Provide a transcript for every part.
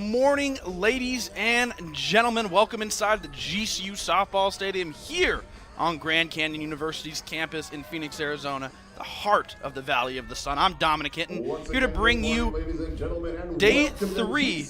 morning, ladies and gentlemen. Welcome inside the GCU softball stadium here on Grand Canyon University's campus in Phoenix, Arizona, the heart of the Valley of the Sun. I'm Dominic Hinton, here to bring you day 3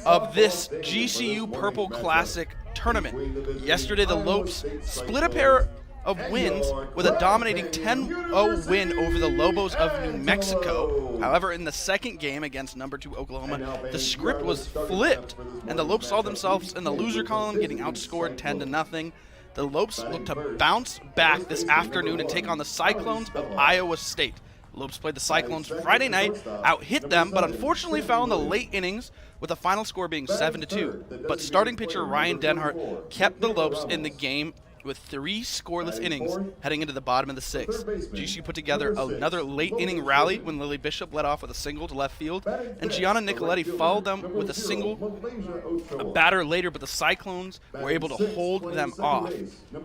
of this GCU Purple Classic tournament. Yesterday, the Lopes split a pair of wins with a dominating 10-0 win over the Lobos of New Mexico. However, in the second game against number 2 Oklahoma, the script was flipped, and the Lopes saw themselves in the loser column, getting outscored 10-0. The Lopes look to bounce back this afternoon and take on the Cyclones of Iowa State. The Lopes played the Cyclones Friday night, out-hit them, but unfortunately fell in the late innings, with the final score being 7-2. But starting pitcher Ryan Denhart kept the Lopes in the game with 3 scoreless innings heading into the bottom of the 6th. GCU put together another late-inning rally when Lily Bishop led off with a single to left field, and Gianna Nicoletti followed them with a single a batter later, but the Cyclones were able to hold them off.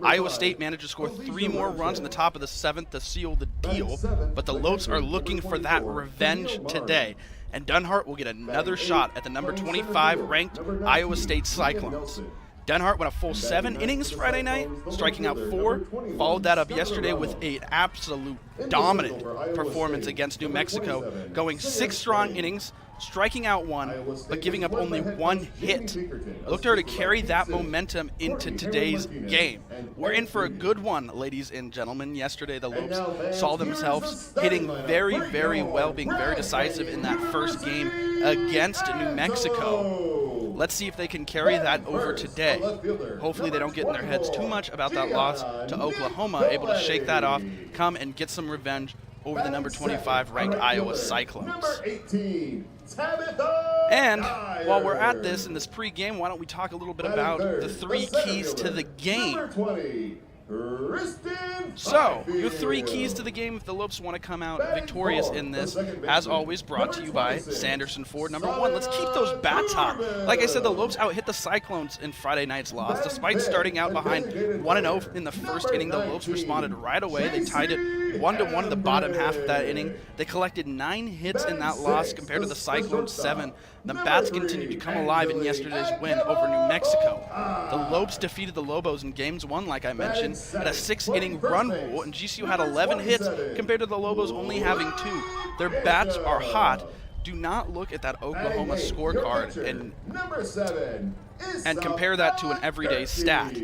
Iowa State managed to score 3 more runs in the top of the 7th to seal the deal, but the Lopes are looking for that revenge today, and Denhart will get another shot at the number 25 ranked Iowa State Cyclones. Denhart went a full 7 innings Friday night, striking out 4. Followed that up yesterday with an absolute dominant performance against New Mexico, going 6 strong innings, striking out 1, but giving up only 1 hit. I looked to her to carry that momentum into today's game. We're in for a good one, ladies and gentlemen. Yesterday, the Lopes saw themselves hitting very, very well, being very decisive in that first game against New Mexico. Let's see if they can carry that over today. Hopefully they don't get in their heads too much about that loss to Oklahoma, able to shake that off, come and get some revenge over the number 25 ranked Iowa Cyclones. And while we're at this in this pregame, why don't we talk a little bit about the 3 keys to the game. So, your 3 keys to the game if the Lopes want to come out victorious in this, as always, brought to you by Sanderson Ford. Number 1, let's keep those bats hot. Like I said, the Lopes out-hit the Cyclones in Friday night's loss. Despite starting out behind 1-0 in the first inning, the Lopes responded right away. They tied it 1-1 in the bottom half of that inning. They collected 9 hits in that loss compared to the Cyclones' 7. The bats continued to come alive in yesterday's win over New Mexico. The Lopes defeated the Lobos in games 1, like I mentioned, at a 6-inning run rule, and GCU had 11 hits compared to the Lobos only having 2. Their bats are hot. Do not look at that Oklahoma scorecard and compare that to an everyday stat.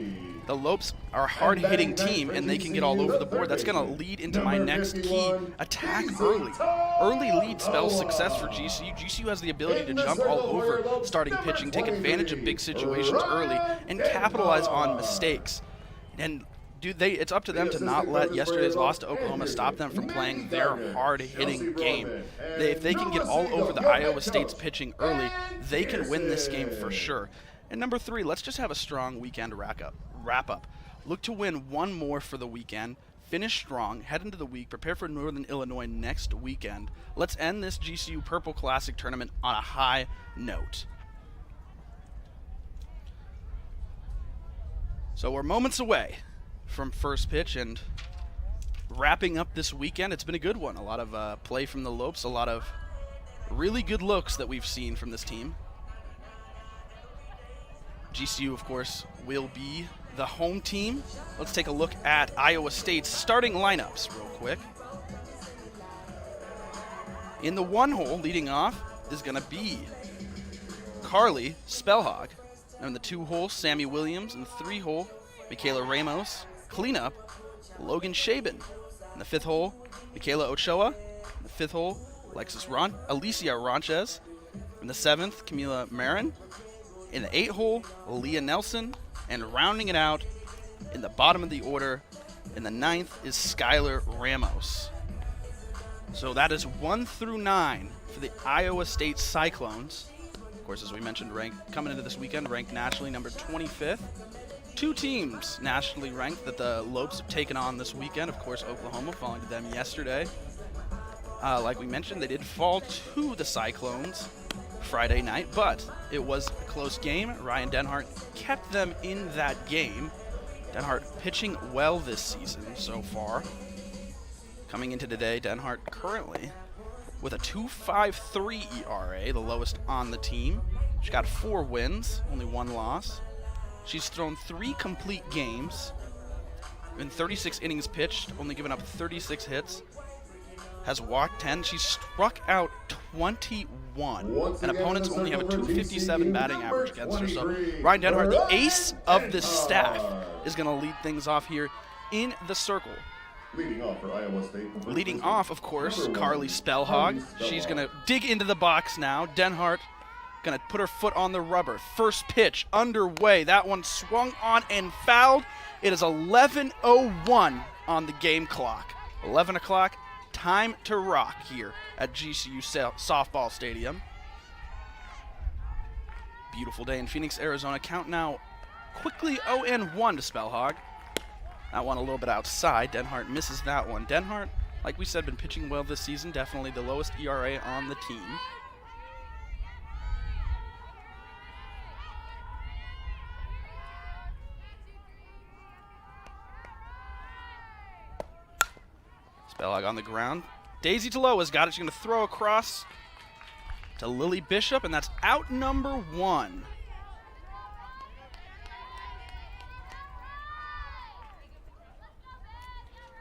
The Lopes are a hard-hitting team, and they can get all over the board. That's going to lead into my next key, attack early. Early lead spells success for GCU. GCU has the ability to jump all over starting pitching, take advantage of big situations early, and capitalize on mistakes. And it's up to them to not let yesterday's loss to Oklahoma stop them from playing their hard-hitting game. If they can get all over the Iowa State's pitching early, they can win this game for sure. And number 3, let's just have a strong weekend wrap-up. Look to win 1 more for the weekend, finish strong, head into the week, prepare for Northern Illinois next weekend. Let's end this GCU Purple Classic tournament on a high note. So we're moments away from first pitch and wrapping up this weekend. It's been a good one. A lot of play from the Lopes, a lot of really good looks that we've seen from this team. GCU, of course, will be the home team. Let's take a look at Iowa State's starting lineups real quick. In the 1 hole, leading off, is going to be Carly Spellhog. And in the 2 hole, Sammy Williams. In the 3 hole, Michaela Ramos. Cleanup, Logan Shaben. In the 5th hole, Michaela Ochoa. In the 5th hole, Alicia Ronches. In the 7th, Camila Marin. In the 8th hole, Leah Nelson. And rounding it out in the bottom of the order, in the 9th, is Skylar Ramos. So that is 1 through 9 for the Iowa State Cyclones. Of course, as we mentioned, coming into this weekend, ranked nationally number 25th. 2 teams nationally ranked that the Lopes have taken on this weekend. Of course, Oklahoma falling to them yesterday. Like we mentioned, they did fall to the Cyclones Friday night, but it was a close game. Ryan Denhart kept them in that game. Denhart pitching well this season so far. Coming into today, Denhart currently with a 2.53 ERA, the lowest on the team. She's got 4 wins, only 1 loss. She's thrown 3 complete games in 36 innings pitched, only given up 36 hits. Has walked 10. She's struck out 21. And opponents only have a 257 batting average against her. So Ryan Denhart, the ace of this staff, is going to lead things off here in the circle. Leading off for Iowa State. Leading off, of course, Carly Spellhog. She's going to dig into the box now. Denhart going to put her foot on the rubber. First pitch underway. That one swung on and fouled. It is 11:01 on the game clock. 11 o'clock. Time to rock here at GCU Softball Stadium. Beautiful day in Phoenix, Arizona. Count now quickly 0-1 to Spellhog. That one a little bit outside. Denhart misses that one. Denhart, like we said, been pitching well this season. Definitely the lowest ERA on the team. Spellhog on the ground. Daisy Taloa's got it. She's going to throw across to Lily Bishop, and that's out number 1.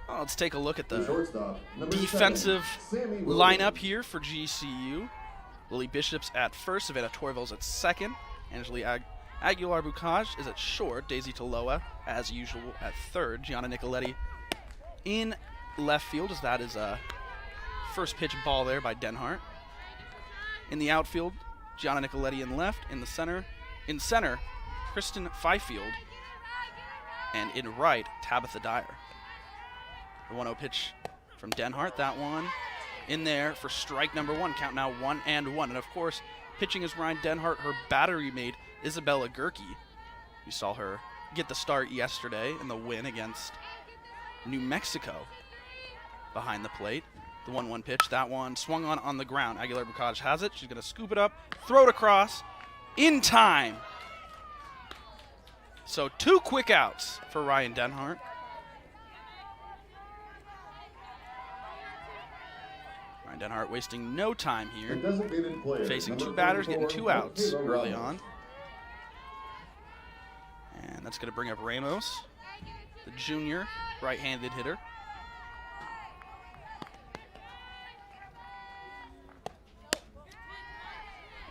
Well, let's take a look at the defensive lineup here for GCU. Lily Bishop's at first. Savannah Torville's at second. Angeli Aguilar-Bucaj is at short. Daisy Taloa, as usual, at third. Gianna Nicoletti in left field, as that is a first pitch ball there by Denhart. In the outfield, Gianna Nicoletti in left. In center, Kristen Fifield. And in right, Tabitha Dyer. The 1-0 pitch from Denhart. That one in there for strike number 1. Count now 1-1. And of course, pitching is Ryan Denhart. Her battery mate, Isabella Gerke. You saw her get the start yesterday in the win against New Mexico. Behind the plate. The 1-1 pitch. That one swung on the ground. Aguilar-Bucaj has it. She's going to scoop it up, throw it across in time. So 2 quick outs for Ryan Denhart. Ryan Denhart wasting no time here. Facing 2 batters, getting 2 outs early on. And that's going to bring up Ramos, the junior right-handed hitter.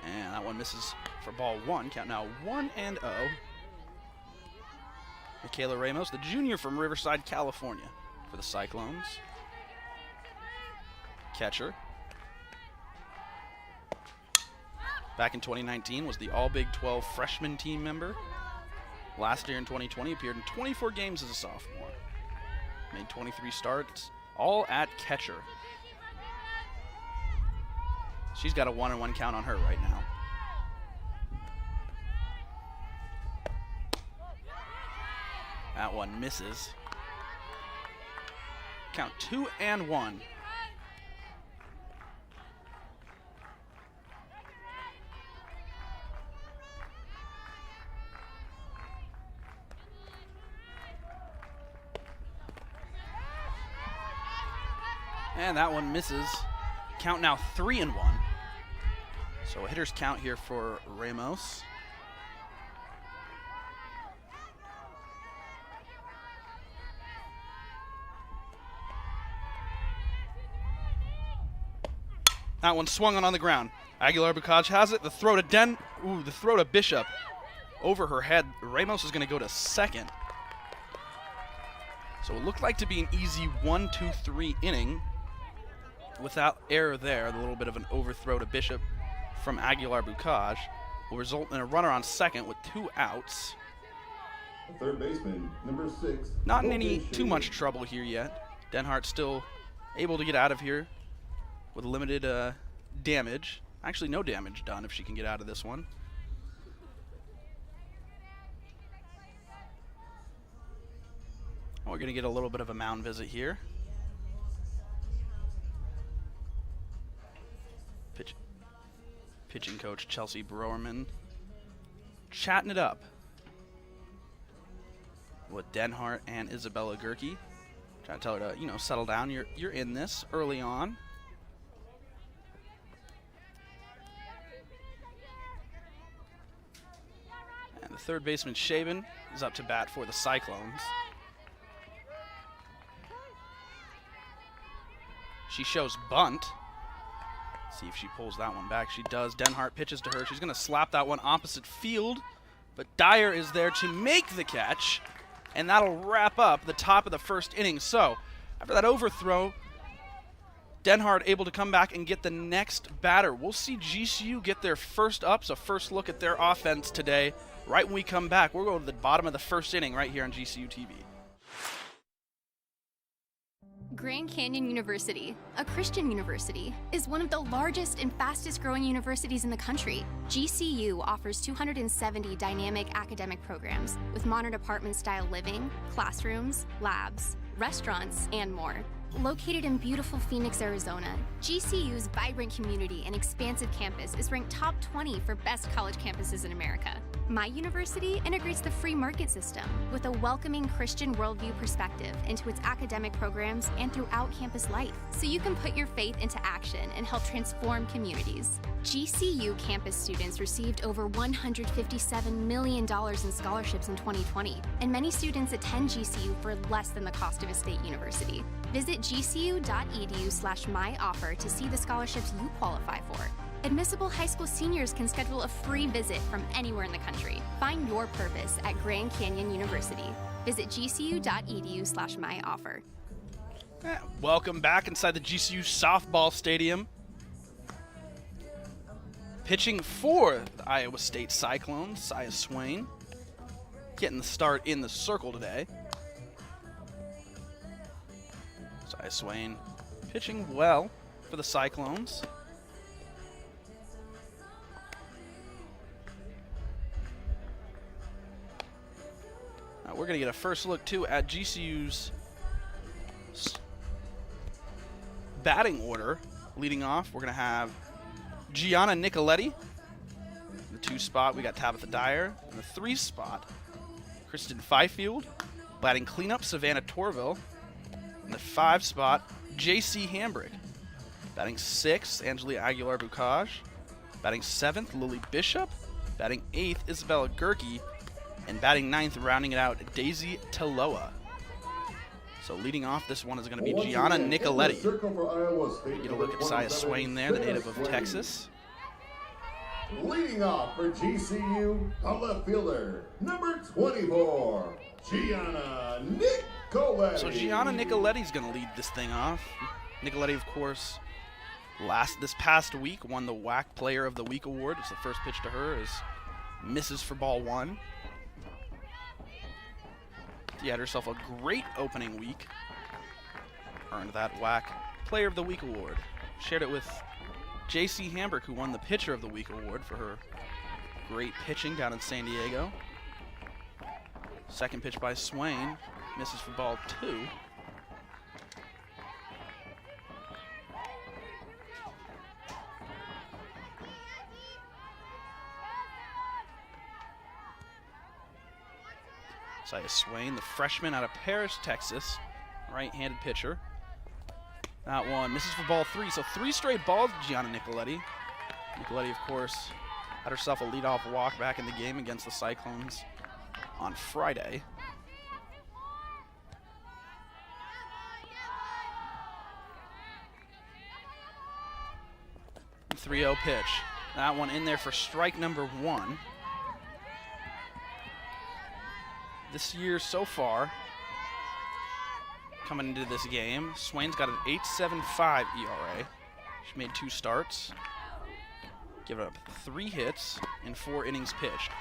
And that one misses for ball 1. Count now 1-0. Michaela Ramos, the junior from Riverside, California, for the Cyclones. Catcher. Back in 2019 was the All-Big 12 freshman team member. Last year in 2020 appeared in 24 games as a sophomore. Made 23 starts, all at catcher. She's got a 1-1 count on her right now. That one misses. Count 2-1. And that one misses. Count now 3-1. So a hitter's count here for Ramos. That one swung on the ground. Aguilar-Bucaj has it. The throw to the throw to Bishop over her head. Ramos is going to go to second. So it looked like to be an easy 1-2-3 inning without error there. The little bit of an overthrow to Bishop from Aguilar-Bucaj will result in a runner on second with 2 outs. Third baseman, number 6. Not in any too much trouble here yet. Denhart still able to get out of here with limited damage. Actually, no damage done if she can get out of this one. We're going to get a little bit of a mound visit here. Pitching coach Chelsea Browerman chatting it up with Denhart and Isabella Gerke. Trying to tell her to, settle down. You're in this early on. third baseman, Shaven, is up to bat for the Cyclones. She shows bunt. See if she pulls that one back. She does. Denhart pitches to her. She's going to slap that one opposite field, but Dyer is there to make the catch, and that'll wrap up the top of the first inning. So after that overthrow, Denhart able to come back and get the next batter. We'll see GCU get their first ups, a first look at their offense today. Right when we come back, we'll go to the bottom of the first inning right here on GCU TV. Grand Canyon University, a Christian university, is one of the largest and fastest growing universities in the country. GCU offers 270 dynamic academic programs with modern apartment-style living, classrooms, labs, restaurants, and more. Located in beautiful Phoenix, Arizona, GCU's vibrant community and expansive campus is ranked top 20 for best college campuses in America. My university integrates the free market system with a welcoming Christian worldview perspective into its academic programs and throughout campus life, so you can put your faith into action and help transform communities. GCU campus students received over $157 million in scholarships in 2020, and many students attend GCU for less than the cost of a state university. Visit gcu.edu/myoffer to see the scholarships you qualify for. Admissible high school seniors can schedule a free visit from anywhere in the country. Find your purpose at Grand Canyon University. Visit gcu.edu/myoffer. Welcome back inside the GCU softball stadium. Pitching for the Iowa State Cyclones, Saya Swain, getting the start in the circle today. Saya Swain pitching well for the Cyclones. Now we're going to get a first look, too, at GCU's batting order. Leading off, we're going to have Gianna Nicoletti. In the 2 spot, we got Tabitha Dyer. In the 3 spot, Kristen Fifield. Batting cleanup, Savannah Torville. In the 5 spot, J.C. Hambrick. Batting 6th, Angelique Aguilar-Bucage. Batting 7th, Lily Bishop. Batting 8th, Isabella Gerke. And batting 9th, rounding it out, Daisy Teloa. So leading off this one is going to be Gianna Nicoletti. Get a look at Saya Swain there, the native of Texas. Leading off for GCU, a left fielder, number 24, Gianna Nicoletti. So Gianna Nicoletti's going to lead this thing off. Nicoletti, of course, this past week won the WAC Player of the Week award. It's the first pitch to her as misses for ball 1. She had herself a great opening week. Earned that WAC Player of the Week award. Shared it with J.C. Hambrick, who won the Pitcher of the Week award for her great pitching down in San Diego. Second pitch by Swain. Misses for ball 2. Saya Swain, the freshman out of Paris, Texas, right-handed pitcher. That one misses for ball 3, so 3 straight balls to Gianna Nicoletti. Nicoletti, of course, had herself a leadoff walk back in the game against the Cyclones on Friday. The 3-0 pitch. That one in there for strike number 1. This year so far, coming into this game, Swain's got an 8.75 ERA. She made 2 starts, given up 3 hits in 4 innings pitched.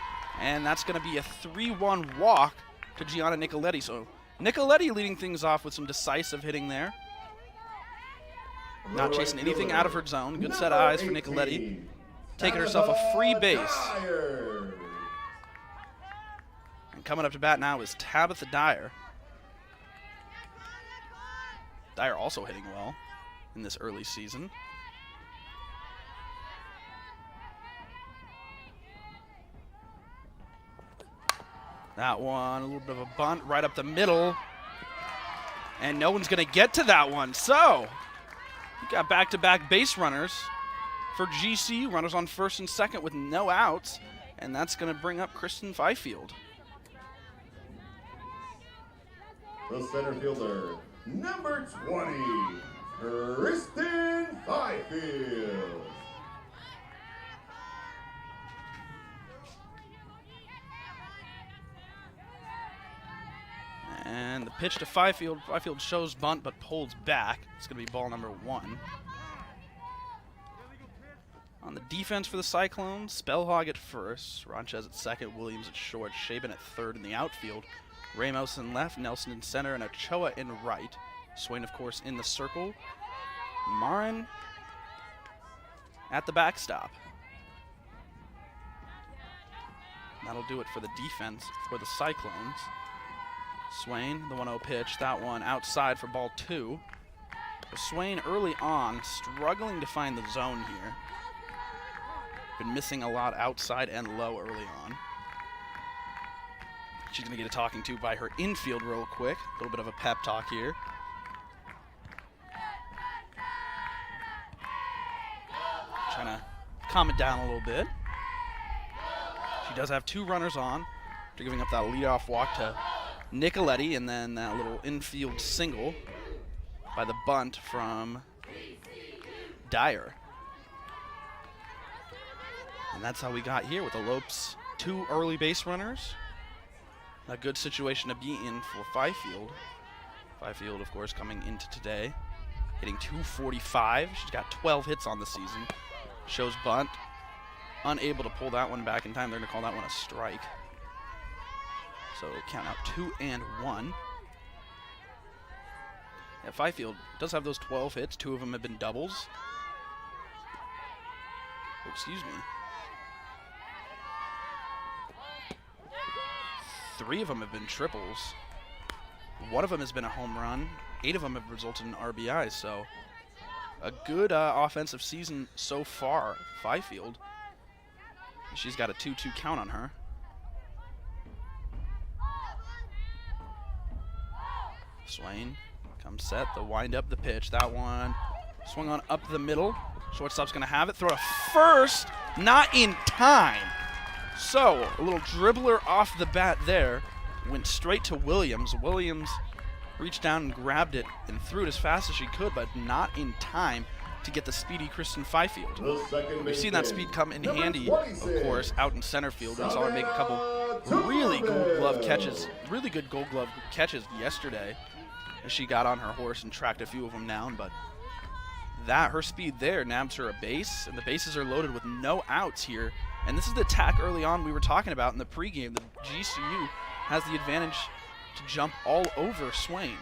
And that's going to be a 3-1 walk to Gianna Nicoletti. So Nicoletti leading things off with some decisive hitting there. Not chasing anything out of her zone. Good set of eyes for Nicoletti. Taking herself a free base. And coming up to bat now is Tabitha Dyer. Dyer also hitting well in this early season. That one, a little bit of a bunt right up the middle. And no one's going to get to that one. So, we got back-to-back base runners for GCU. Runners on first and second with no outs. And that's going to bring up Kristen Fifield. The center fielder, number 20, Kristen Fifield. And the pitch to Fifield. Fifield shows bunt but pulls back. It's going to be ball number 1. On the defense for the Cyclones, Spellhog at first, Ronchez at second, Williams at short, Shaben at third in the outfield, Ramos in left, Nelson in center, and Ochoa in right. Swain, of course, in the circle. Marin at the backstop. That'll do it for the defense for the Cyclones. Swain, the 1-0 pitch, that one outside for ball 2. Swain early on, struggling to find the zone here. Been missing a lot outside and low early on. She's going to get a talking to by her infield real quick. A little bit of a pep talk here. Trying to calm it down a little bit. She does have 2 runners on after giving up that leadoff walk to Nicoletti, and then that little infield single by the bunt from Dyer. And that's how we got here with the Lopes 2 early base runners. A good situation to be in for Fifield. Fifield, of course, coming into today, hitting .245. She's got 12 hits on the season. Shows bunt. Unable to pull that one back in time. They're going to call that one a strike. So count out 2-1. Yeah, Fifield does have those 12 hits. 2 of them have been doubles. Oh, excuse me. 3 of them have been triples. 1 of them has been a home run. 8 of them have resulted in RBIs. So a good offensive season so far, Fifield. She's got a 2-2 count on her. Swain comes set, the wind up, the pitch. That one swung on up the middle. Shortstop's going to have it. Throw to first, not in time. So a little dribbler off the bat there. Went straight to Williams. Williams reached down and grabbed it and threw it as fast as she could, but not in time to get the speedy Kristen Fifield. We've seen that speed come in handy, of course, out in center field. We saw her make a couple really gold glove catches, really good gold glove catches yesterday as she got on her horse and tracked a few of them down, but her speed there nabs her a base, and the bases are loaded with no outs here. And this is the attack early on we were talking about in the pregame. The GCU has the advantage to jump all over Swain.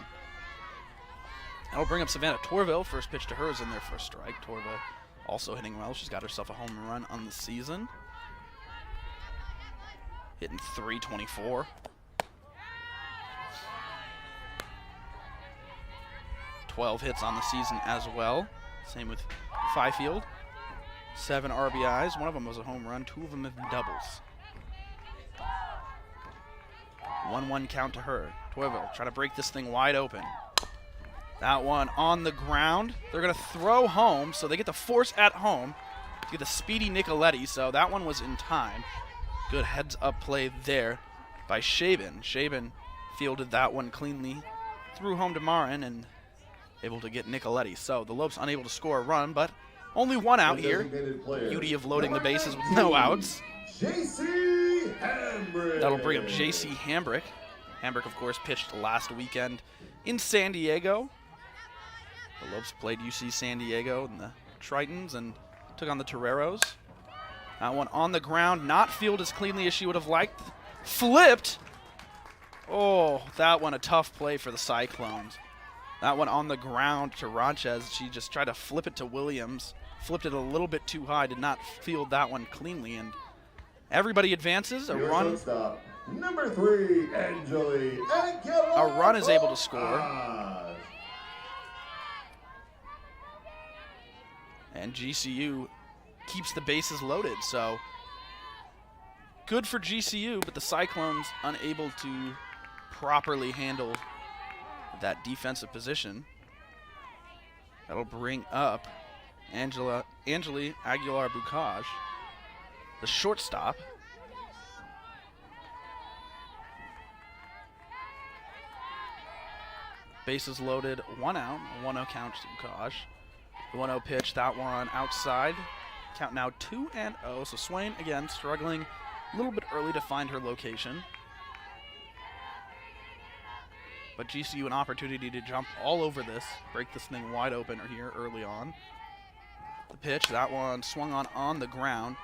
That'll bring up Savannah Torville. First pitch to her is in there for a strike. Torville also hitting well. She's got herself a home run on the season. Hitting .324. .12 hits on the season as well. Same with Fifield. 7 RBIs. 1 of them was a home run. 2 of them have been doubles. 1-1 count to her. Torville trying to break this thing wide open. That one on the ground. They're going to throw home, so they get the force at home to get the speedy Nicoletti, so that one was in time. Good heads-up play there by Shaben. Shaben fielded that one cleanly, threw home to Marin, and able to get Nicoletti. So the Lopes unable to score a run, but only 1 out here. Beauty of loading the bases with no outs. JC Hambrick. That'll bring up JC Hambrick. Hambrick, of course, pitched last weekend in San Diego. The Lopes played UC San Diego in the Tritons and took on the Toreros. That one on the ground, not fielded as cleanly as she would have liked. Flipped. Oh, that one a tough play for the Cyclones. That one on the ground to Ronchez. She just tried to flip it to Williams. Flipped it a little bit too high, did not field that one cleanly, and everybody advances. A run Number 3, Angeli Aguilar. A run is able to score. And GCU keeps the bases loaded, so good for GCU, but the Cyclones unable to properly handle that defensive position. That'll bring up Angeli Aguilar-Bucaj, the shortstop. Bases loaded, 1 out, 1-0 count to Kosh. The 1-0 pitch, that one outside. Count now 2-0. So Swain again struggling a little bit early to find her location. But GCU an opportunity to jump all over this, break this thing wide open here early on. The pitch, that one swung on the ground.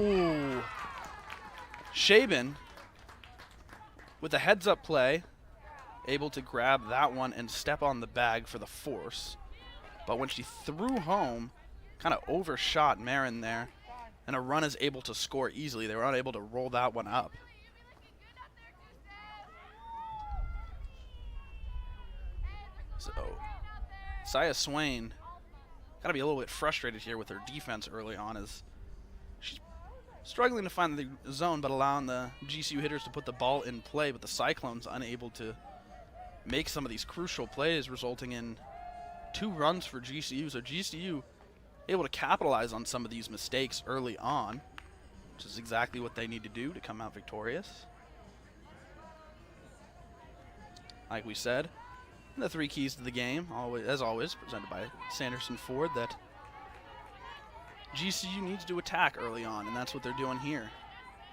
Ooh. Shaban with a heads-up play, able to grab that one and step on the bag for the force. But when she threw home, kind of overshot Marin there, and a run is able to score easily. They were not able to roll that one up. So, Saya Swain got to be a little bit frustrated here with her defense early on, as she's struggling to find the zone, but allowing the GCU hitters to put the ball in play, but the Cyclones unable to make some of these crucial plays, resulting in 2 runs for GCU. So GCU able to capitalize on some of these mistakes early on, which is exactly what they need to do to come out victorious. Like we said, the 3 keys to the game, as always, presented by Sanderson Ford, that GCU needs to attack early on, and that's what they're doing here.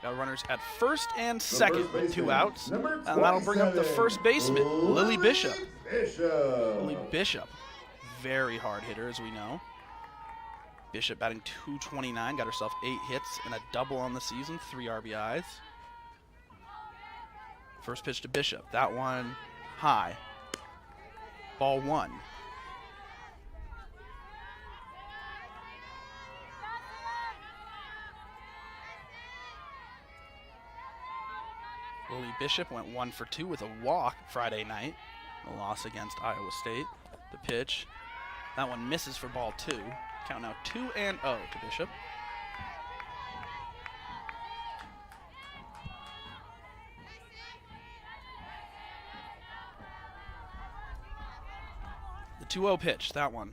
Got runners at first and second with 2 outs, and that'll bring up the first baseman, Lily Bishop. Lily Bishop, very hard hitter, as we know. Bishop batting .229, got herself 8 hits and a double on the season, 3 RBIs. First pitch to Bishop, that one high. Ball 1. Lily Bishop went 1 for 2 with a walk Friday night, a loss against Iowa State. The pitch, that one misses for ball 2. Count now 2-0 to Bishop. The 2-0 pitch, that one.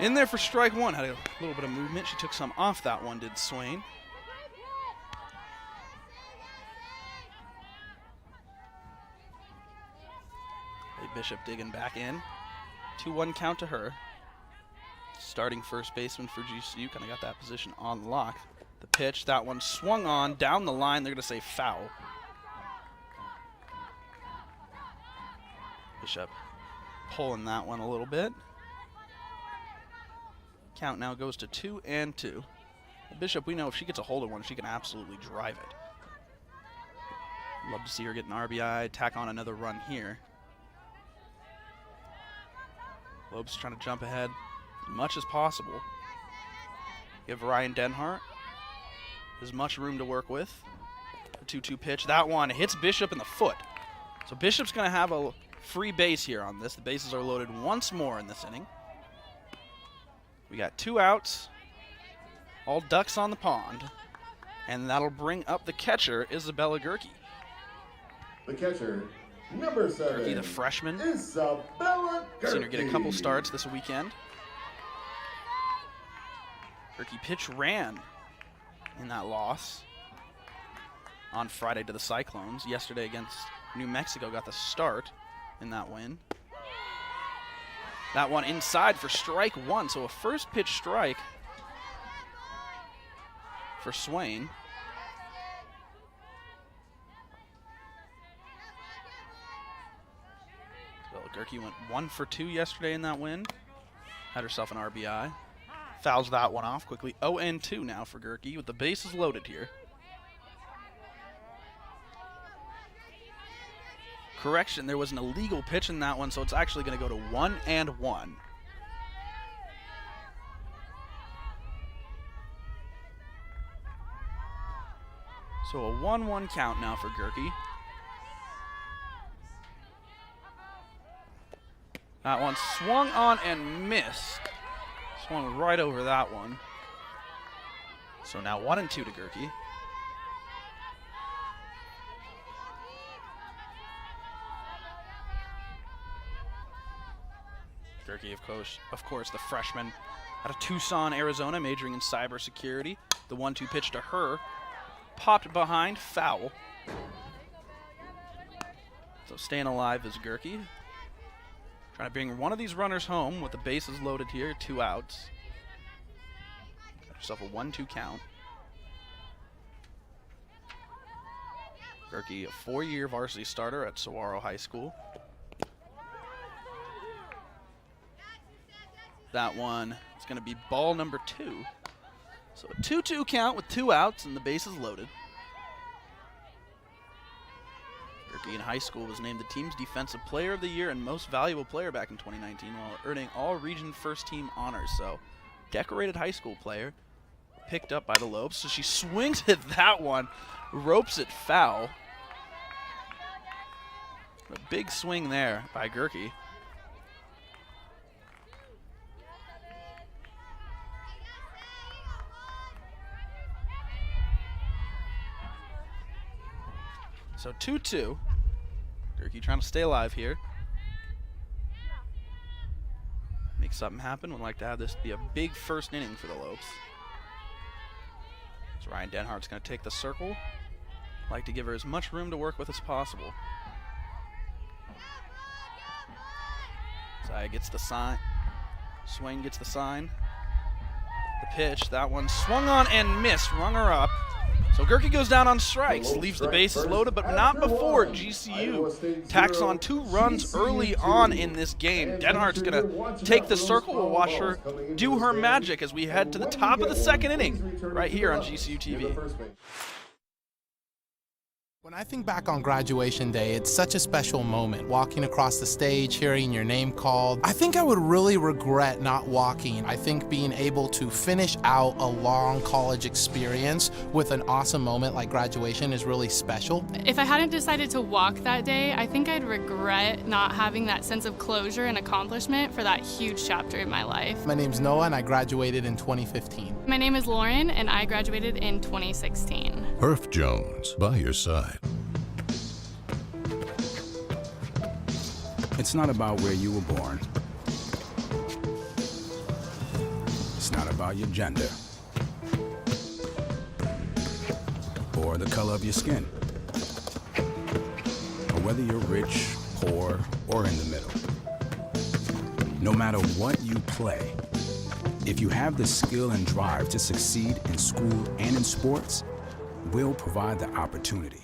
In there for strike 1, had a little bit of movement. She took some off that one, did Swain. Bishop digging back in. 2-1 count to her. Starting first baseman for GCU, kind of got that position on lock. The pitch, that one swung on, down the line, they're going to say foul. Bishop pulling that one a little bit. Count now goes to 2-2. Bishop, we know if she gets a hold of one, she can absolutely drive it. Love to see her get an RBI, tack on another run here. Lopes trying to jump ahead as much as possible. Give Ryan Denhart as much room to work with. The 2-2 pitch. That one hits Bishop in the foot. So Bishop's going to have a free base here on this. The bases are loaded once more in this inning. We got 2 outs. All ducks on the pond. And that'll bring up the catcher, Isabella Gerke. The catcher, number 7. Gerke, the freshman. Isabella Gerke. Seen her get a couple starts this weekend. Gerke pitch ran in that loss on Friday to the Cyclones. Yesterday against New Mexico got the start in that win. That one inside for strike 1. So a first pitch strike for Swain. Gerke went 1 for 2 yesterday in that win. Had herself an RBI. Fouls that one off quickly. 0-2 now for Gerke with the bases loaded here. Correction, there was an illegal pitch in that one, so it's actually going to go to 1-1. So a 1-1 count now for Gerke. That one swung on and missed. Swung right over that one. So now 1-2 to Gerke. Gerke, of course, the freshman out of Tucson, Arizona, majoring in cybersecurity. The 1-2 pitch to her. Popped behind, foul. So staying alive is Gerke. Trying to bring one of these runners home with the bases loaded here, 2 outs. Got yourself a 1-2 count. Gerke, a 4-year varsity starter at Saguaro High School. That one is going to be ball number 2. So a 2-2 count with 2 outs and the bases loaded. Gerke in high school was named the team's Defensive Player of the Year and Most Valuable Player back in 2019 while earning all-region first-team honors. So decorated high school player, picked up by the Lopes. So she swings at that one, ropes it foul. A big swing there by Gerke. So 2-2. Gerke trying to stay alive here. Make something happen. Would like to have this be a big first inning for the Lopes. So Ryan Denhart's going to take the circle. Like to give her as much room to work with as possible. Zaya gets the sign. Swain gets the sign. The pitch. That one swung on and missed. Rung her up. So Gerke goes down on strikes, leaves the bases loaded, but not before GCU tacks on 2 runs early on in this game. Denhart's going to take the circle. We'll watch her do her magic as we head to the top of the 2nd inning right here on GCU TV. When I think back on graduation day, it's such a special moment. Walking across the stage, hearing your name called. I think I would really regret not walking. I think being able to finish out a long college experience with an awesome moment like graduation is really special. If I hadn't decided to walk that day, I think I'd regret not having that sense of closure and accomplishment for that huge chapter in my life. My name's Noah and I graduated in 2015. My name is Lauren and I graduated in 2016. Herff Jones, by your side. It's not about where you were born. It's not about your gender. Or the color of your skin. Or whether you're rich, poor, or in the middle. No matter what you play, if you have the skill and drive to succeed in school and in sports, we'll provide the opportunity.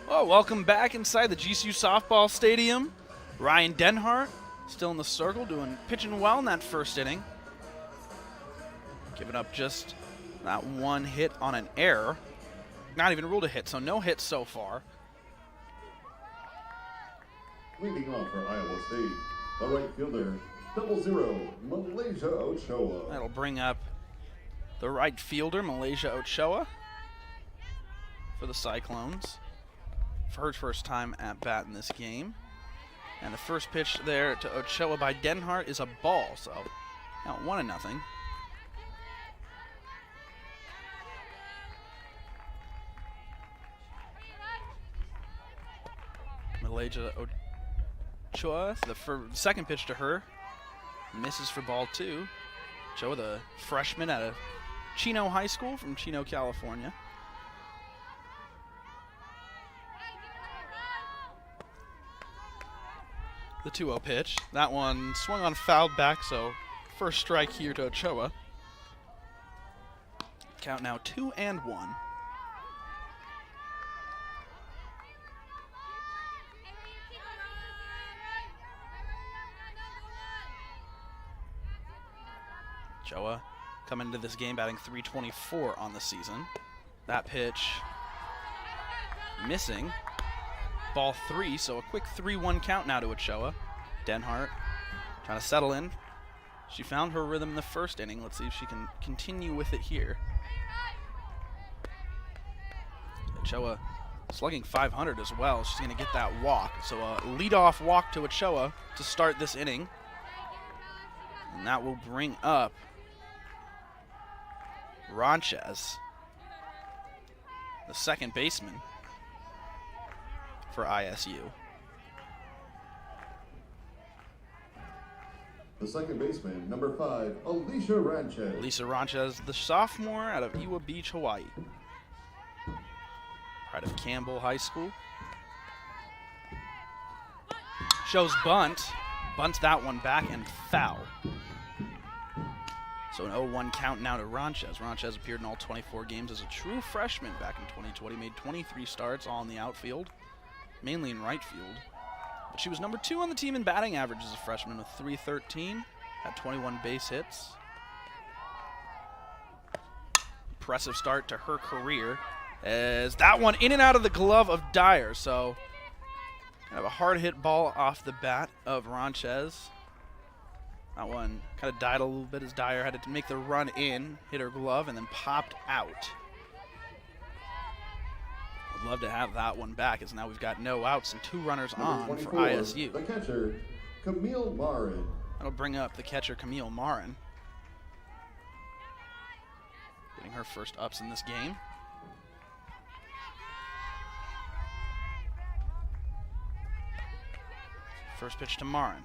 Well, welcome back inside the GCU softball stadium. Ryan Denhart still in the circle, pitching well in that first inning. Giving up just that 1 hit on an error. Not even ruled a hit, so no hits so far. Leading off for Iowa State, the right fielder, 00, Malaysia Ochoa. That'll bring up the right fielder, Malaysia Ochoa, for the Cyclones. For her first time at bat in this game. And the first pitch there to Ochoa by Denhart is a ball, so now 1-0. Malaysia Ochoa, the second pitch to her, misses for ball 2. Ochoa, the freshman at Chino High School from Chino, California. The 2-0 pitch. That one swung on, fouled back, so first strike here to Ochoa. Count now 2-1. Ochoa coming into this game batting .324 on the season. That pitch missing. Ball 3, so a quick 3-1 count now to Ochoa. Denhart trying to settle in. She found her rhythm in the first inning. Let's see if she can continue with it here. Ochoa slugging .500 as well. She's going to get that walk. So a leadoff walk to Ochoa to start this inning. And that will bring up Ranchez, the second baseman for ISU. The second baseman, number 5, Alicia Ranchez. Alicia Ranchez, the sophomore out of Iwa Beach, Hawaii. Campbell High School. Shows bunt. Bunts that one back and foul. So an 0-1 count now to Ronches. Ronches appeared in all 24 games as a true freshman back in 2020. Made 23 starts, all in the outfield, mainly in right field. But she was number 2 on the team in batting average as a freshman with .313. Had 21 base hits. Impressive start to her career, as that one in and out of the glove of Dyer. So kind of a hard hit ball off the bat of Ronches. That one kind of died a little bit as Dyer had to make the run in, hit her glove, and then popped out. Would love to have that one back, as now we've got no outs and 2 runners on for ISU. The catcher, Camille Marin. That'll bring up the catcher, Camille Marin. Getting her first ups in this game. First pitch to Marin.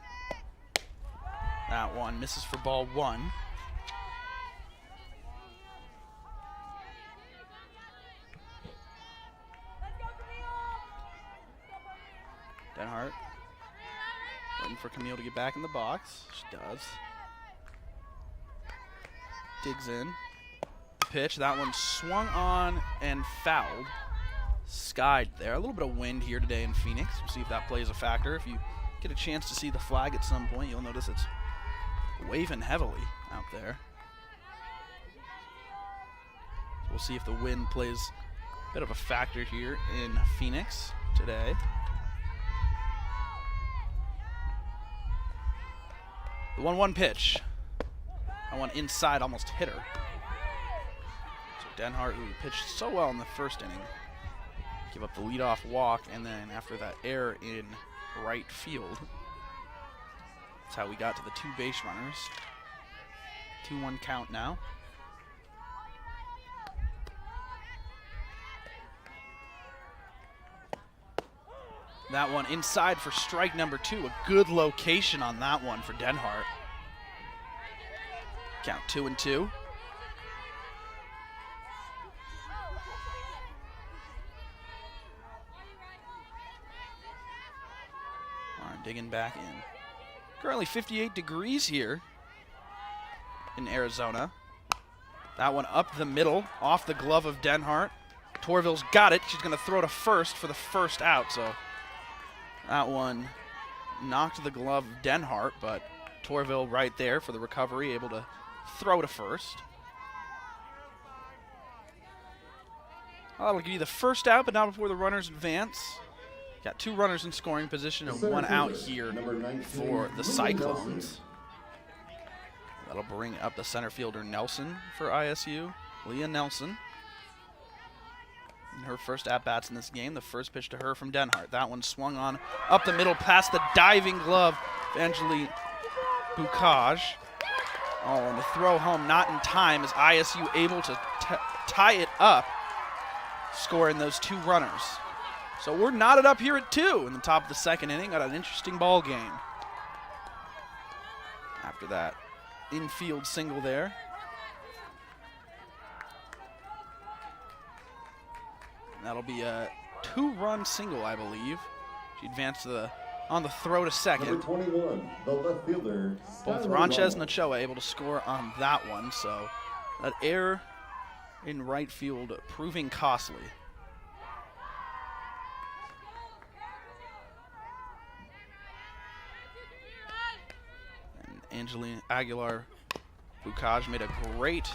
That one misses for ball 1. Denhart waiting for Camille to get back in the box. She does. Digs in. Pitch. That one swung on and fouled. Skied there. A little bit of wind here today in Phoenix. We'll see if that plays a factor. If you get a chance to see the flag at some point, you'll notice it's waving heavily out there. So we'll see if the wind plays a bit of a factor here in Phoenix today. The 1-1 pitch. That one inside almost hit her. So Denhart, who pitched so well in the first inning, give up the leadoff walk, and then after that error in right field, that's how we got to the 2 base runners. 2-1 count now. That one inside for strike number 2. A good location on that one for Denhart. Count 2-2. Digging back in. Currently 58 degrees here in Arizona. That one up the middle, off the glove of Denhart. Torville's got it. She's going to throw to first for the first out. So that one knocked the glove of Denhart, but Torville right there for the recovery, able to throw to first. Well, that'll give you the first out, but not before the runners advance. Got 2 runners in scoring position and 1 out here for the Cyclones. That'll bring up the center fielder Nelson for ISU, Leah Nelson. In her first at-bats in this game, the first pitch to her from Denhart. That one swung on up the middle past the diving glove of Angelique Boucage. Oh, and the throw home not in time, as ISU able to tie it up, scoring those 2 runners. So we're knotted up here at 2 in the top of the second inning. Got an interesting ball game. After that infield single there. And that'll be a 2-run single, I believe. She advanced on the throw to second. Number 21, the left fielder. Both Ronches and Ochoa able to score on that one. So that error in right field proving costly. Angeline Aguilar Boucage made a great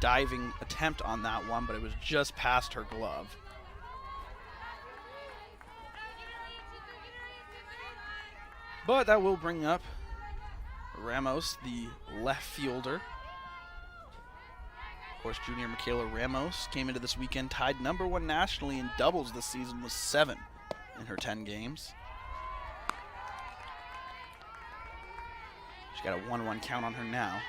diving attempt on that one, but it was just past her glove. But that will bring up Ramos, the left fielder. Of course, junior Michaela Ramos came into this weekend tied #1 nationally in doubles this season with 7 in her 10 games. She's got a 1-1 count on her now.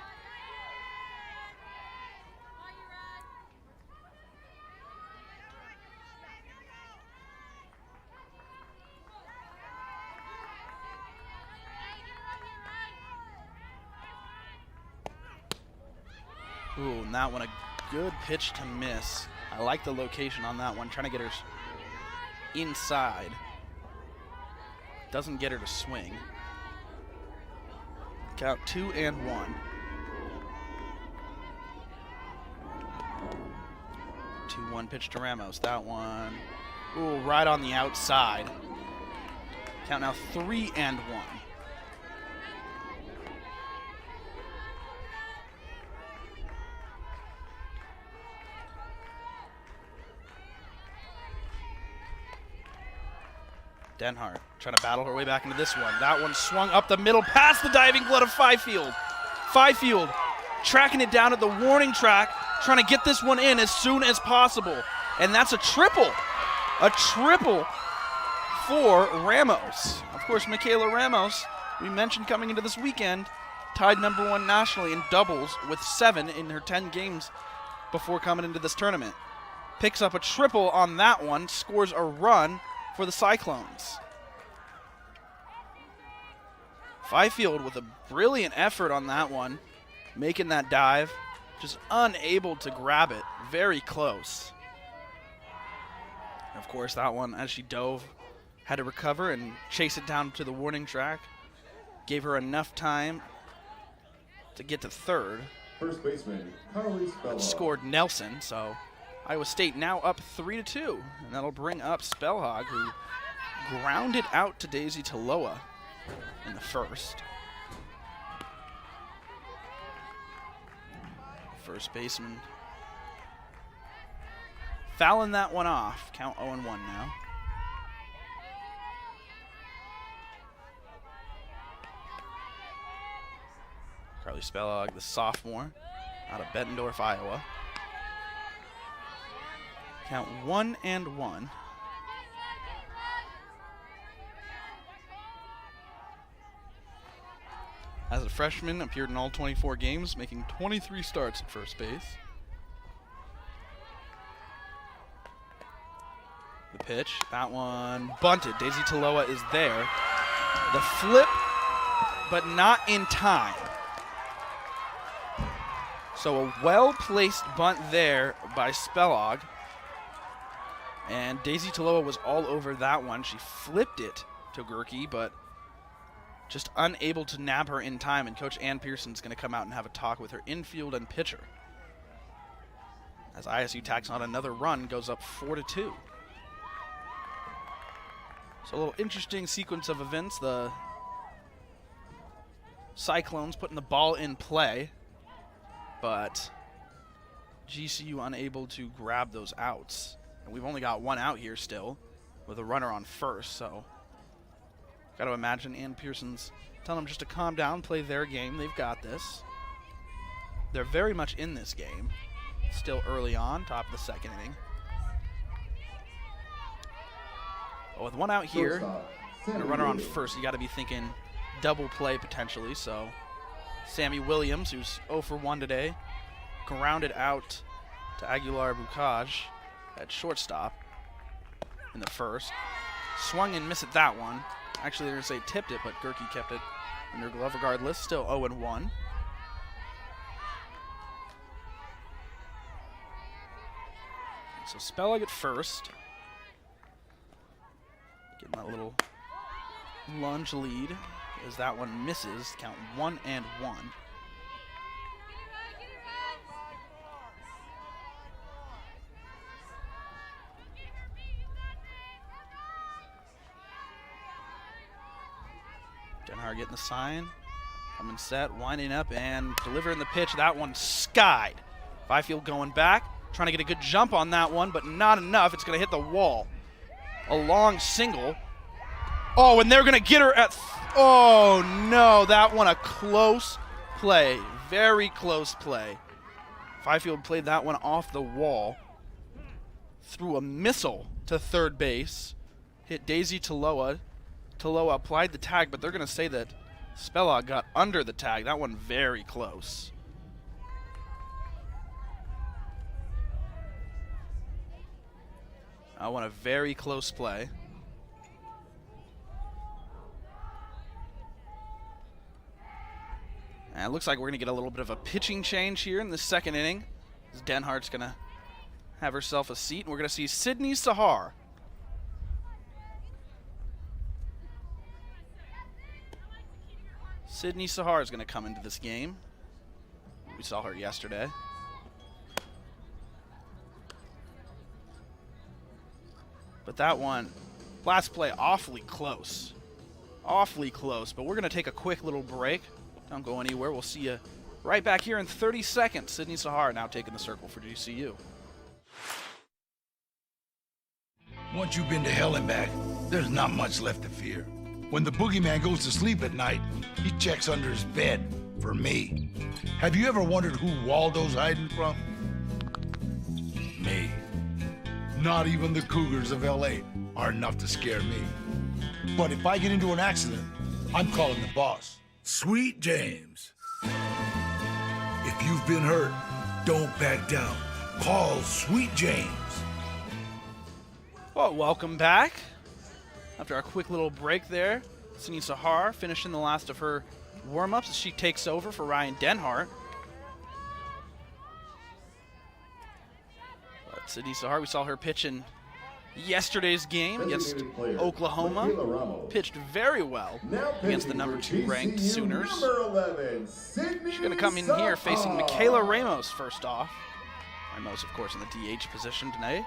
Ooh, and that one a good pitch to miss. I like the location on that one, trying to get her inside. Doesn't get her to swing. Count 2-1. 2-1 pitch to Ramos. That one, ooh, right on the outside. Count now 3-1. Denhart trying to battle her way back into this one. That one swung up the middle past the diving glove of Fifield. Fifield tracking it down at the warning track, trying to get this one in as soon as possible. And that's a triple. A triple for Ramos. Of course, Michaela Ramos, we mentioned coming into this weekend, tied #1 nationally in doubles with 7 in her 10 games before coming into this tournament. Picks up a triple on that one, scores a run for the Cyclones. Fifield with a brilliant effort on that one, making that dive, just unable to grab it, very close. And of course, that one, as she dove, had to recover and chase it down to the warning track. Gave her enough time to get to third. First baseman, Carly Spellhog. Scored Nelson, so Iowa State now up 3-2, and that'll bring up Spellhog, who grounded out to Daisy Taloa in the first. First baseman fouling that one off. Count 0-1 now. Carly Spellhog, the sophomore, out of Bettendorf, Iowa. Count 1-1. As a freshman, appeared in all 24 games, making 23 starts at first base. The pitch, that one bunted. Daisy Taloa is there. The flip, but not in time. So a well-placed bunt there by Spellhog. And Daisy Taloa was all over that one. She flipped it to Gerke, but just unable to nab her in time. And Coach Ann Pearson's going to come out and have a talk with her infield and pitcher. As ISU tacks on another run, goes up 4-2. So a little interesting sequence of events. The Cyclones putting the ball in play, but GCU unable to grab those outs. And we've only got one out here still with a runner on first, so got to imagine Ann Pearson's telling them just to calm down, play their game. They've got this. They're very much in this game. Still early on, top of the second inning. But with one out here and a runner on first, you got to be thinking double play potentially. So Sammy Williams, who's 0 for 1 today, grounded out to Aguilar Bukaj at shortstop in the first. Swung and missed at that one. Actually, they're going to say tipped it, but Gerke kept it under glove regardless. Still 0-1. So Spellag at first. Getting that little lunge lead as that one misses. Count 1-1. Denhart getting the sign. Coming set, winding up, and delivering the pitch. That one skied. Fifield going back, trying to get a good jump on that one, but not enough. It's going to hit the wall. A long single. Oh, and they're going to get her at... oh, no. That one a close play. Very close play. Fifield played that one off the wall. Threw a missile to third base. Hit Daisy Taloa. Taloa applied the tag, but they're going to say that Spellag got under the tag. That one very close. That one a very close play. And it looks like we're going to get a little bit of a pitching change here in the second inning. As Denhart's going to have herself a seat, and we're going to see Sydney Sahar. Sydney Sahar is going to come into this game. We saw her yesterday. But that one, last play, awfully close. Awfully close, but we're going to take a quick little break. Don't go anywhere. We'll see you right back here in 30 seconds. Sydney Sahar now taking the circle for GCU. Once you've been to hell and back, there's not much left to fear. When the boogeyman goes to sleep at night, he checks under his bed for me. Have you ever wondered who Waldo's hiding from? Me. Not even the Cougars of LA are enough to scare me. But if I get into an accident, I'm calling the boss. Sweet James. If you've been hurt, don't back down. Call Sweet James. Well, welcome back. After our quick little break there, Sydney Sahar finishing the last of her warm-ups as she takes over for Ryan Denhart. But Sydney Sahar, we saw her pitch in yesterday's game against Oklahoma. Pitched very well against the number 2 ranked Sooners. She's going to come in here facing Michaela Ramos first off. Ramos, of course, in the DH position today.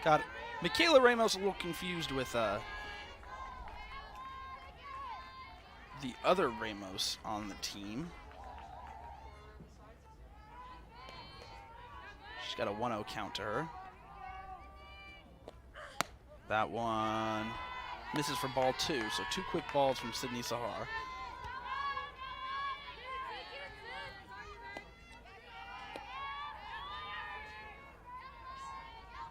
Got Michaela Ramos a little confused with the other Ramos on the team. She's got a 1-0 count to her. That one misses for ball 2, so 2 quick balls from Sydney Sahar.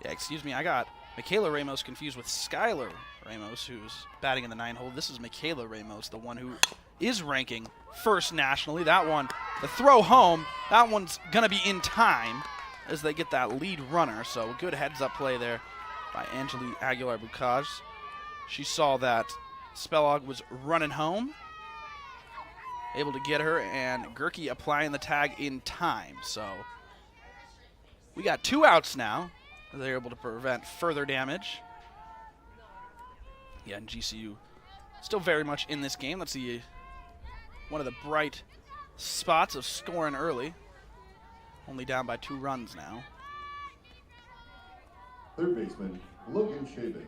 Yeah, excuse me, I got Michaela Ramos confused with Skylar Ramos, who's batting in the 9-hole. This is Michaela Ramos, the one who is ranking first nationally. That one, the throw home, that one's going to be in time as they get that lead runner. So a good heads-up play there by Angeli Aguilar-Bucaj. She saw that Spelog was running home, able to get her, and Gerke applying the tag in time. So we got 2 outs now. They're able to prevent further damage. Yeah, and GCU still very much in this game. Let's see one of the bright spots of scoring early. Only down by 2 runs now. Third baseman, Logan Shaven.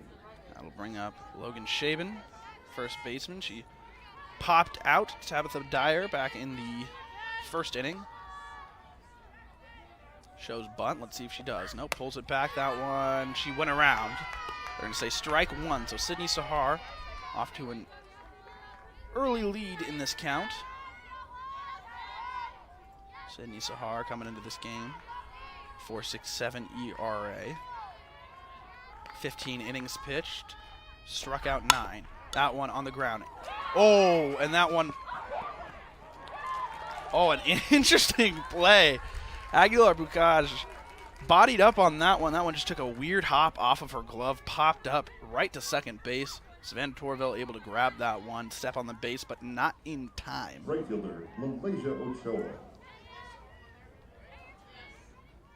That'll bring up Logan Shaven, first baseman. She popped out Tabitha Dyer back in the first inning. Shows bunt. Let's see if she does. Nope, pulls it back. That one, she went around. They're going to say strike 1. So Sydney Sahar off to an early lead in this count. Sydney Sahar coming into this game. 4.67 ERA. 15 innings pitched. Struck out 9. That one on the ground. Oh, and that one. Oh, an interesting play. Aguilar-Bucaj bodied up on that one. That one just took a weird hop off of her glove, popped up right to second base. Savannah Torville able to grab that one, step on the base, but not in time. Right fielder, Malaysia Ochoa.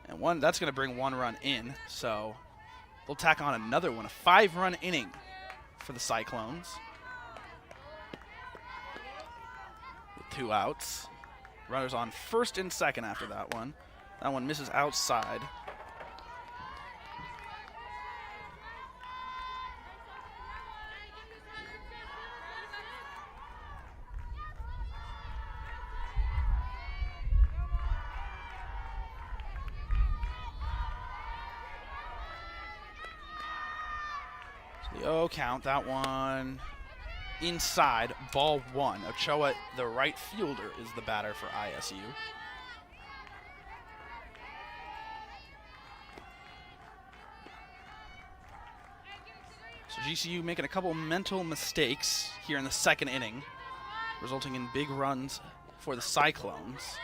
And one that's going to bring 1 run in, so they'll tack on another one, a 5-run inning for the Cyclones. With 2 outs. Runners on first and second after that one. That one misses outside. So the 0 count, that one inside, ball 1. Ochoa, the right fielder, is the batter for ISU. So GCU making a couple mental mistakes here in the second inning, resulting in big runs for the Cyclones.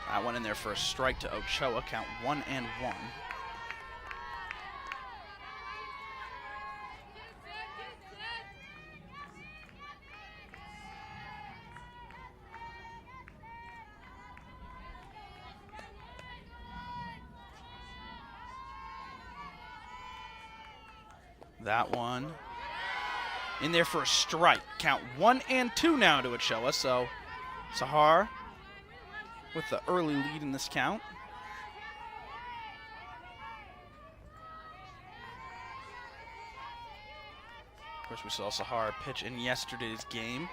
That one in there for a strike to Ochoa, count 1-1. That one in there for a strike. Count 1 and 2 now to Ochoa. So Sahar with the early lead in this count. Of course, we saw Sahar pitch in yesterday's game.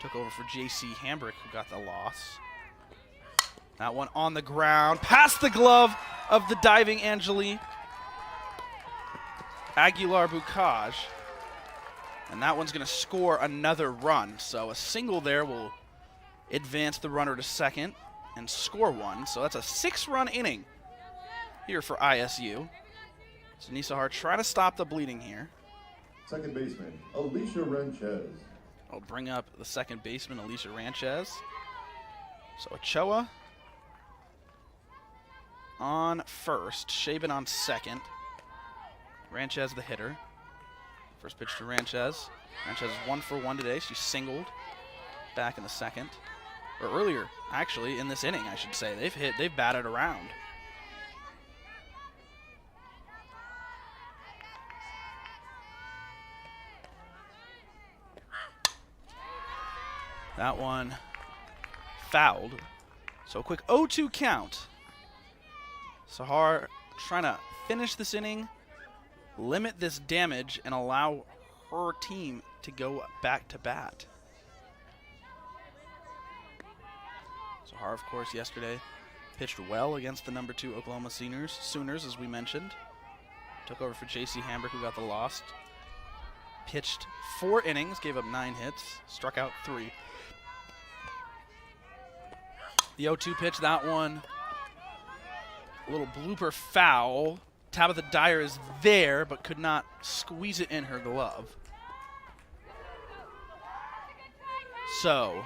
Took over for J.C. Hambrick, who got the loss. That one on the ground, past the glove of the diving Aguilar Bukaj. And that one's going to score another run. So a single there will advance the runner to second and score one. So that's a 6-run inning here for ISU. So Nisahar trying to stop the bleeding here. Second baseman, Alicia Ranchez. I'll bring up the second baseman, Alicia Ranchez. So Ochoa on first, Shaban on second. Ranchez the hitter. First pitch to Ranchez. Ranchez is 1 for 1 today. She singled back in the second. Or earlier, actually, in this inning, I should say. They've batted around. That one fouled. So a quick 0-2 count. Sahar trying to finish this inning, limit this damage, and allow her team to go back to bat. Sahar, of course, yesterday pitched well against the number 2 Oklahoma Sooners, as we mentioned. Took over for J.C. Hambrick, who got the loss. Pitched 4 innings, gave up 9 hits, struck out 3. The 0-2 pitch, that one, a little blooper foul. Tabitha Dyer is there, but could not squeeze it in her glove. So,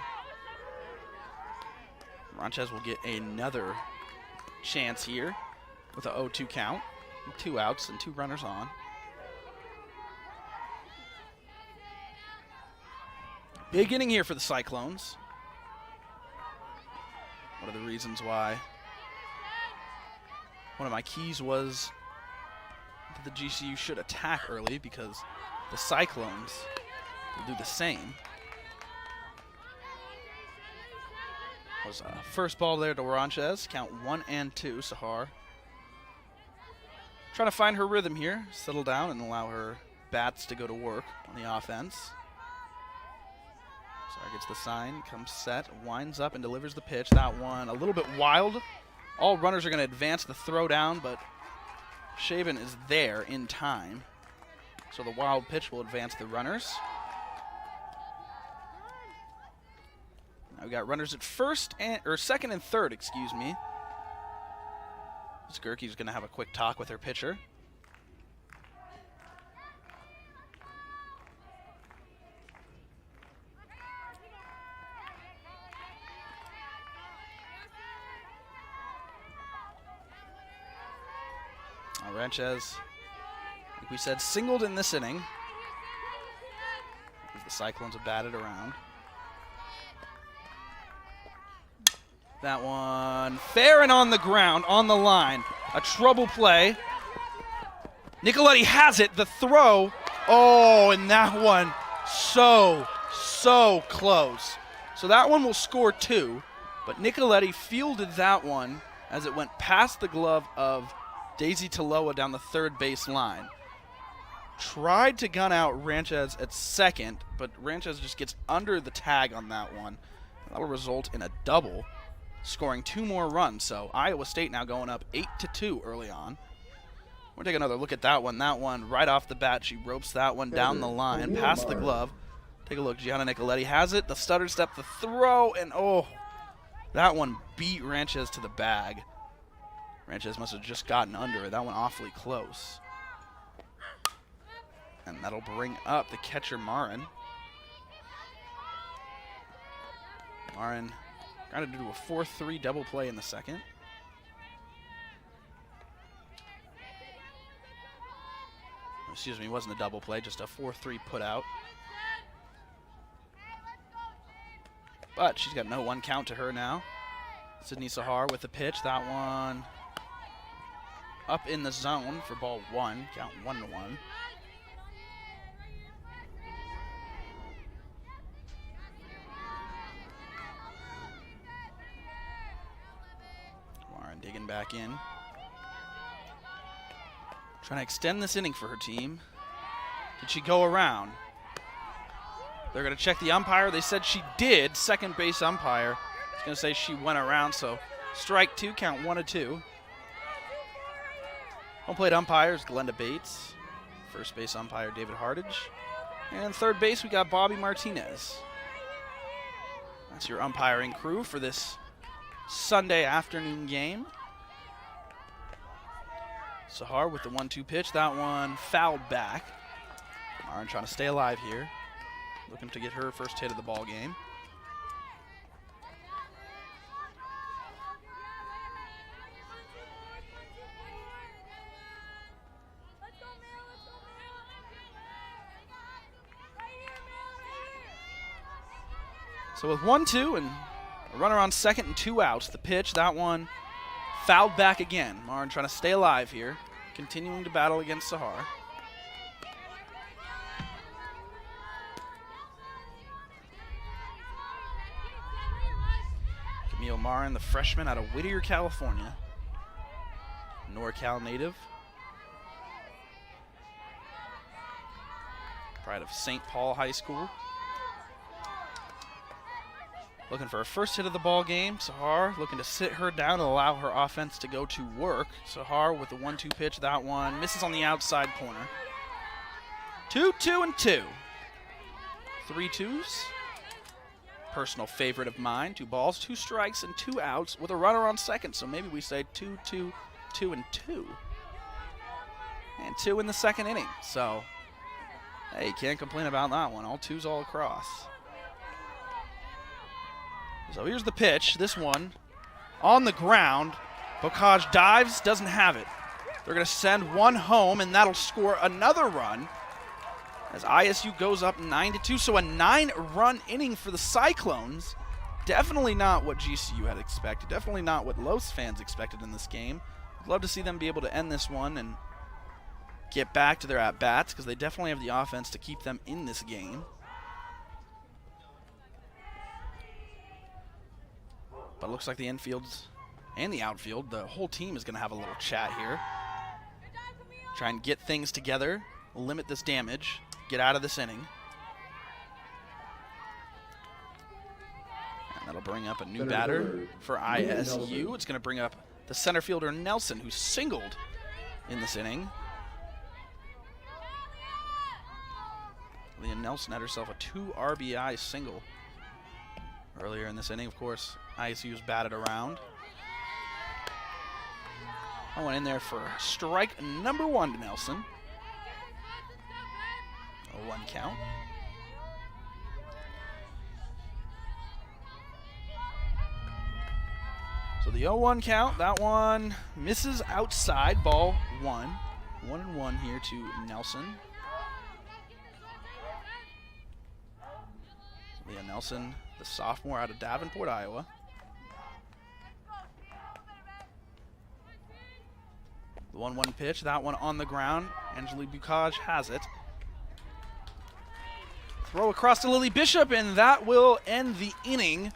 Ranchez will get another chance here with a 0-2 count. 2 outs and 2 runners on. Big inning here for the Cyclones. One of the reasons why one of my keys was that the GCU should attack early, because the Cyclones will do the same. Was first ball there to Ranchez. Count 1 and 2. Sahar trying to find her rhythm here, settle down, and allow her bats to go to work on the offense. Sahar gets the sign, comes set, winds up, and delivers the pitch. That one a little bit wild. All runners are going to advance the throw down, but Shaban is there in time. So the wild pitch will advance the runners. Now we got runners at second and third, excuse me. Skirky's going to have a quick talk with her pitcher. Ranchez, like we said, singled in this inning. The Cyclones have batted around. That one fair and on the ground, on the line. A trouble play. Nicoletti has it. The throw. Oh, and that one so close. So that one will score 2, but Nicoletti fielded that one as it went past the glove of Daisy Taloa down the third base line. Tried to gun out Ranchez at second, but Ranchez just gets under the tag on that one. That'll result in a double, scoring 2 more runs. So Iowa State now going up 8-2 early on. We'll take another look at that one. That one right off the bat, she ropes that one down the line, past the glove. Take a look. Gianna Nicoletti has it. The stutter step, the throw, and oh, that one beat Ranchez to the bag. Ranchez must have just gotten under it. That one awfully close. And that'll bring up the catcher, Marin. Marin trying to do a 4-3 double play in the second. Excuse me, it wasn't a double play, just a 4-3 put out. But she's got no 1 count to her now. Sydney Sahar with the pitch. That one up in the zone for ball 1. Count 1-1. checking back in. Trying to extend this inning for her team. Did she go around? They're going to check the umpire. They said she did. Second base umpire is going to say she went around, so strike 2, count 1-2. Home plate umpire is Glenda Bates. First base umpire David Hardage. And third base we got Bobby Martinez. That's your umpiring crew for this Sunday afternoon game. Sahar with the 1-2 pitch. That one fouled back. Marin trying to stay alive here. Looking to get her first hit of the ball game. So with 1-2 and a runner on second and 2 outs, the pitch, that one fouled back again. Marin trying to stay alive here, continuing to battle against Sahar. Camille Marin, the freshman out of Whittier, California. NorCal native. Pride of St. Paul High School. Looking for her first hit of the ball game. Sahar looking to sit her down and allow her offense to go to work. Sahar with the 1-2 pitch. That one misses on the outside corner. 2-2-2. 3 twos. Personal favorite of mine. 2 balls, 2 strikes, and 2 outs with a runner on second. So maybe we say 2-2-2-2. And 2 in the second inning. So, hey, can't complain about that one. All 2s all across. So here's the pitch. This one on the ground. Bocage dives, doesn't have it. They're going to send one home, and that'll score another run as ISU goes up 9-2. So a 9-run inning for the Cyclones. Definitely not what GCU had expected. Definitely not what Los fans expected in this game. I'd love to see them be able to end this one and get back to their at-bats because they definitely have the offense to keep them in this game. But it looks like the infields and the outfield, the whole team is going to have a little chat here. Try and get things together, limit this damage, get out of this inning. And that'll bring up a new batter for ISU. It's going to bring up the center fielder Nelson, who singled in this inning. Leah Nelson had herself a 2 RBI single earlier in this inning. Of course, ISU's batted around. I went in there for strike number 1 to Nelson. A 1 count. So the 0-1 count, that one misses outside, ball 1. 1-1 here to Nelson. Leah Nelson, the sophomore out of Davenport, Iowa. The 1-1 pitch, that one on the ground. Angelique Bocage has it. Throw across to Lily Bishop, and that will end the inning.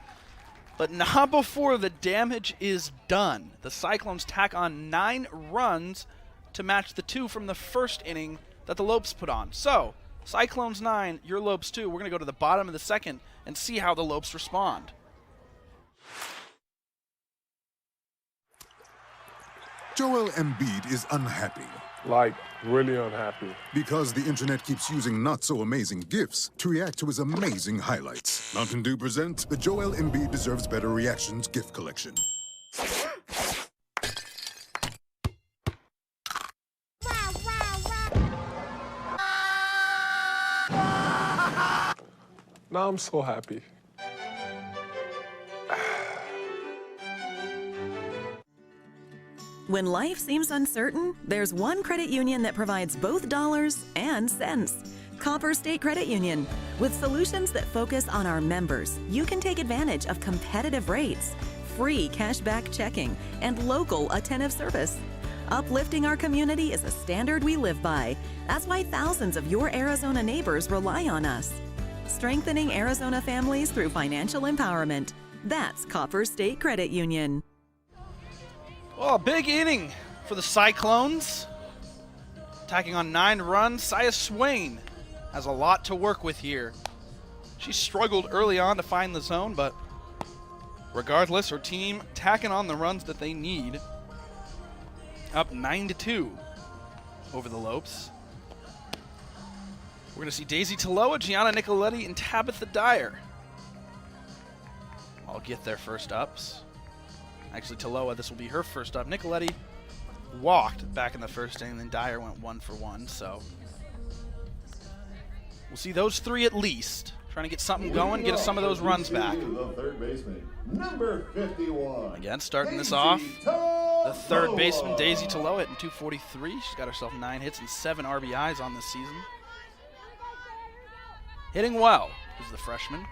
But not before the damage is done. The Cyclones tack on 9 runs to match the 2 from the first inning that the Lopes put on. So, Cyclones 9, your Lopes 2. We're going to go to the bottom of the second and see how the Lopes respond. Joel Embiid is unhappy. Like, really unhappy. Because the internet keeps using not-so-amazing GIFs to react to his amazing highlights. Mountain Dew presents the Joel Embiid Deserves Better Reactions GIF Collection. Now I'm so happy. When life seems uncertain, there's one credit union that provides both dollars and cents. Copper State Credit Union. With solutions that focus on our members, you can take advantage of competitive rates, free cashback checking, and local attentive service. Uplifting our community is a standard we live by. That's why thousands of your Arizona neighbors rely on us. Strengthening Arizona families through financial empowerment. That's Copper State Credit Union. Well, a big inning for the Cyclones. Attacking on 9 runs, Saya Swain has a lot to work with here. She struggled early on to find the zone, but regardless, her team tacking on the runs that they need. Up 9-2 over the Lopes. We're going to see Daisy Taloa, Gianna Nicoletti, and Tabitha Dyer all get their first ups. Actually, Taloa, this will be her first up. Nicoletti walked back in the first inning, and then Dyer went 1 for 1, so we'll see those 3 at least. Trying to get something going, get us some of those runs back. The third baseman, number 51. Again, starting this off, the third baseman, Daisy Taloa, hitting .243. She's got herself 9 hits and 7 RBIs on this season. Hitting well is the freshman.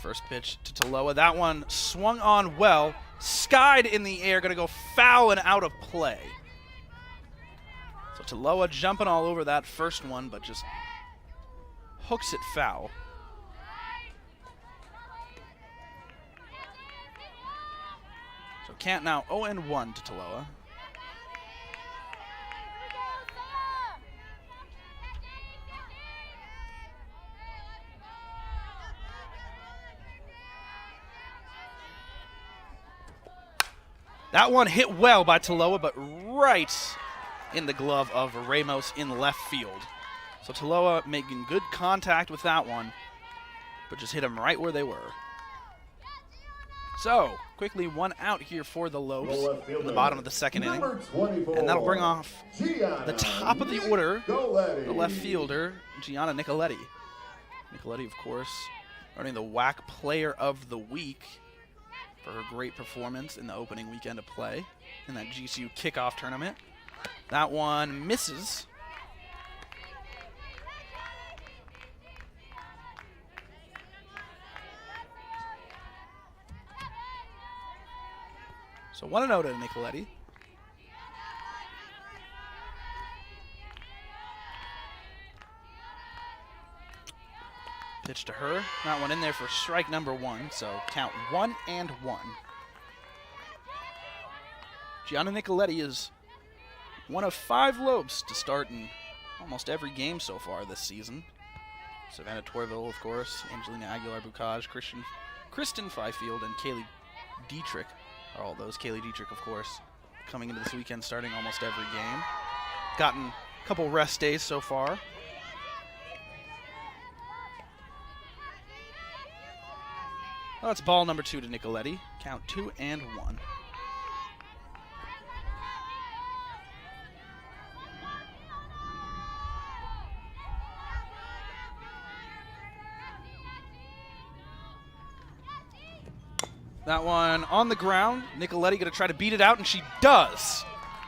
First pitch to Taloa. That one swung on well, skied in the air, going to go foul and out of play. So Taloa jumping all over that first one, but just hooks it foul. So count now 0-1 to Taloa. That one hit well by Taloa, but right in the glove of Ramos in left field. So Taloa making good contact with that one, but just hit them right where they were. So, quickly 1 out here for the Lopes in the bottom of the second inning. And that'll bring off the top of the order, the left fielder, Gianna Nicoletti. Nicoletti, of course, earning the WAC Player of the Week for her great performance in the opening weekend of play in that GCU kickoff tournament. That one misses. So 1-0 to Nicoletti. Pitch to her. That one in there for strike number 1. So count 1-1. Gianna Nicoletti is one of 5 Lopes to start in almost every game so far this season. Savannah Torville, of course, Angelina Aguilar-Bucaj, Kristen Fifield, and Kaylee Dietrich are all those. Kaylee Dietrich, of course, coming into this weekend starting almost every game. Gotten a couple rest days so far. Well, that's ball number 2 to Nicoletti. Count 2-1. That one on the ground. Nicoletti going to try to beat it out, and she does.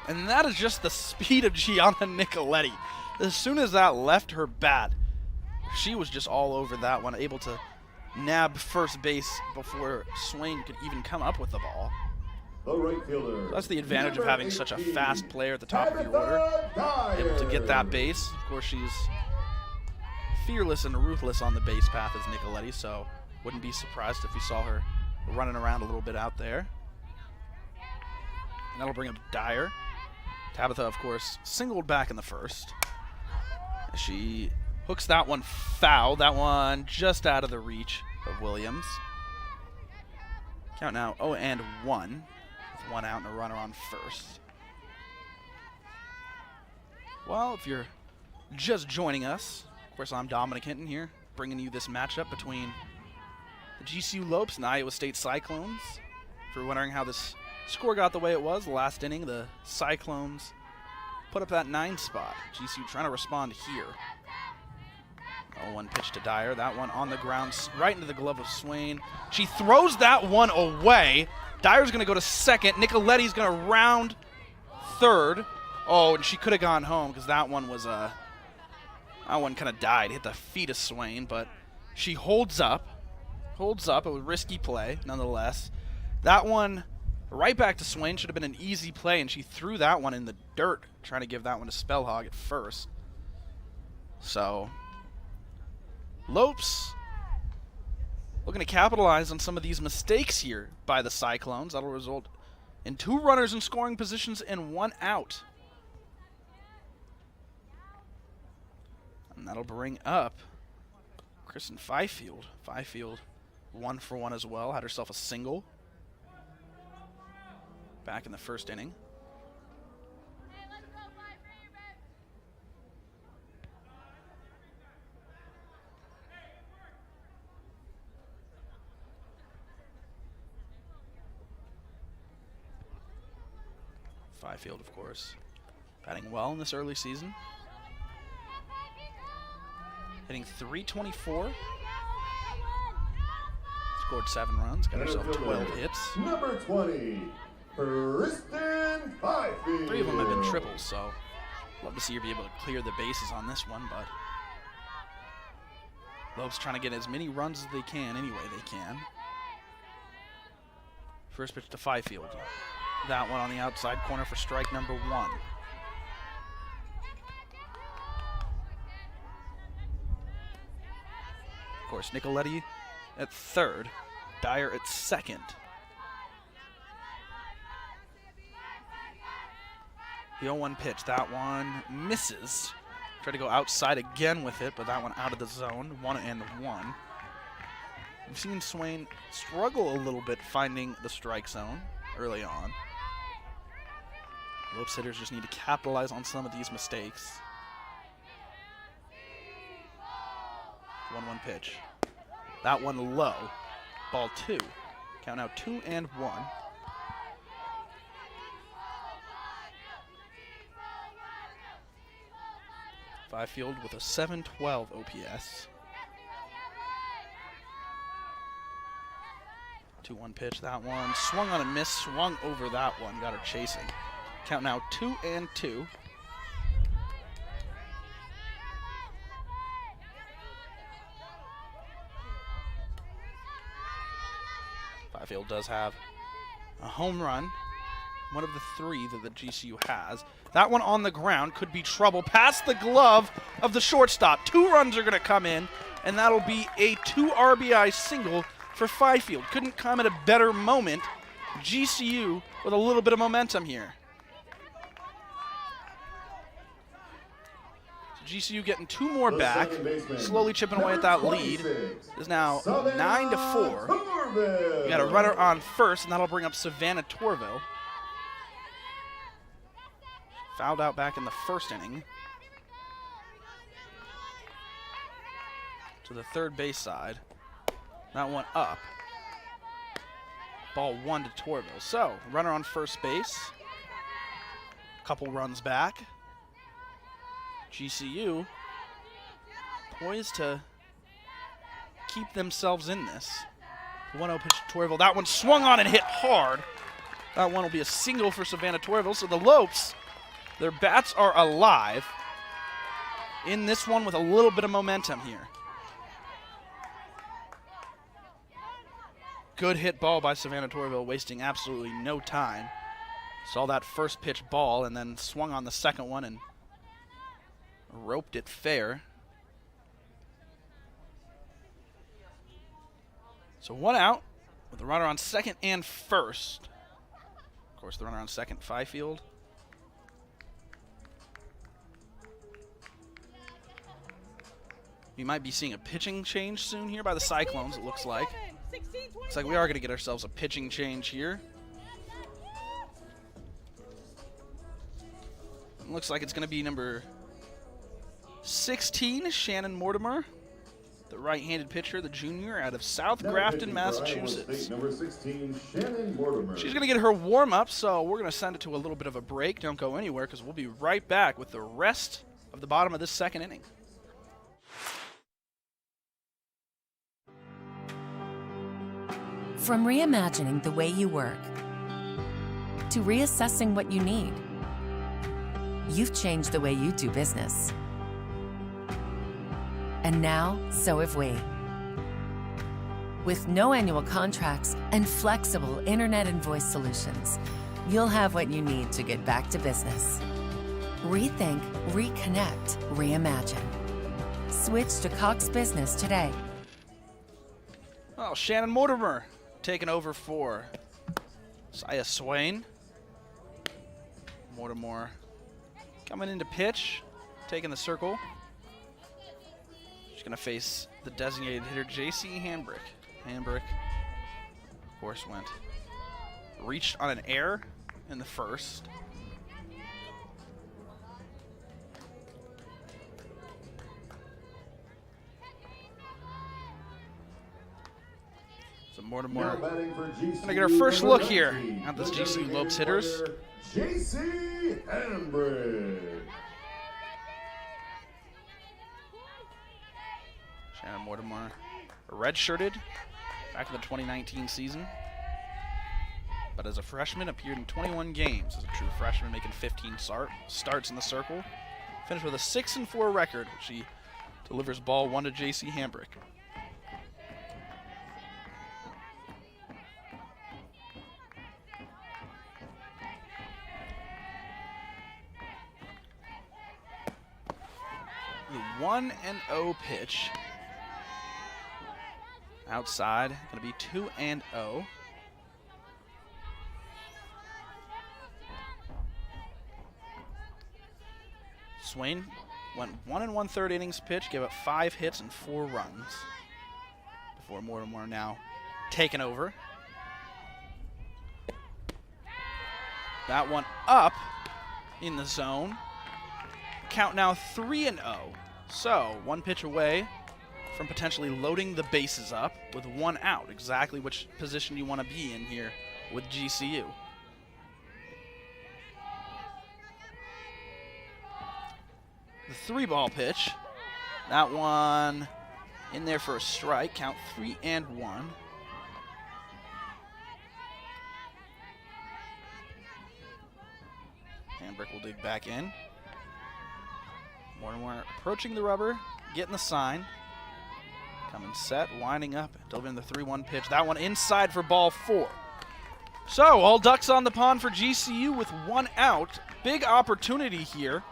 And that is just the speed of Gianna Nicoletti. As soon as that left her bat, she was just all over that one, able to nab first base before Swain could even come up with the ball. The right fielder. So that's the advantage of having such a fast player at the top of your order. Able to get that base. Of course, she's fearless and ruthless on the base path as Nicoletti, so wouldn't be surprised if we saw her running around a little bit out there. And that'll bring up Dyer. Tabitha, of course, singled back in the first. She hooks that one foul. That one just out of the reach of Williams. Count now 0-1 with 1 out and a runner on first. Well, if you're just joining us, of course, I'm Dominic Hinton here, bringing you this matchup between the GCU Lopes and the Iowa State Cyclones. If you're wondering how this score got the way it was, the last inning, the Cyclones put up that 9 spot. GCU trying to respond here. 0-1 pitch to Dyer. That one on the ground, right into the glove of Swain. She throws that one away. Dyer's going to go to second. Nicoletti's going to round third. Oh, and she could have gone home because that one was that one kind of died. Hit the feet of Swain, but she holds up. It was a risky play, nonetheless. That one right back to Swain. Should have been an easy play, and she threw that one in the dirt, trying to give that one to Spellhog at first. So Lopes looking to capitalize on some of these mistakes here by the Cyclones. That'll result in 2 runners in scoring positions and 1 out. And that'll bring up Kristen Fifield. Fifield 1 for 1 as well. Had herself a single back in the first inning. Fifield, of course, batting well in this early season. Hitting .324. Scored 7 runs, got herself 12 hits. Number 20, Kristen Fifield. 3 of them have been triples, so love to see her be able to clear the bases on this one, but Lobes trying to get as many runs as they can any way they can. First pitch to Fifield. That one on the outside corner for strike number 1. Of course, Nicoletti at third, Dyer at second. The 0-1 pitch, that one misses. Try to go outside again with it, but that one out of the zone, 1-1. We've seen Swain struggle a little bit finding the strike zone early on. Lopes hitters just need to capitalize on some of these mistakes. 1-1 pitch. That one low. Ball 2. Count now 2-1. Fifield with a 712 OPS. 2-1 pitch. That one swung on a miss, swung over that one, got her chasing. Count now 2-2. Fifield does have a home run, one of the 3 that the GCU has. That one on the ground could be trouble. Past the glove of the shortstop. 2 runs are going to come in, and that'll be a 2 RBI single for Fifield. Couldn't come at a better moment. GCU with a little bit of momentum here. GCU getting 2 more back, slowly chipping away at that lead. Is now 9-4. We got a runner on first, and that'll bring up Savannah Torville. Fouled out back in the first inning. To the third base side. That one up. Ball 1 to Torville. So, runner on first base. Couple runs back. GCU poised to keep themselves in this. 1-0 pitch to Torville. That one swung on and hit hard. That one will be a single for Savannah Torville. So the Lopes, their bats are alive in this one with a little bit of momentum here. Good hit ball by Savannah Torville, wasting absolutely no time. Saw that first pitch ball and then swung on the second one and roped it fair. So 1 out with the runner on second and first. Of course, the runner on second, Fifield. We might be seeing a pitching change soon here by the Cyclones, it looks like. Looks like we are going to get ourselves a pitching change here. It looks like it's going to be number 16, Shannon Mortimer, the right-handed pitcher, the junior out of South Grafton, Massachusetts. Number 16, Shannon Mortimer. She's going to get her warm-up, so we're going to send it to a little bit of a break. Don't go anywhere because we'll be right back with the rest of the bottom of this second inning. From reimagining the way you work to reassessing what you need, you've changed the way you do business. And now, so have we. With no annual contracts and flexible internet and voice solutions, you'll have what you need to get back to business. Rethink, reconnect, reimagine. Switch to Cox Business today. Oh, Shannon Mortimer taking over for Saya Swain. Mortimer coming into pitch, taking the circle. She's going to face the designated hitter, J.C. Hambrick. Hambrick, of course, reached on an error in the first. So Mortimer going to get our first look here at this GCU Lopes hitters. J.C. Hambrick. Shannon Mortimer redshirted back in the 2019 season, but as a freshman appeared in 21 games as a true freshman, making 15 starts in the circle. Finished with a 6-4 record, which she delivers ball 1 to J.C. Hambrick. The 1-0 pitch. Outside, going to be 2-0. Swain went 1 1/3 innings pitch, gave up 5 hits and 4 runs before Mortimer now taking over. That one up in the zone. Count now 3-0. So 1 pitch away from potentially loading the bases up with 1 out. Exactly which position you want to be in here with GCU. The 3-ball pitch. That one in there for a strike. Count 3-1. Hambrick will dig back in. Mortimer approaching the rubber, getting the sign. Coming set, winding up, delivering the 3-1 pitch. That one inside for ball 4. So, all ducks on the pond for GCU with 1 out. Big opportunity here,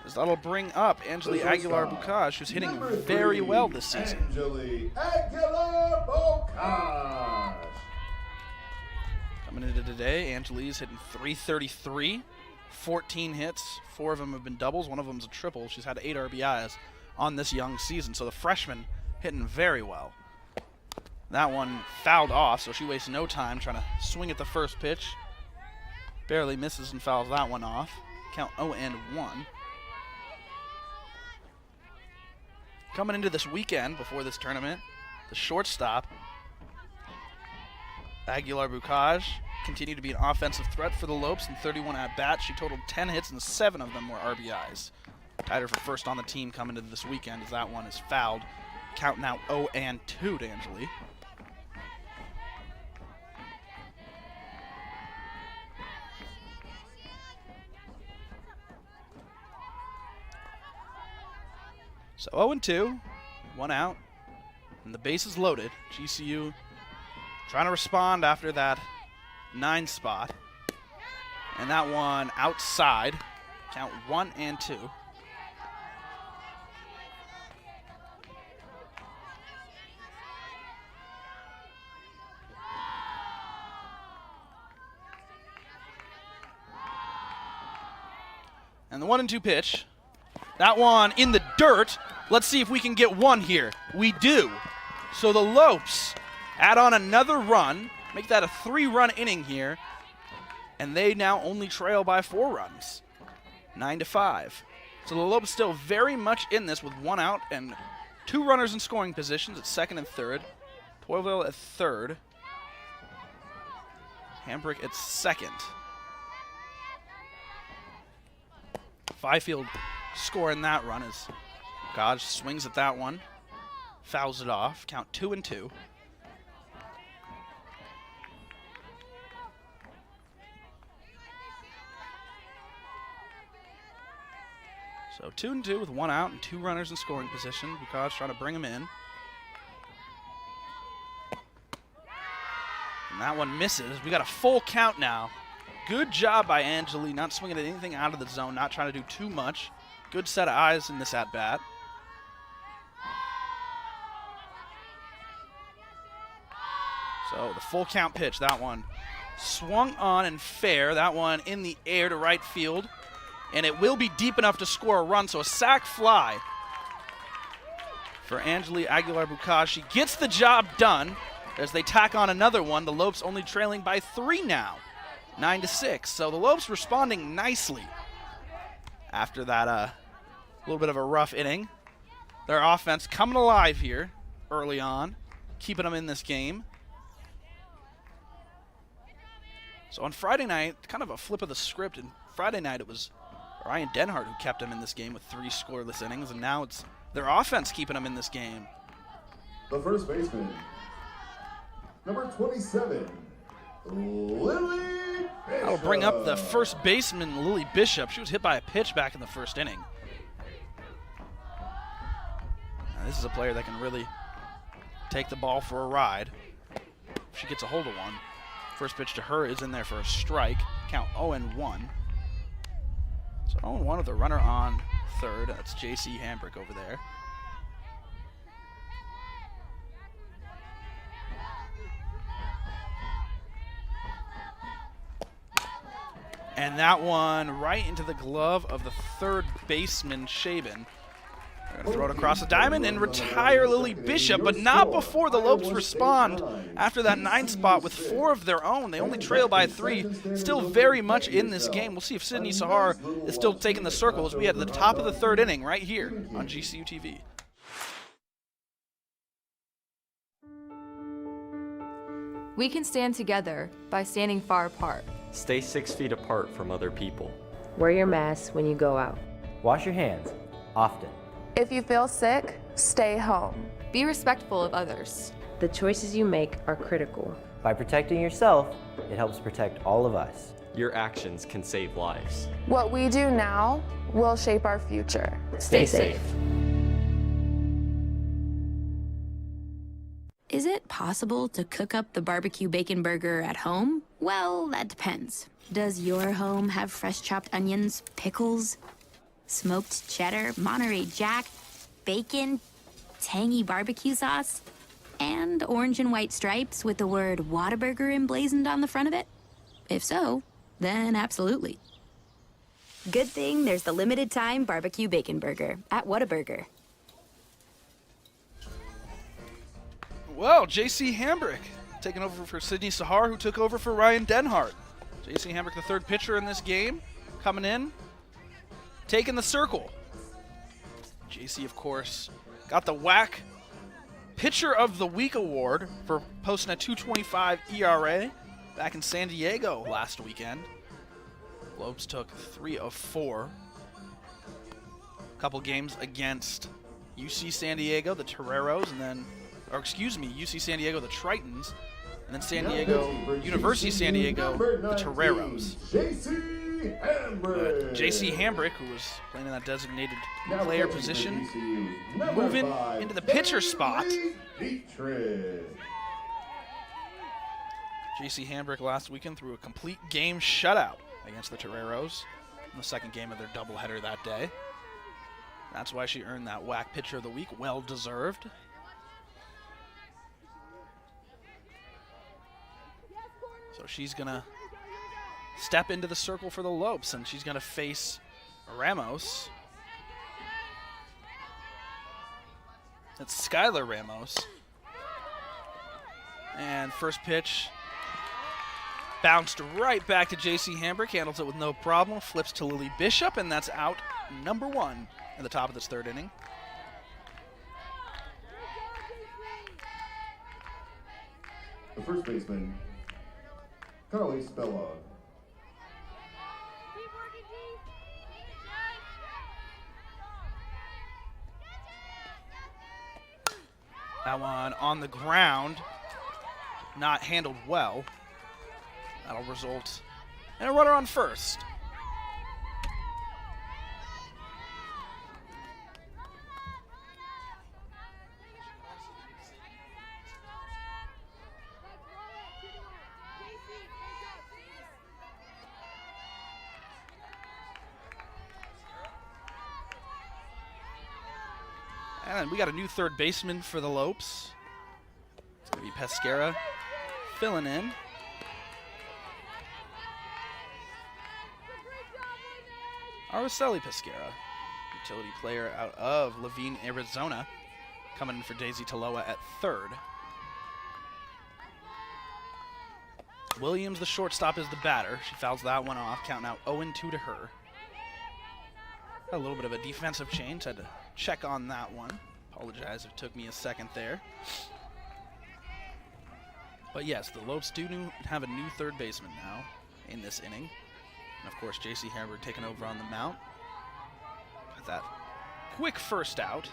as that'll bring up Angeli Aguilar-Bocage, who's hitting very well this season. Angeli Aguilar-Bocage. Coming into today, Angeli's hitting .333, 14 hits. 4 of them have been doubles. 1 of them's a triple. She's had 8 RBIs on this young season, so the freshman hitting very well. That one fouled off, so she wastes no time trying to swing at the first pitch. Barely misses and fouls that one off. Count 0-1. Coming into this weekend before this tournament, the shortstop, Aguilar-Bocage, continued to be an offensive threat for the Lopes in 31 at-bats. She totaled 10 hits and 7 of them were RBIs. Tied her for first on the team coming into this weekend as that one is fouled. Count now 0-2 to Angeli. So 0-2, 1 out, and the base is loaded. GCU trying to respond after that 9 spot. And that one outside. Count 1-2. And the 1-2 pitch. That one in the dirt. Let's see if we can get 1 here. We do. So the Lopes add on another run, make that a 3-run inning here, and they now only trail by 4 runs, 9-5. So the Lopes still very much in this with 1 out and 2 runners in scoring positions at second and third. Toilville at third. Hambrick at second. Fifield scoring that run as Gage swings at that one, fouls it off. Count 2-2. So 2-2 with 1 out and 2 runners in scoring position. Bocage trying to bring him in. And that one misses. We got a full count now. Good job by Angeli, not swinging at anything out of the zone, not trying to do too much. Good set of eyes in this at-bat. So the full count pitch, that one swung on and fair. That one in the air to right field. And it will be deep enough to score a run, so a sac fly for Angeli Aguilar-Bucaz. She gets the job done as they tack on another one. The Lopes only trailing by 3 now, 9-6. So the Lopes responding nicely after that little bit of a rough inning. Their offense coming alive here early on, keeping them in this game. So on Friday night, kind of a flip of the script. And Friday night it was Ryan Denhart who kept them in this game with 3 scoreless innings, and now it's their offense keeping them in this game. The first baseman, number 27, Lily Bishop. That'll bring up the first baseman, Lily Bishop. She was hit by a pitch back in the first inning. Now, this is a player that can really take the ball for a ride if she gets a hold of one. First pitch to her is in there for a strike. Count 0-1. So 0-1 with a runner on third. That's J.C. Hambrick over there. And that one right into the glove of the third baseman, Shaban. They're going to throw it across the diamond and retire Lily Bishop, but not before the Lopes respond after that 9 spot with 4 of their own. They only trail by 3, still very much in this game. We'll see if Sydney Sahar is still taking the circle as we head to the top of the 3rd inning right here on GCU TV. We can stand together by standing far apart. Stay 6 feet apart from other people. Wear your mask when you go out. Wash your hands often. If you feel sick, stay home. Be respectful of others. The choices you make are critical. By protecting yourself, it helps protect all of us. Your actions can save lives. What we do now will shape our future. Stay safe. Is it possible to cook up the barbecue bacon burger at home? Well, that depends. Does your home have fresh chopped onions, pickles, smoked cheddar, Monterey Jack, bacon, tangy barbecue sauce, and orange and white stripes with the word Whataburger emblazoned on the front of it? If so, then absolutely. Good thing there's the limited time barbecue bacon burger at Whataburger. Well, J.C. Hambrick taking over for Sydney Sahar, who took over for Ryan Denhart. J.C. Hambrick, the 3rd pitcher in this game, coming in, taking the circle. J.C., of course, got the WAC Pitcher of the Week award for posting a 2.25 ERA back in San Diego last weekend. Lopes took 3 of 4. A couple games against UC San Diego, the Toreros, and then, UC San Diego, the Tritons, and then San Diego, University of San Diego, the Toreros. J.C. Hambrick, who was playing in that designated player position, moving into the pitcher spot. J.C. Hambrick last weekend threw a complete game shutout against the Toreros in the 2nd game of their doubleheader that day. That's why she earned that WAC Pitcher of the Week, well deserved. So she's going to step into the circle for the Lopes, and she's going to face Ramos. It's Skylar Ramos. And first pitch bounced right back to J.C. Hambrick, handles it with no problem, flips to Lily Bishop, and that's out number 1 in the top of this 3rd inning. The first baseman, Carly Spella. That one on the ground, not handled well. That'll result in a runner on first. And we got a new 3rd baseman for the Lopes. It's going to be Pescara filling in. Araceli Pesquera, utility player out of Laveen, Arizona, coming in for Daisy Taloa at third. Williams, the shortstop, is the batter. She fouls that one off, count now 0-2 to her. A little bit of a defensive change. Had to check on that one. Apologize if it took me a second there. But yes, the Lopes do have a new third baseman now in this inning. And of course, J.C. Hamburg taking over on the mound. Got that quick first out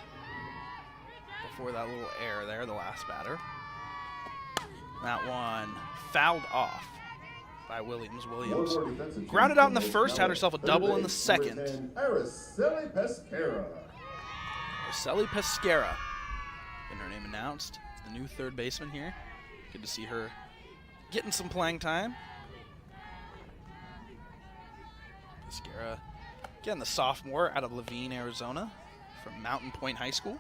before that little error there, the last batter. That one fouled off by Williams. Williams grounded out in the first, had herself a double in the second. Araceli Pesquera. Araceli Pesquera, getting her name announced. The new third baseman here. Good to see her getting some playing time. Pesquera, again, the sophomore out of Laveen, Arizona, from Mountain Point High School.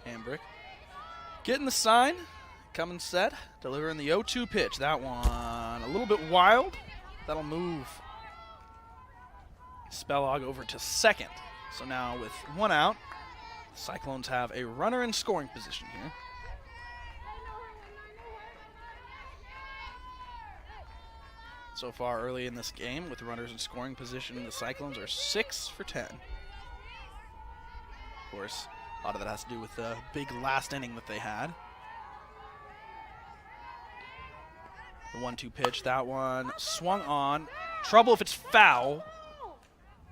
Hambrick getting the sign, coming set, delivering the 0-2 pitch. That one a little bit wild. That'll move Spellog over to second. So now with one out, the Cyclones have a runner in scoring position here. So far early in this game, with runners in scoring position, the Cyclones are 6 for 10. Of course, a lot of that has to do with the big last inning that they had. The 1-2 pitch, that one swung on. Trouble if it's foul,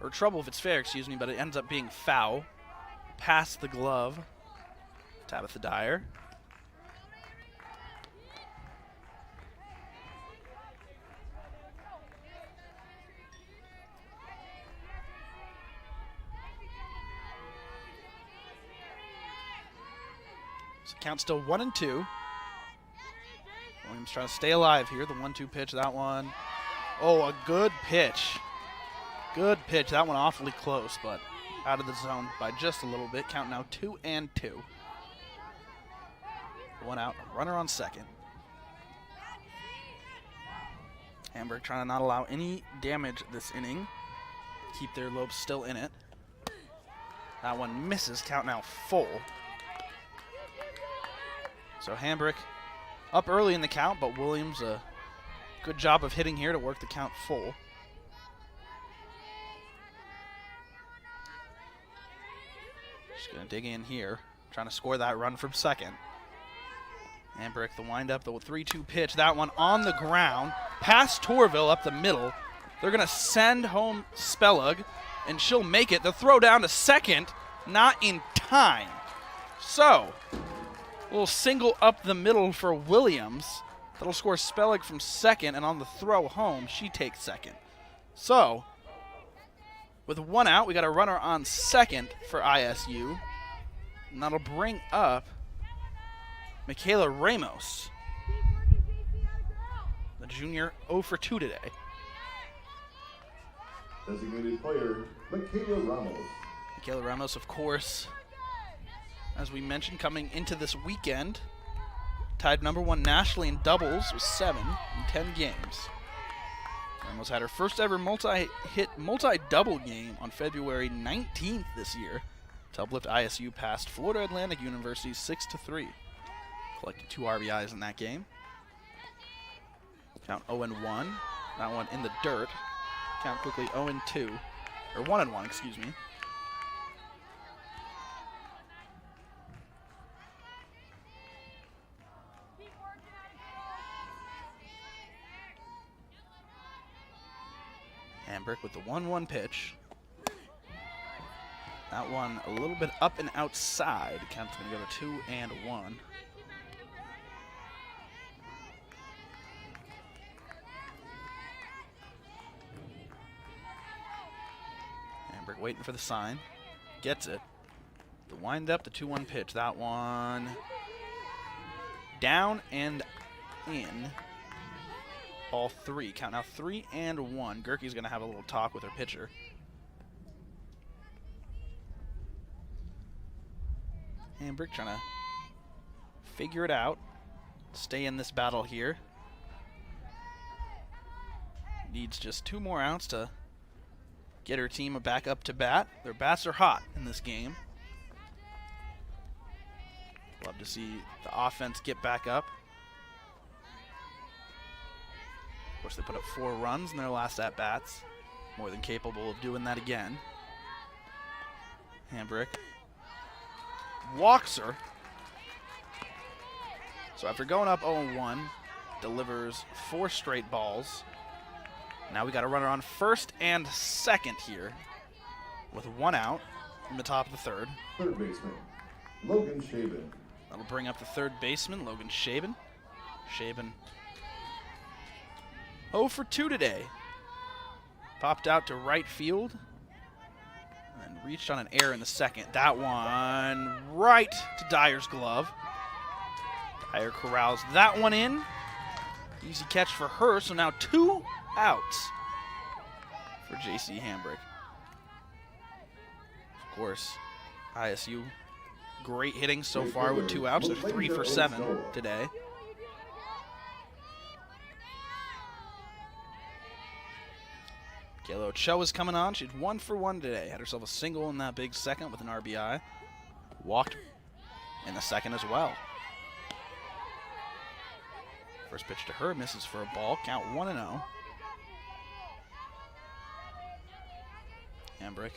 or trouble if it's fair, excuse me, but it ends up being foul. Past the glove, Tabitha Dyer. So count still 1-2. Williams trying to stay alive here. The 1-2 pitch, that one. Oh, a good pitch. Good pitch. That one awfully close, but out of the zone by just a little bit. Count now 2-2. One out, runner on second. Hamburg trying to not allow any damage this inning. Keep their Lopes still in it. That one misses. Count now full. So Hambrick up early in the count, but Williams a good job of hitting here to work the count full. Just going to dig in here, trying to score that run from second. Hambrick, the windup, the 3-2 pitch. That one on the ground, past Torville up the middle. They're going to send home Spelug, and she'll make it. The throw down to second, not in time. So, a little single up the middle for Williams. That'll score Spellig from second, and on the throw home, she takes second. So, with one out, we got a runner on second for ISU. And that'll bring up Michaela Ramos, the junior 0 for 2 today. Designated player, Michaela Ramos. Michaela Ramos, of course, as we mentioned, coming into this weekend, tied #1 nationally in doubles with 7 in 10 games. Ramos had her first ever multi-double game on February 19th this year to uplift ISU past Florida Atlantic University 6-3. Collected 2 RBIs in that game. Count 0-1. That one in the dirt. Count quickly 0-2, or 1-1, excuse me. Hambrick with the 1-1 pitch. That one a little bit up and outside. Count's going to go to 2-1. Hambrick waiting for the sign. Gets it. The wind up, the 2-1 pitch. That one down and in. All 3. Count now 3-1. Gerke's going to have a little talk with her pitcher. Hambrick trying to figure it out. Stay in this battle here. Needs just 2 more outs to get her team back up to bat. Their bats are hot in this game. Love to see the offense get back up. Of course, they put up 4 runs in their last at-bats. More than capable of doing that again. Hambrick walks her. So after going up 0-1, delivers 4 straight balls. Now we got a runner on first and second here with 1 out in the top of the third. Third baseman, Logan Shaben. That'll bring up the third baseman, Logan Shaben. Shaben 0 for 2 today. Popped out to right field and reached on an error in the second. That one right to Dyer's glove. Dyer corrals that one in. Easy catch for her, so now 2 outs for J.C. Hambrick. Of course, ISU great hitting so far with 2 outs. They're 3 for 7 today. Kayla Ochoa's coming on. She's 1 for 1 today. Had herself a single in that big second with an RBI. Walked in the second as well. First pitch to her, misses for a ball. Count 1-0. Hambrick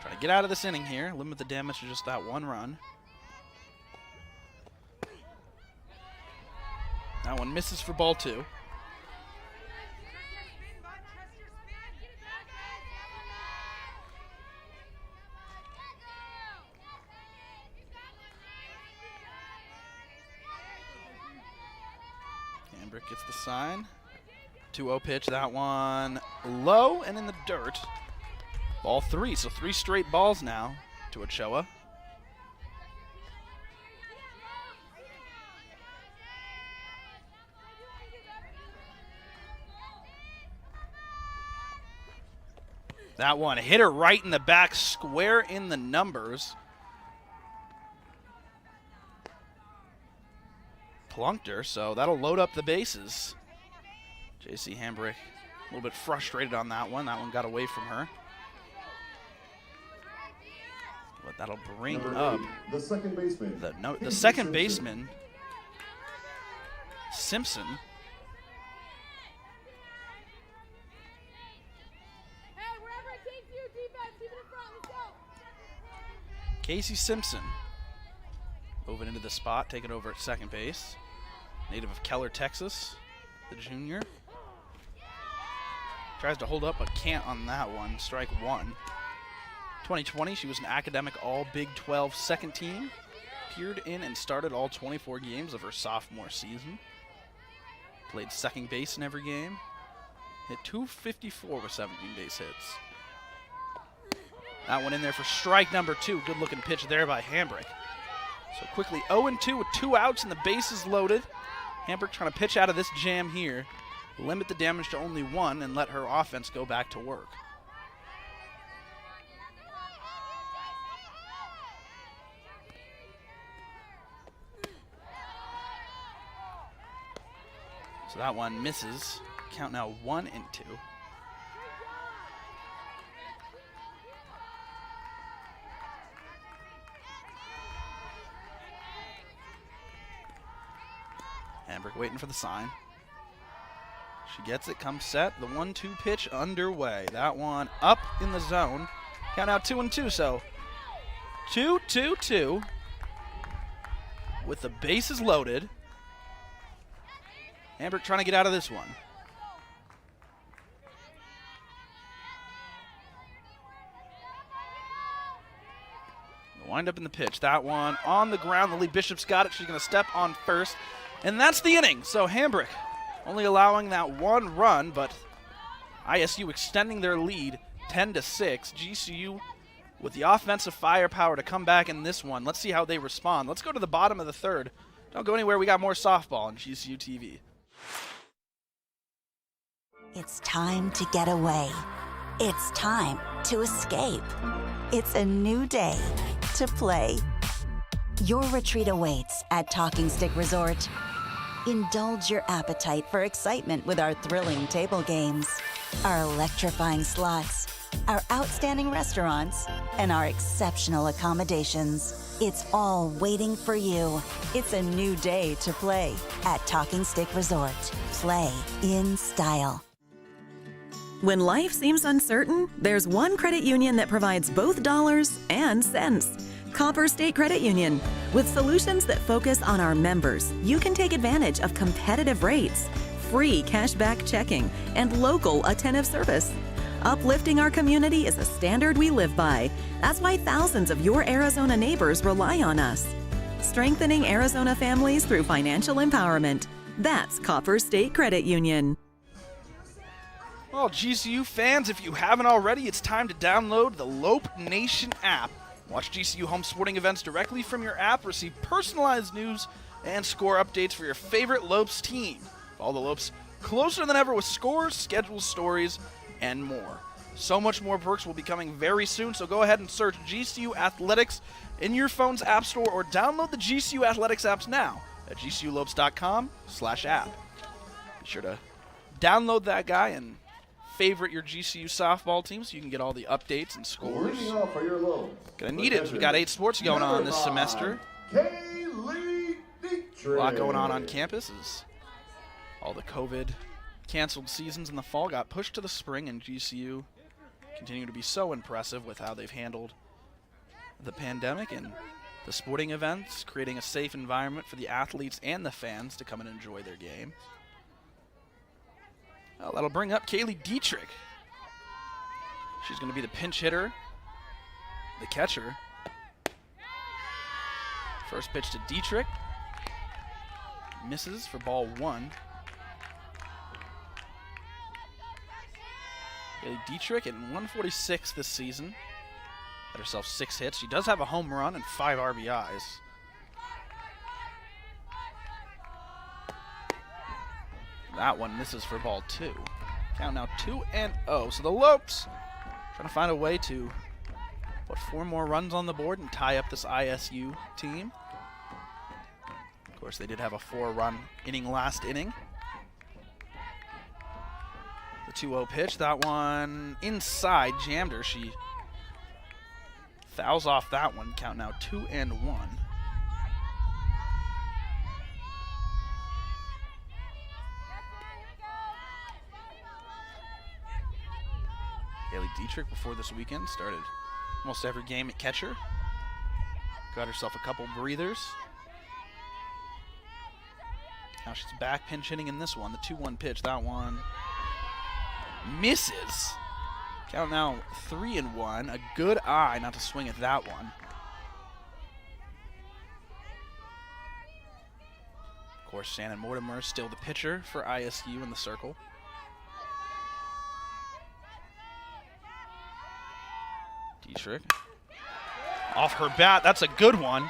trying to get out of this inning here. Limit the damage to just that 1 run. That one misses for ball 2. Hambrick gets the sign. 2-0 pitch, that one low and in the dirt. Ball 3, so 3 straight balls now to Ochoa. That one hit her right in the back, square in the numbers. Plunked her, so that'll load up the bases. J.C. Hambrick a little bit frustrated on that one. That one got away from her. But that'll bring up the second baseman. The second baseman, Simpson. Casey Simpson moving into the spot, taking over at second base. Native of Keller, Texas, the junior. Tries to hold up, but can't on that one. Strike 1. 2020, she was an academic All-Big 12 second team. Appeared in and started all 24 games of her sophomore season. Played second base in every game. Hit .254 with 17 base hits. That one in there for strike number 2. Good looking pitch there by Hambrick. So quickly 0-2 with 2 outs and the bases loaded. Hambrick trying to pitch out of this jam here. Limit the damage to only 1 and let her offense go back to work. So that one misses. Count now 1-2. Hambrick waiting for the sign. She gets it, comes set. The 1-2 pitch underway. That one up in the zone. Count out 2-2. So 2-2-2 with the bases loaded. Hambrick trying to get out of this one. Wind up in the pitch. That one on the ground. Lily Bishop's got it. She's going to step on first. And that's the inning. So Hambrick only allowing that 1 run, but ISU extending their lead 10-6. GCU with the offensive firepower to come back in this one. Let's see how they respond. Let's go to the bottom of the third. Don't go anywhere. We got more softball on GCU TV. It's time to get away. It's time to escape. It's a new day to play. Your retreat awaits at Talking Stick Resort. Indulge your appetite for excitement with our thrilling table games, our electrifying slots, our outstanding restaurants, and our exceptional accommodations. It's all waiting for you. It's a new day to play at Talking Stick Resort. Play in style. When life seems uncertain, there's one credit union that provides both dollars and cents. Copper State Credit Union. With solutions that focus on our members, you can take advantage of competitive rates, free cashback checking, and local attentive service. Uplifting our community is a standard we live by. That's why thousands of your Arizona neighbors rely on us. Strengthening Arizona families through financial empowerment. That's Copper State Credit Union. Well, GCU fans, if you haven't already, it's time to download the Lope Nation app. Watch GCU home sporting events directly from your app, receive personalized news, and score updates for your favorite Lopes team. Follow the Lopes closer than ever with scores, schedules, stories, and more. So much more perks will be coming very soon, so go ahead and search GCU Athletics in your phone's app store or download the GCU Athletics apps now at gculopes.com/app. Be sure to download that guy and favorite your GCU softball team so you can get all the updates and scores. Gonna need it. We got 8 sports going on this semester. A lot going on campus as all the COVID canceled seasons in the fall got pushed to the spring, and GCU continue to be so impressive with how they've handled the pandemic and the sporting events, creating a safe environment for the athletes and the fans to come and enjoy their game. Well, that'll bring up Kaylee Dietrich. She's going to be the pinch hitter, the catcher. First pitch to Dietrich. Misses for ball 1. Kaylee Dietrich at 146 this season. Got herself 6 hits. She does have a home run and 5 RBIs. That one misses for ball 2. Count now 2-0. So the Lopes trying to find a way to put 4 more runs on the board and tie up this ISU team. Of course, they did have a 4-run inning last inning. The 2-0 pitch, that one inside, jammed her. She fouls off that one. Count now 2-1. Kaylee Dietrich before this weekend started almost every game at catcher. Got herself a couple breathers. Now she's back pinch hitting in this one. The 2-1 pitch, that one misses. Count now 3-1. A good eye not to swing at that one. Of course, Shannon Mortimer still the pitcher for ISU in the circle. Dietrich off her bat. That's a good one.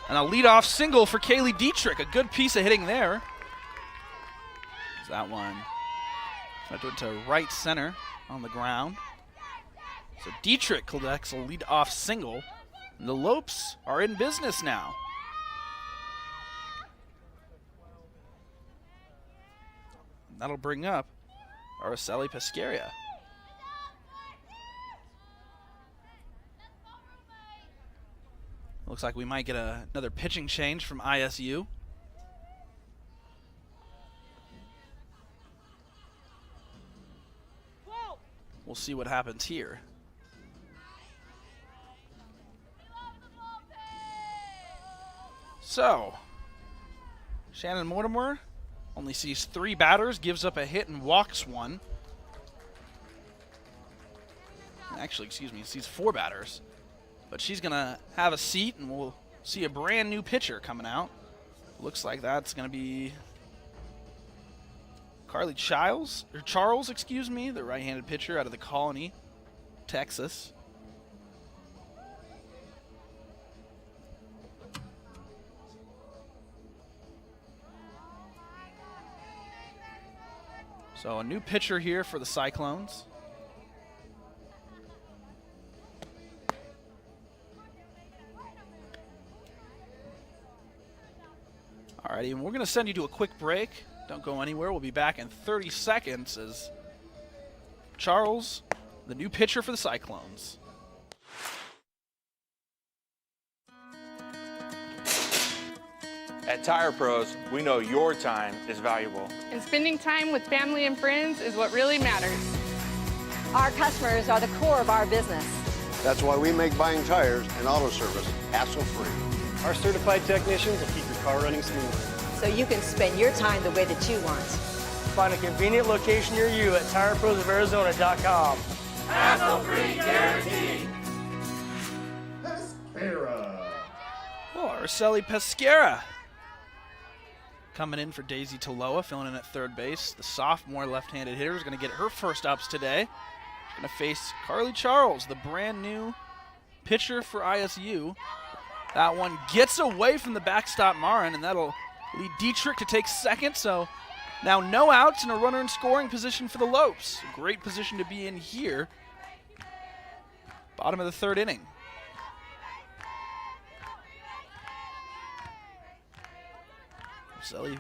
And a leadoff single for Kaylee Dietrich. A good piece of hitting there. That one went to right center on the ground. So Dietrich collects a leadoff single. And the Lopes are in business now. And that'll bring up Araceli Pescaria. Looks like we might get another pitching change from ISU. We'll see what happens here. So, Shannon Mortimer only sees 3 batters, gives up a hit and walks 1. Actually, excuse me, sees 4 batters. But she's going to have a seat, and we'll see a brand new pitcher coming out. Looks like that's going to be Carly Charles, the right-handed pitcher out of the Colony, Texas. So a new pitcher here for the Cyclones. Alrighty, and we're going to send you to a quick break. Don't go anywhere. We'll be back in 30 seconds as Charles, the new pitcher for the Cyclones. At Tire Pros, we know your time is valuable. And spending time with family and friends is what really matters. Our customers are the core of our business. That's why we make buying tires and auto service hassle-free. Our certified technicians will keep your car running smoothly. So you can spend your time the way that you want. Find a convenient location near you at TireProsOfArizona.com. Hassle-free guaranteed. Pescara. Oh, Araceli Pescara coming in for Daisy Taloa, filling in at third base. The sophomore left-handed hitter is going to get her first ups today. She's going to face Carly Charles, the brand new pitcher for ISU. That one gets away from the backstop Marin, and that'll lead Dietrich to take second. So now no outs and a runner in scoring position for the Lopes. A great position to be in here. Bottom of the third inning. Araceli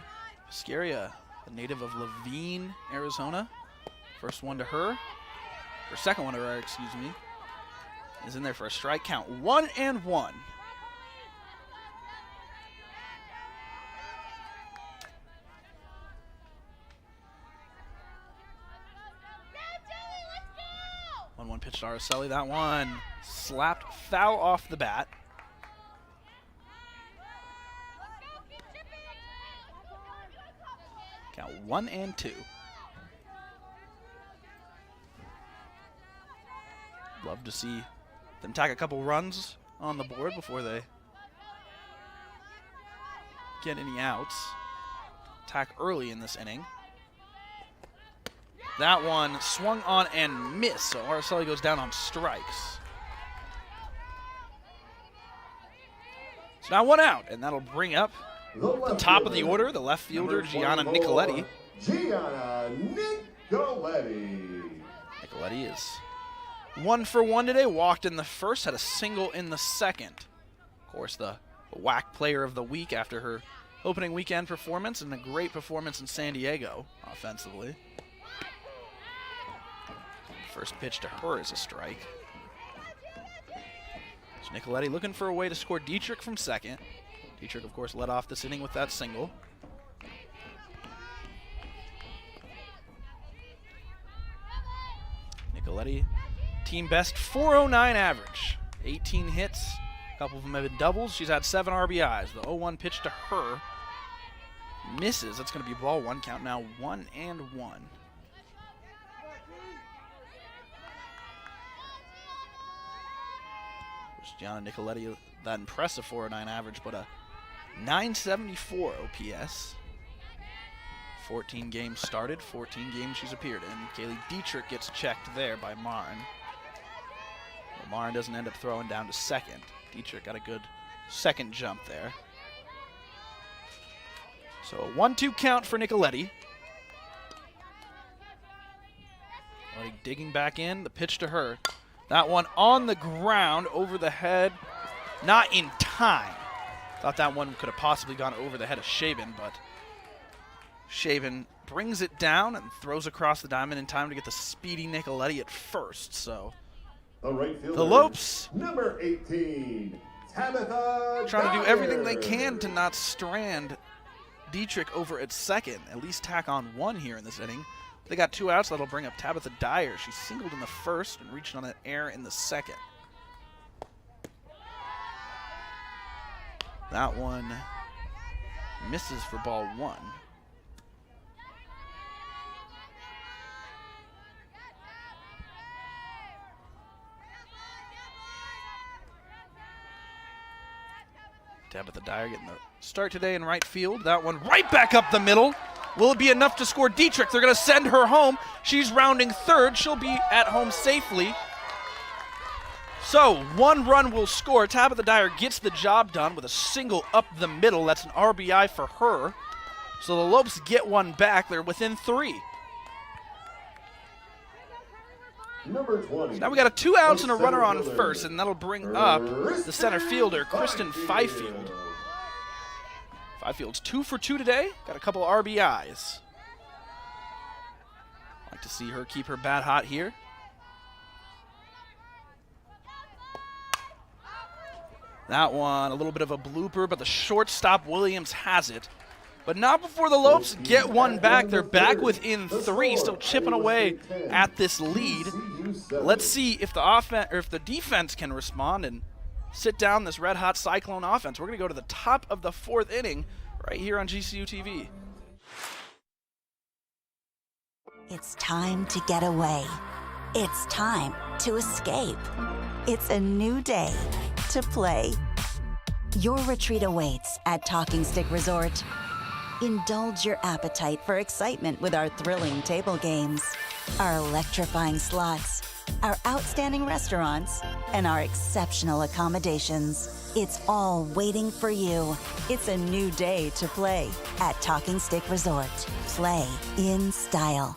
Pescara, a native of Laveen, Arizona. First one to her, or second one to her, excuse me, is in there for a strike count. 1-1. One pitch to Araceli. That one slapped foul off the bat. Count 1-2. Love to see them tack a couple runs on the board before they get any outs. Tack early in this inning. That one swung on and missed, so Araceli goes down on strikes. So now one out, and that'll bring up the top of the order, the left fielder, Gianna Nicoletti. Gianna Nicoletti. Nicoletti is 1 for 1 today, walked in the first, had a single in the second. Of course, the WAC player of the week after her opening weekend performance and a great performance in San Diego offensively. First pitch to her is a strike. So Nicoletti looking for a way to score Dietrich from second. Dietrich, of course, led off this inning with that single. Nicoletti, team best 409 average. 18 hits, a couple of them have been doubles. She's had 7 RBIs. The 0-1 pitch to her misses. That's going to be ball one, count now 1-1. Gianna Nicoletti, that impressive 409 average, but a 974 OPS. 14 games started, 14 games she's appeared in. Kaylee Dietrich gets checked there by Marin. Well, Marin doesn't end up throwing down to second. Dietrich got a good second jump there. So a 1-2 count for Nicoletti. Nicoletti digging back in, the pitch to her. That one on the ground, over the head, not in time. Thought that one could have possibly gone over the head of Shaben, but Shaben brings it down and throws across the diamond in time to get the speedy Nicoletti at first. So the right fielder, the Lopes, number 18, Tabitha trying to do Dyer. everything they can to not strand Dietrich over at second, at least tack on one here in this inning. They got 2 outs. That'll bring up Tabitha Dyer. She singled in the first and reached on an error in the second. That one misses for ball one. Tabitha Dyer getting the start today in right field. That one right back up the middle. Will it be enough to score Dietrich? They're going to send her home. She's rounding third. She'll be at home safely. So 1 run will score. Tabitha Dyer gets the job done with a single up the middle. That's an RBI for her. So the Lopes get one back. They're within 3. Number 20. So now we got a 2 outs and a runner on first, and that'll bring up the center fielder, Kristen Fifield. Fifield's 2 for 2 today. Got a couple RBIs. Like to see her keep her bat hot here. That one, a little bit of a blooper, but the shortstop Williams has it. But not before the Lopes get one back. They're back within 3, still chipping away at this lead. Let's see if the offense or if the defense can respond and sit down this red-hot Cyclone offense. We're going to go to the top of the 4th inning right here on GCU TV. It's time to get away. It's time to escape. It's a new day to play. Your retreat awaits at Talking Stick Resort. Indulge your appetite for excitement with our thrilling table games, our electrifying slots, our outstanding restaurants, and our exceptional accommodations. It's all waiting for you. It's a new day to play at Talking Stick Resort. Play in style.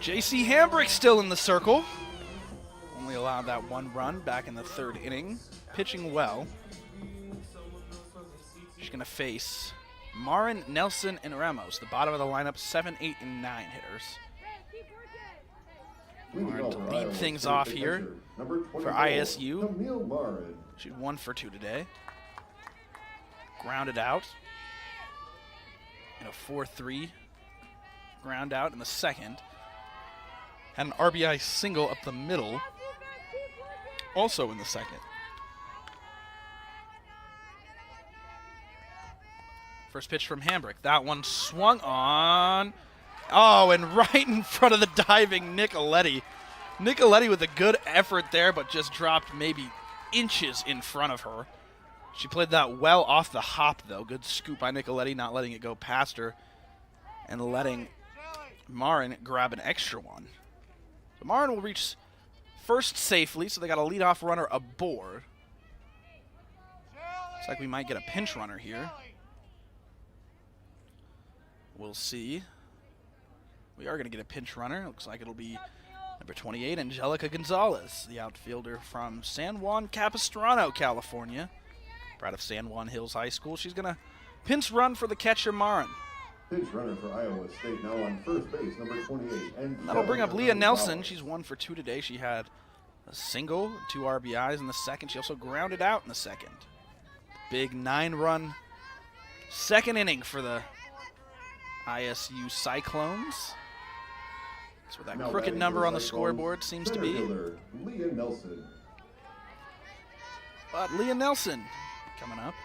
JC Hambrick still in the circle. Only allowed that 1 run back in the 3rd inning. Pitching well. She's going to face Marin, Nelson, and Ramos. The bottom of the lineup, 7, 8, and 9 hitters. Marin to lead things off here for ISU. She's 1 for 2 today. Grounded out. And a 4-3 ground out in the 2nd. Had an RBI single up the middle, also in the 2nd. First pitch from Hambrick. That one swung on. Oh, and right in front of the diving Nicoletti. Nicoletti with a good effort there, but just dropped maybe inches in front of her. She played that well off the hop, though. Good scoop by Nicoletti, not letting it go past her and letting Marin grab an extra one. So Marin will reach first safely, so they got a leadoff runner aboard. Looks like we might get a pinch runner here. We'll see. We are going to get a pinch runner. Looks like it'll be number 28, Angelica Gonzalez, the outfielder from San Juan Capistrano, California. Proud of San Juan Hills High School. She's going to pinch run for the catcher, Marin. Pinch runner for Iowa State now on first base, number 28. And that'll bring up Leah Nelson. She's 1 for 2 today. She had a single, 2 RBIs in the 2nd. She also grounded out in the 2nd. Big 9-run 2nd inning for the ISU Cyclones. That's what that crooked number on the scoreboard seems to be. Leah Nelson. But Leah Nelson coming up.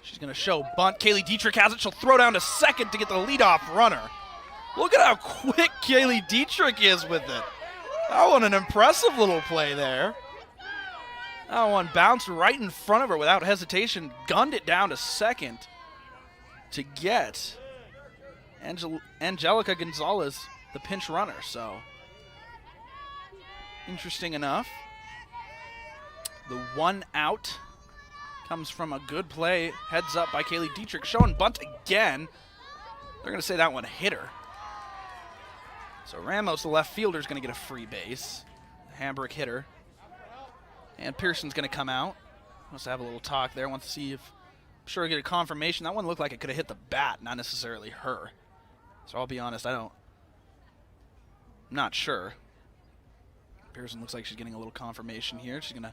She's going to show bunt. Kaylee Dietrich has it. She'll throw down to 2nd to get the leadoff runner. Look at how quick Kaylee Dietrich is with it. That one, an impressive little play there. That one bounced right in front of her without hesitation. Gunned it down to 2nd to get Angelica Gonzalez, the pinch runner. So, interesting enough. The 1 out comes from a good play, heads up by Kaylee Dietrich, showing bunt again. They're going to say that one hit her. So Ramos, the left fielder, is going to get a free base. Hambrick hitter. And Pearson's going to come out. Wants to have a little talk there. Wants to see if, I'm sure he'll get a confirmation. That one looked like it could have hit the bat, not necessarily her. So I'll be honest, I'm not sure. Pearson looks like she's getting a little confirmation here. She's going to,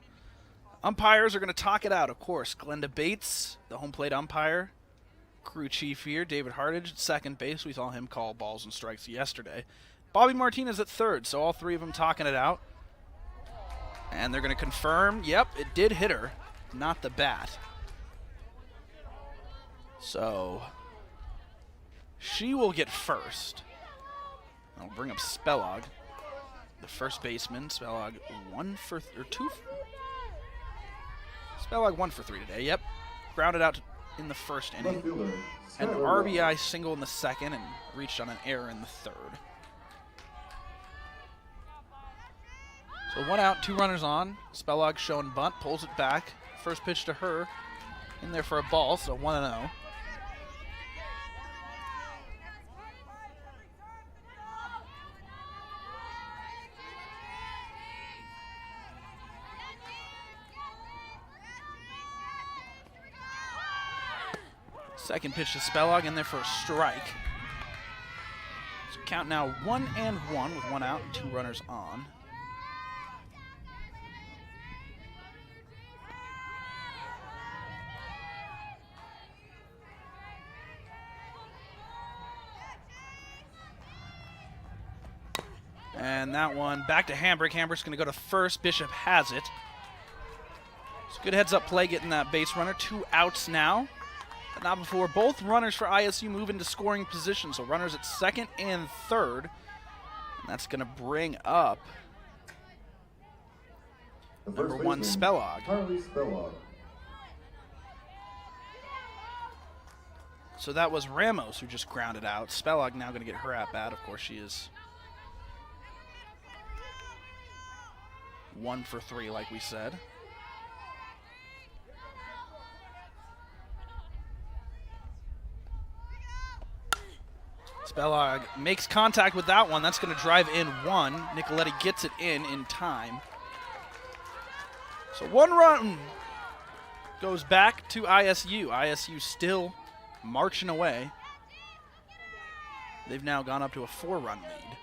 umpires are going to talk it out, of course. Glenda Bates, the home plate umpire. Crew chief here, David Hartage at second base. We saw him call balls and strikes yesterday. Bobby Martinez at third, so all 3 of them talking it out. And they're going to confirm, yep, it did hit her, not the bat. So she will get first. I'll bring up Spelog, the first baseman. Spelog 1 for 3 today. Yep, grounded out in the first inning. Left fielder, Had an Skylar RBI single in the second and reached on an error in the third. So 1 out, 2 runners on. Spellog showing bunt, pulls it back. First pitch to her, in there for a ball, so 1-0. Second pitch to Spellog, in there for a strike. So count now 1-1 with 1 out and 2 runners on. And that one back to Hambrick. Hambrick's going to go to first. Bishop has it. It's a good heads-up play getting that base runner. 2 outs now. But not before both runners for ISU move into scoring position. So runners at second and third. And that's going to bring up number 1, Spellog. Harley Spellog. So that was Ramos who just grounded out. Spellog now going to get her at bat. Of course, she is 1 for 3, like we said. Spellog makes contact with that one. That's going to drive in 1. Nicoletti gets it in time. So 1 run goes back to ISU. ISU still marching away. They've now gone up to a 4-run lead.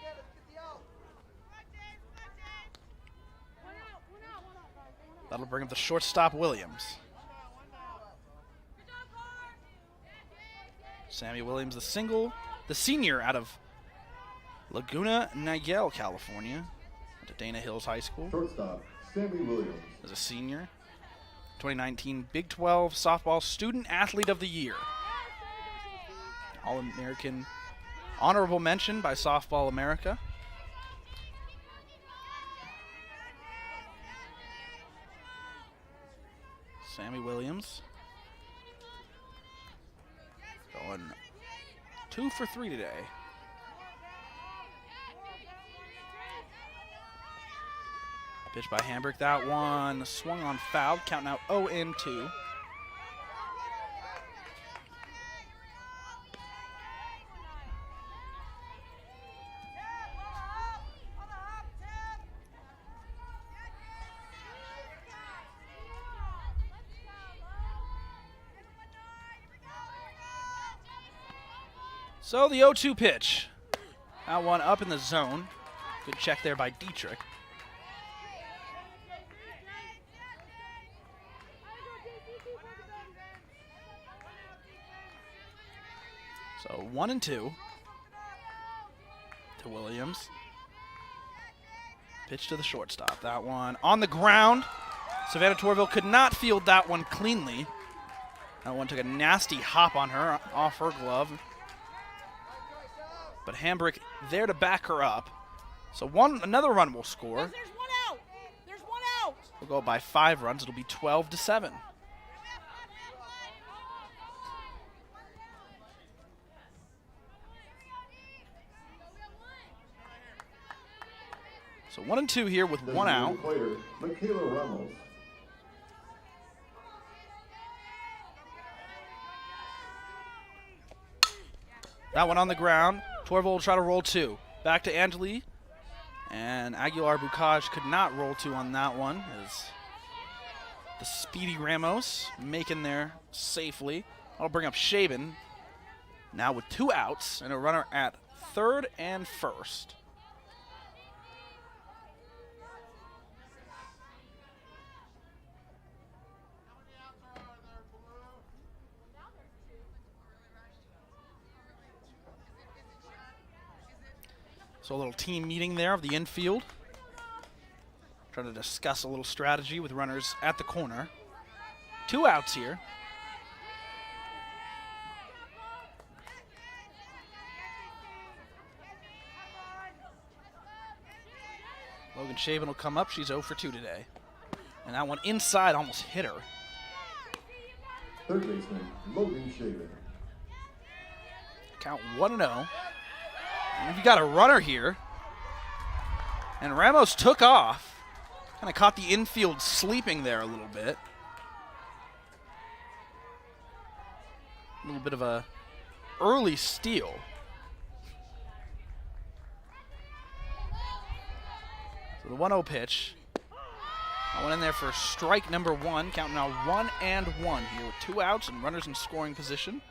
That'll bring up the shortstop, Williams. Sammy Williams, the senior out of Laguna Niguel, California, to Dana Hills High School. Shortstop, Sammy Williams. As a senior. 2019 Big 12 Softball Student Athlete of the Year. All-American honorable mention by Softball America. Sammy Williams going 2 for 3 today. Pitch by Hambrick. That one swung on foul. Count now 0-2. So the 0-2 pitch. That one up in the zone. Good check there by Dietrich. So 1-2 to Williams. Pitch to the shortstop. That one on the ground. Savannah Torville could not field that one cleanly. That one took a nasty hop on her, off her glove. But Hambrick there to back her up. So another run will score. There's 1 out. There's 1 out. We'll go by 5 runs. It'll be 12-7. So 1-2 here with 1 out. Player, Michaela Ramos. That one on the ground. Torville will try to roll 2. Back to Angeli. And Aguilar Bukaj could not roll 2 on that one. As the speedy Ramos making there safely. That'll bring up Shaben. Now with 2 outs and a runner at third and first. So a little team meeting there of the infield. Trying to discuss a little strategy with runners at the corner. 2 outs here. Logan Shaven will come up. She's 0 for 2 today. And that one inside almost hit her. Third baseman, Logan Shaven. Count 1-0. And you got a runner here. And Ramos took off. Kind of caught the infield sleeping there a little bit. A little bit of a early steal. So the 1-0 pitch. I went in there for strike number 1. Count now 1-1 here with 2 outs and runners in scoring position.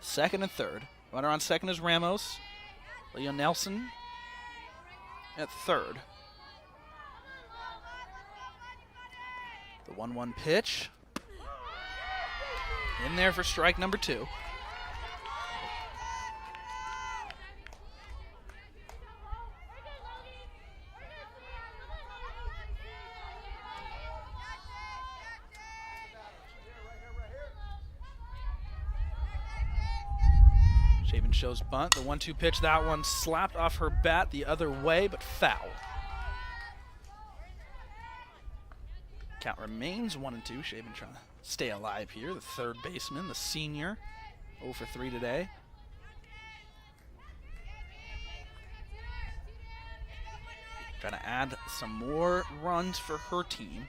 Second and third. Runner on second is Ramos. Leo Nelson at third. The 1-1 pitch. In there for strike number 2. Shaven shows bunt. The 1-2 pitch, that one slapped off her bat the other way, but foul. Count remains 1-2. Shaven trying to stay alive here. The third baseman, the senior, 0 for 3 today. Trying to add some more runs for her team.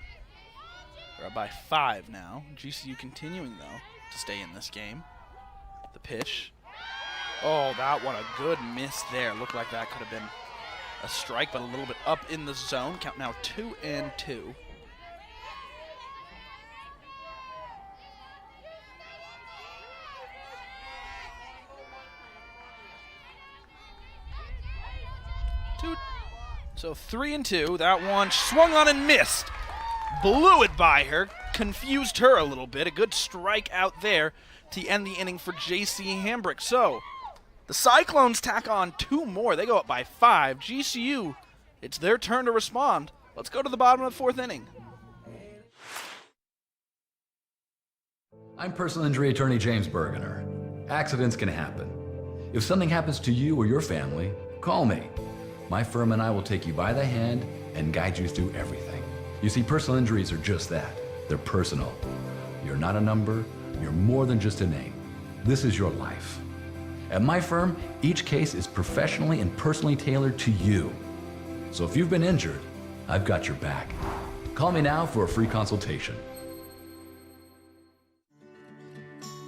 They're up by 5 now. GCU continuing, though, to stay in this game. The pitch. Oh, that one, a good miss there. Looked like that could have been a strike, but a little bit up in the zone. Count now 2-2. So 3-2. That one swung on and missed. Blew it by her. Confused her a little bit. A good strike out there to end the inning for J.C. Hambrick. So the Cyclones tack on 2 more. They go up by 5. GCU, it's their turn to respond. Let's go to the bottom of the 4th inning. I'm personal injury attorney James Bergener. Accidents can happen. If something happens to you or your family, call me. My firm and I will take you by the hand and guide you through everything. You see, personal injuries are just that. They're personal. You're not a number. You're more than just a name. This is your life. At my firm, each case is professionally and personally tailored to you. So if you've been injured, I've got your back. Call me now for a free consultation.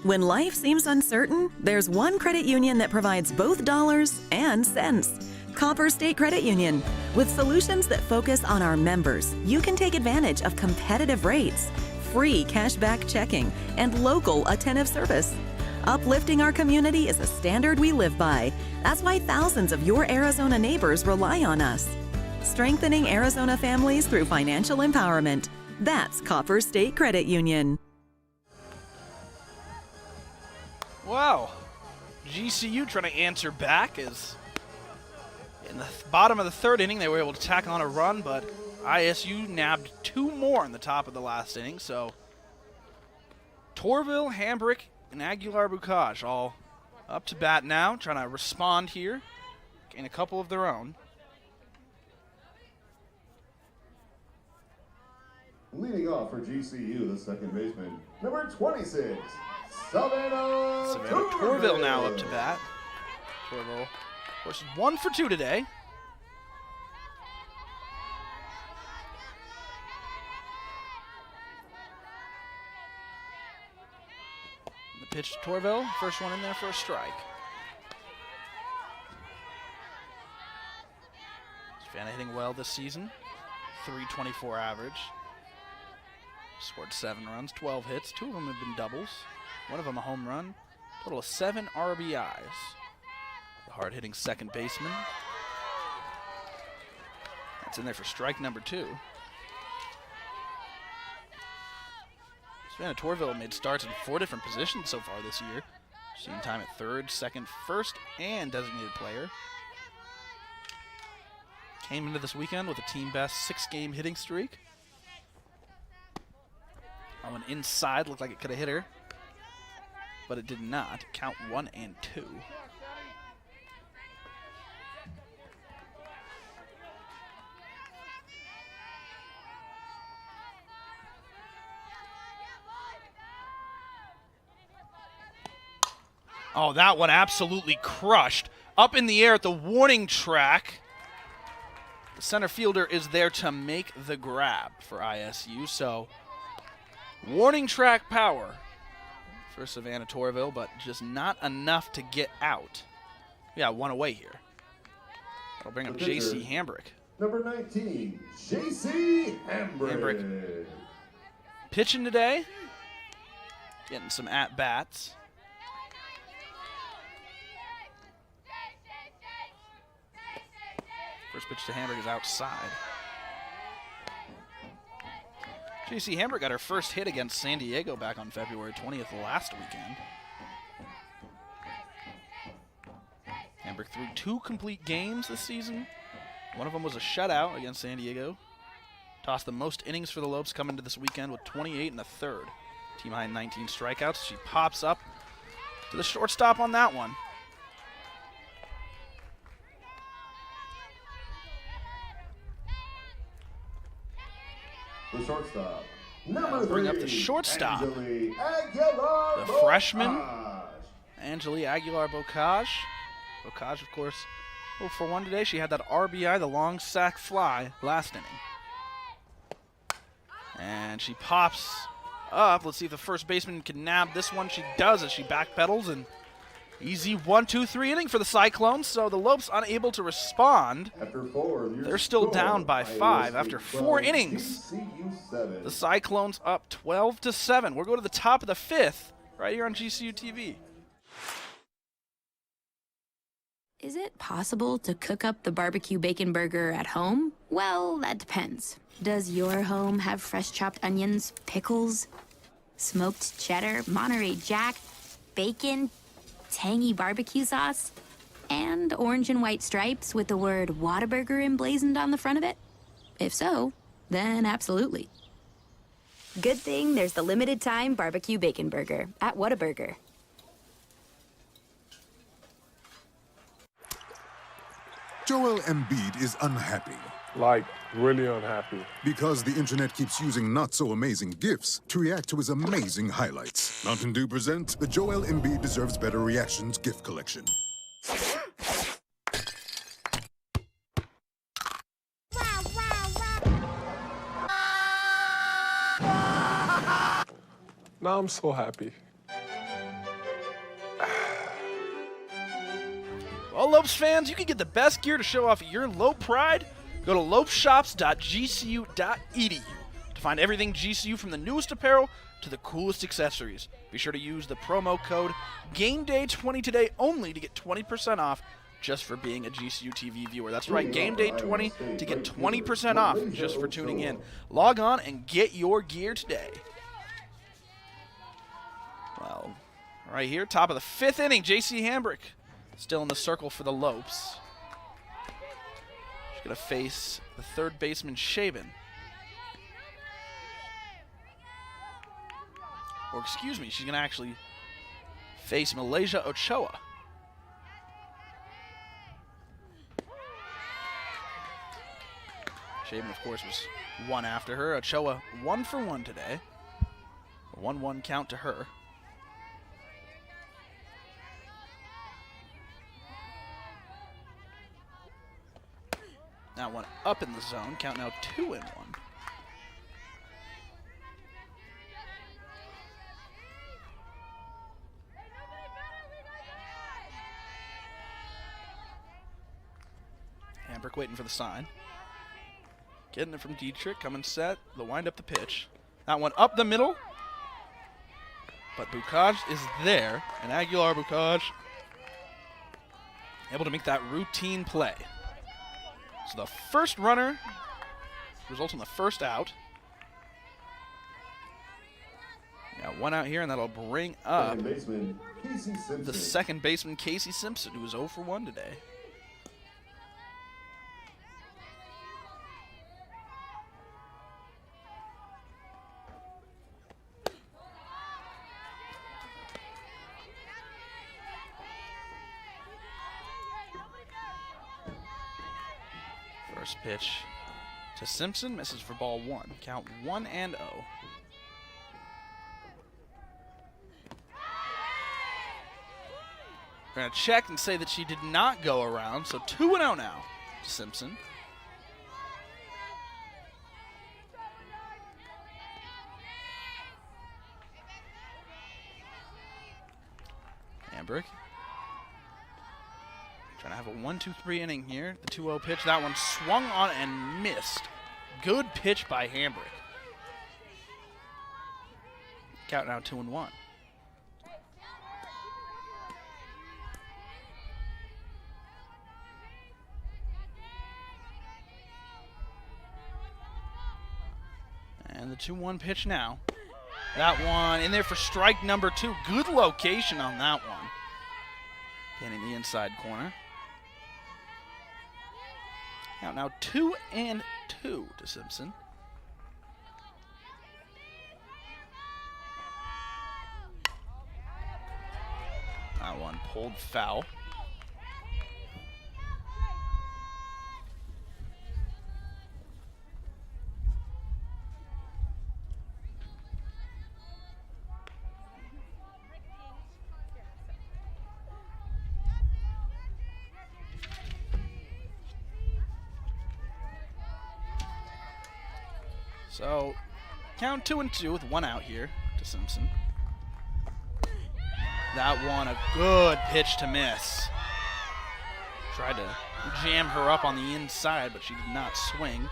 When life seems uncertain, there's one credit union that provides both dollars and cents. Copper State Credit Union. With solutions that focus on our members, you can take advantage of competitive rates, free cashback checking, and local attentive service. Uplifting our community is a standard we live by. That's why thousands of your Arizona neighbors rely on us. Strengthening Arizona families through financial empowerment. That's Copper State Credit Union. Wow. GCU trying to answer back as in the bottom of the 3rd inning they were able to tack on a run, but ISU nabbed 2 more in the top of the last inning. So Torville, Hambrick, and Aguilar-Bukaj all up to bat now, trying to respond here, gain a couple of their own. Leading off for GCU, the second baseman, number 26, Savannah Torville now up to bat. Torville, of course, 1 for 2 today. The pitch to Torville, first one in there for a strike. Savannah hitting well this season, .324 average. Scored 7 runs, 12 hits. 2 of them have been doubles. 1 of them a home run. Total of 7 RBIs. The hard-hitting second baseman. That's in there for strike number 2. Savannah Torville made starts in 4 different positions so far this year. Seen time at third, second, first, and designated player. Came into this weekend with a team-best 6-game hitting streak. That one inside looked like it could have hit her, but it did not. Count 1-2. Oh, that one absolutely crushed. Up in the air at the warning track. The center fielder is there to make the grab for ISU. So, warning track power for Savannah Torville, but just not enough to get out. Yeah, one away here. That'll bring up J.C. Hambrick. Number 19, J.C. Hambrick. Pitching today. Getting some at-bats. First pitch to Hambrick is outside. J.C. Hambrick got her first hit against San Diego back on February 20th last weekend. Hambrick threw 2 complete games this season. One of them was a shutout against San Diego. Tossed the most innings for the Lopes coming to this weekend with 28 and a third. Team high 19 strikeouts. She pops up to the shortstop on that one. The shortstop. Number 3, bring up the shortstop. Angeli Aguilar the freshman, Angeli Aguilar-Bocage. Bocage, of course, 0 for 1 today. She had that RBI, the long sac fly, last inning. And she pops up. Let's see if the first baseman can nab this one. She does as she backpedals, and easy 1-2-3 inning for the Cyclones. So the Lopes unable to respond. After 4, they're still down by 5 after 4 innings. The Cyclones up 12-7. We'll go to the top of the 5th right here on GCU TV. Is it possible to cook up the barbecue bacon burger at home? Well, that depends. Does your home have fresh chopped onions, pickles, smoked cheddar, Monterey Jack, bacon, tangy barbecue sauce, and orange and white stripes with the word Whataburger emblazoned on the front of it? If so, then absolutely. Good thing there's the limited time barbecue bacon burger at Whataburger. Joel Embiid is unhappy. Like, really unhappy. Because the internet keeps using not-so-amazing GIFs to react to his amazing highlights. Mountain Dew presents the Joel Embiid Deserves Better Reactions GIF Collection. Now I'm so happy. Well, Lopes fans, you can get the best gear to show off your Lope pride. Go to lopeshops.gcu.edu to find everything GCU, from the newest apparel to the coolest accessories. Be sure to use the promo code GameDay20 today only to get 20% off just for being a GCU TV viewer. That's right, GameDay20 to get 20% off just for tuning in. Log on and get your gear today. Well, right here, top of the 5th inning, J.C. Hambrick still in the circle for the Lopes. She's going to face the third baseman, Shaban. Or excuse me, she's going to actually face Malaysia Ochoa. Shaban, of course, was 1 after her. Ochoa 1 for 1 today. A 1-1 count to her. That one up in the zone. Count now 2-1. Hambrick waiting for the sign. Getting it from Dietrich. Coming set. They'll wind up the pitch. That one up the middle. But Bocage is there. And Aguilar-Bocage able to make that routine play. So the first runner results in the first out. Got 1 out here, and that'll bring up the second baseman, Casey Simpson, who was 0 for 1 today. First pitch to Simpson, misses for ball 1. Count 1-0. We're going to check and say that she did not go around. So 2-0 now to Simpson. Hambrick. Trying to have a 1-2-3 inning here. The 2-0 pitch. That one swung on and missed. Good pitch by Hambrick. Count now 2-1. And the 2-1 pitch now. That one in there for strike number 2. Good location on that one. Getting the inside corner. Count now 2-2 to Simpson. That one pulled foul. So, count 2-2 with 1 out here to Simpson. That one, a good pitch to miss. Tried to jam her up on the inside, but she did not swing.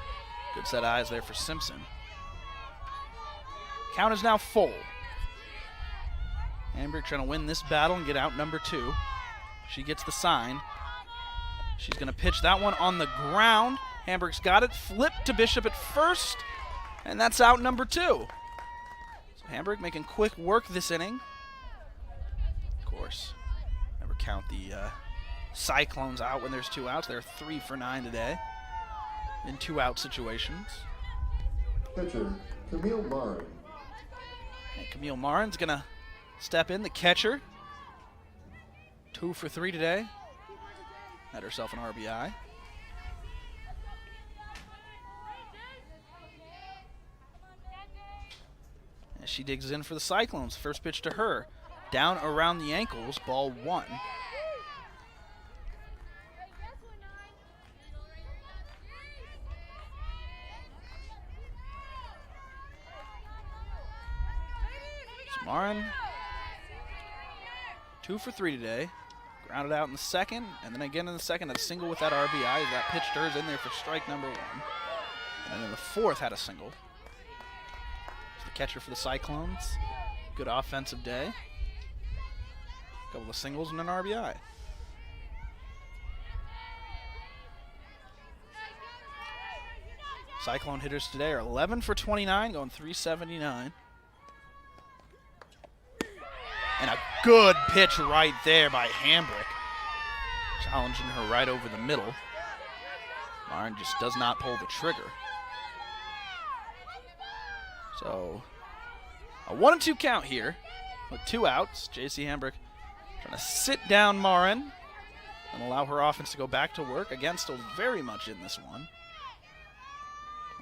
Good set of eyes there for Simpson. Count is now full. Hambrick trying to win this battle and get out number 2. She gets the sign. She's going to pitch that one on the ground. Hambrick's got it. Flip to Bishop at first. And that's out number 2. So Hambrick making quick work this inning. Of course, never count the Cyclones out when there's 2 outs. They're 3 for 9 today in 2-out situations. Catcher, Camille Marin. And Camille Marin's going to step in, the catcher. 2 for 3 today. Had herself an RBI. She digs in for the Cyclones. First pitch to her. Down around the ankles, ball 1. Marin, 2 for 3 today. Grounded out in the second, and then again in the second, a single with that RBI. That pitch to her is in there for strike number 1. And then in the fourth, had a single. Catcher for the Cyclones. Good offensive day. A couple of singles and an RBI. Cyclone hitters today are 11 for 29, going 379. And a good pitch right there by Hambrick. Challenging her right over the middle. Marin just does not pull the trigger. So, a 1-2 count here with 2 outs. J.C. Hambrick trying to sit down Marin and allow her offense to go back to work. Again, still very much in this one.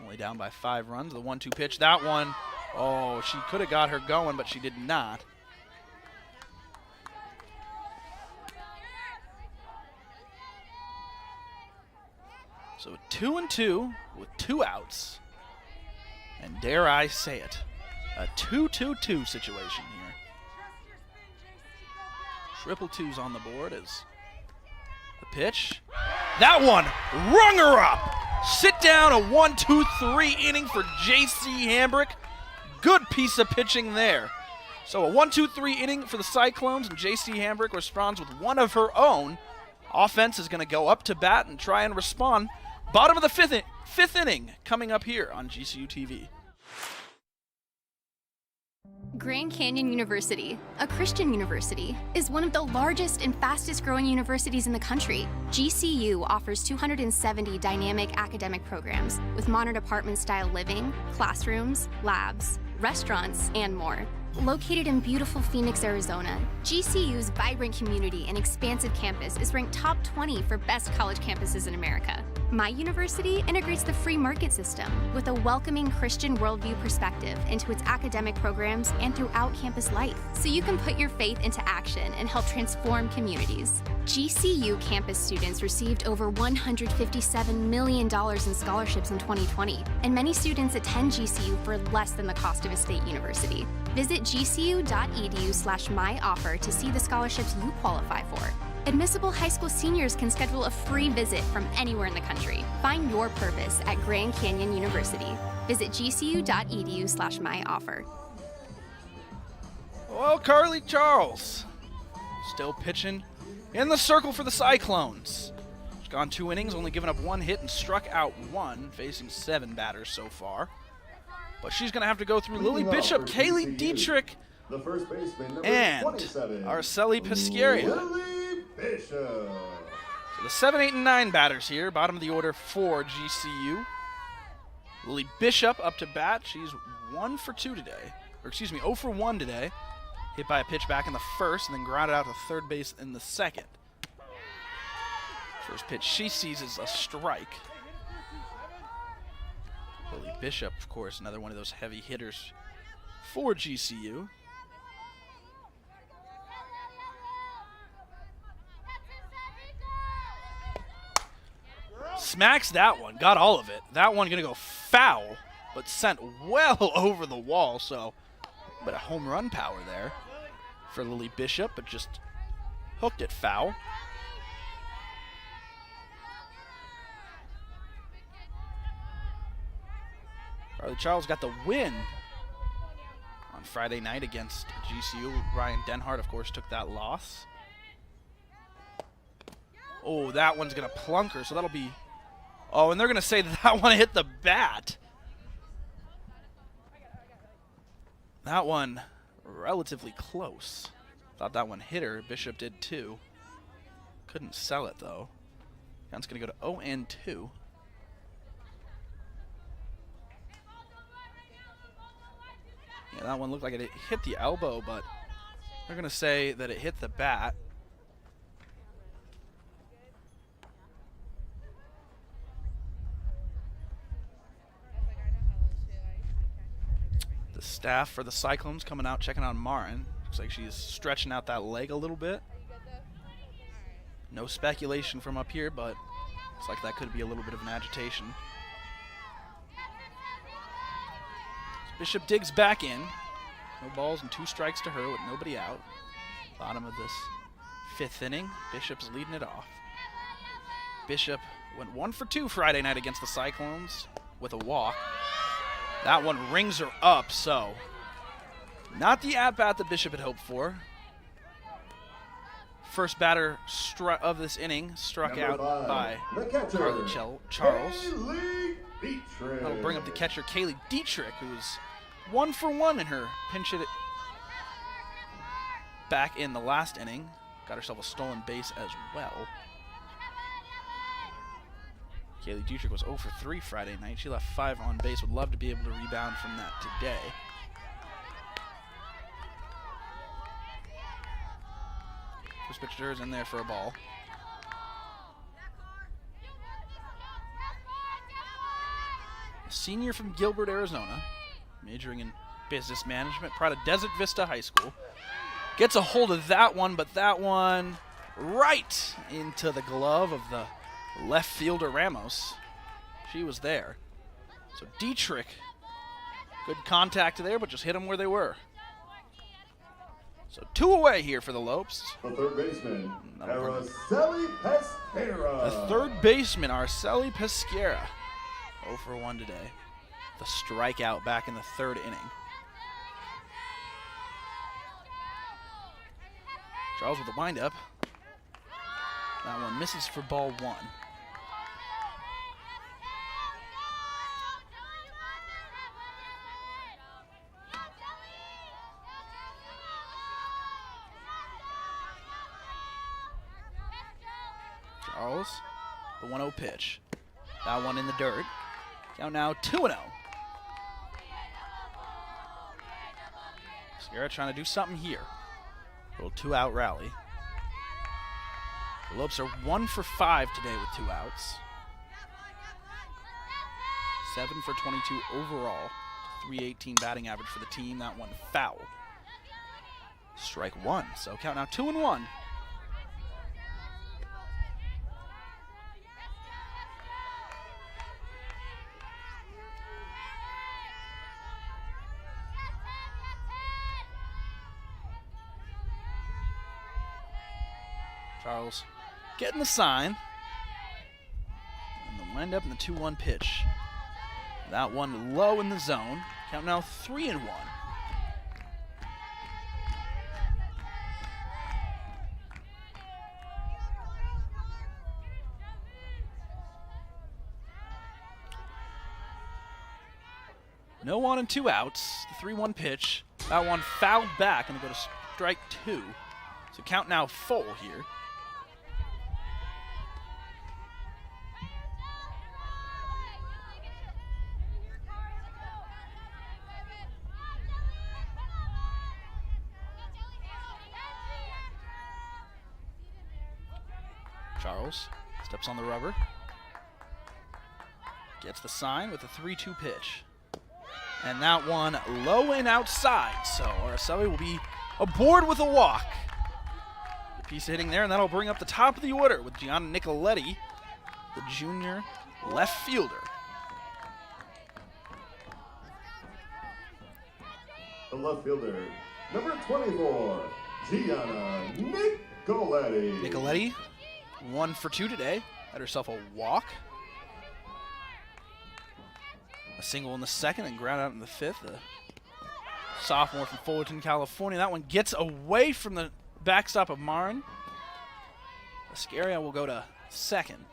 Only down by 5 runs. The 1-2 pitch, that one, oh, she could have got her going, but she did not. So 2-2 with 2 outs. And dare I say it, a 2-2-2 situation here. Triple 2s on the board as the pitch. That one rung her up. Sit down, a 1-2-3 inning for J.C. Hambrick. Good piece of pitching there. So a 1-2-3 inning for the Cyclones, and J.C. Hambrick responds with one of her own. Offense is going to go up to bat and try and respond. Bottom of the fifth inning coming up here on GCU TV. Grand Canyon University, a Christian university, is one of the largest and fastest growing universities in the country. GCU offers 270 dynamic academic programs with modern apartment-style living, classrooms, labs, restaurants, and more. Located in beautiful Phoenix, Arizona, GCU's vibrant community and expansive campus is ranked top 20 for best college campuses in America. My university integrates the free market system with a welcoming Christian worldview perspective into its academic programs and throughout campus life, so you can put your faith into action and help transform communities. GCU campus students received over $157 million in scholarships in 2020, and many students attend GCU for less than the cost of a state university. Visit gcu.edu/myoffer to see the scholarships you qualify for. Admissible high school seniors can schedule a free visit from anywhere in the country. Find your purpose at Grand Canyon University. Visit gcu.edu/myoffer. Well, Carly Charles still pitching in the circle for the Cyclones. She's gone 2 innings, only given up 1 hit and struck out 1, facing 7 batters so far. But she's going to have to go through Lily Bishop, Kaylee Dietrich, The first baseman, number and 27, Araceli Pescaria. Lily Bishop. So the 7, 8, and 9 batters here, bottom of the order for GCU. Lily Bishop up to bat. She's 1 for 2 today. Or excuse me, 0 for 1 today. Hit by a pitch back in the first and then grounded out to third base in the second. First pitch she sees is a strike. Lily Bishop, of course, another one of those heavy hitters for GCU. Smacks that one, got all of it. That one gonna go foul, but sent well over the wall, so but a home run power there for Lily Bishop, but just hooked it foul. Carly Charles got the win on Friday night against GCU. Ryan Denhart, of course, took that loss. Oh, that one's going to plunk her, so that'll be... Oh, and they're going to say that one hit the bat. That one relatively close. Thought that one hit her. Bishop did too. Couldn't sell it, though. Count's going to go to 0-2. Yeah, that one looked like it hit the elbow, but they're going to say that it hit the bat. The staff for the Cyclones coming out, checking on Marin. Looks like she's stretching out that leg a little bit. No speculation from up here, but looks like that could be a little bit of an agitation. Bishop digs back in. No balls and 2 strikes to her with nobody out. Bottom of this 5th inning. Bishop's leading it off. Bishop went 1 for 2 Friday night against the Cyclones with a walk. That one rings her up, so not the at-bat that Bishop had hoped for. First batter of this inning struck out by Carly Charles. That'll bring up the catcher, Kaylee Dietrich, who's 1 for 1 in her pinch hit back in the last inning. Got herself a stolen base as well. Kaylee Dietrich was 0 for 3 Friday night. She left 5 on base. Would love to be able to rebound from that today. First pitch to her is in there for a ball. A senior from Gilbert, Arizona, majoring in business management, proud of Desert Vista High School. Gets a hold of that one, but that one right into the glove of the left fielder Ramos. She was there. So Dietrich, good contact there, but just hit them where they were. So 2 away here for the Lopes. The third baseman, Araceli Pescara. The third baseman, Araceli Pescara. 0 for 1 today. The strikeout back in the 3rd inning. Charles with the windup. That one misses for ball 1. Charles, the 1-0 pitch. That one in the dirt. Count now 2-0. Sierra trying to do something here. A little 2-out rally. The Lopes are 1 for 5 today with 2 outs. 7 for 22 overall. 318 batting average for the team. That one foul. Strike 1. So count now 2-1. Charles getting the sign. And they'll wind up in the 2-1 pitch. That one low in the zone. Count now 3-1. No 1 and 2 outs. The 3-1 pitch. That one fouled back and they go to strike 2. So count now full here. Charles steps on the rubber. Gets the sign with a 3-2 pitch. And that one low and outside. So Araceli will be aboard with a walk. Good piece of hitting there, and that'll bring up the top of the order with Gianna Nicoletti, the junior left fielder. The left fielder, number 24, Gianna Nicoletti. Nicoletti, 1 for 2 today. Had herself a walk. A single in the second and ground out in the 5th. A sophomore from Fullerton, California. That one gets away from the backstop of Marin. Ascaria will go to second.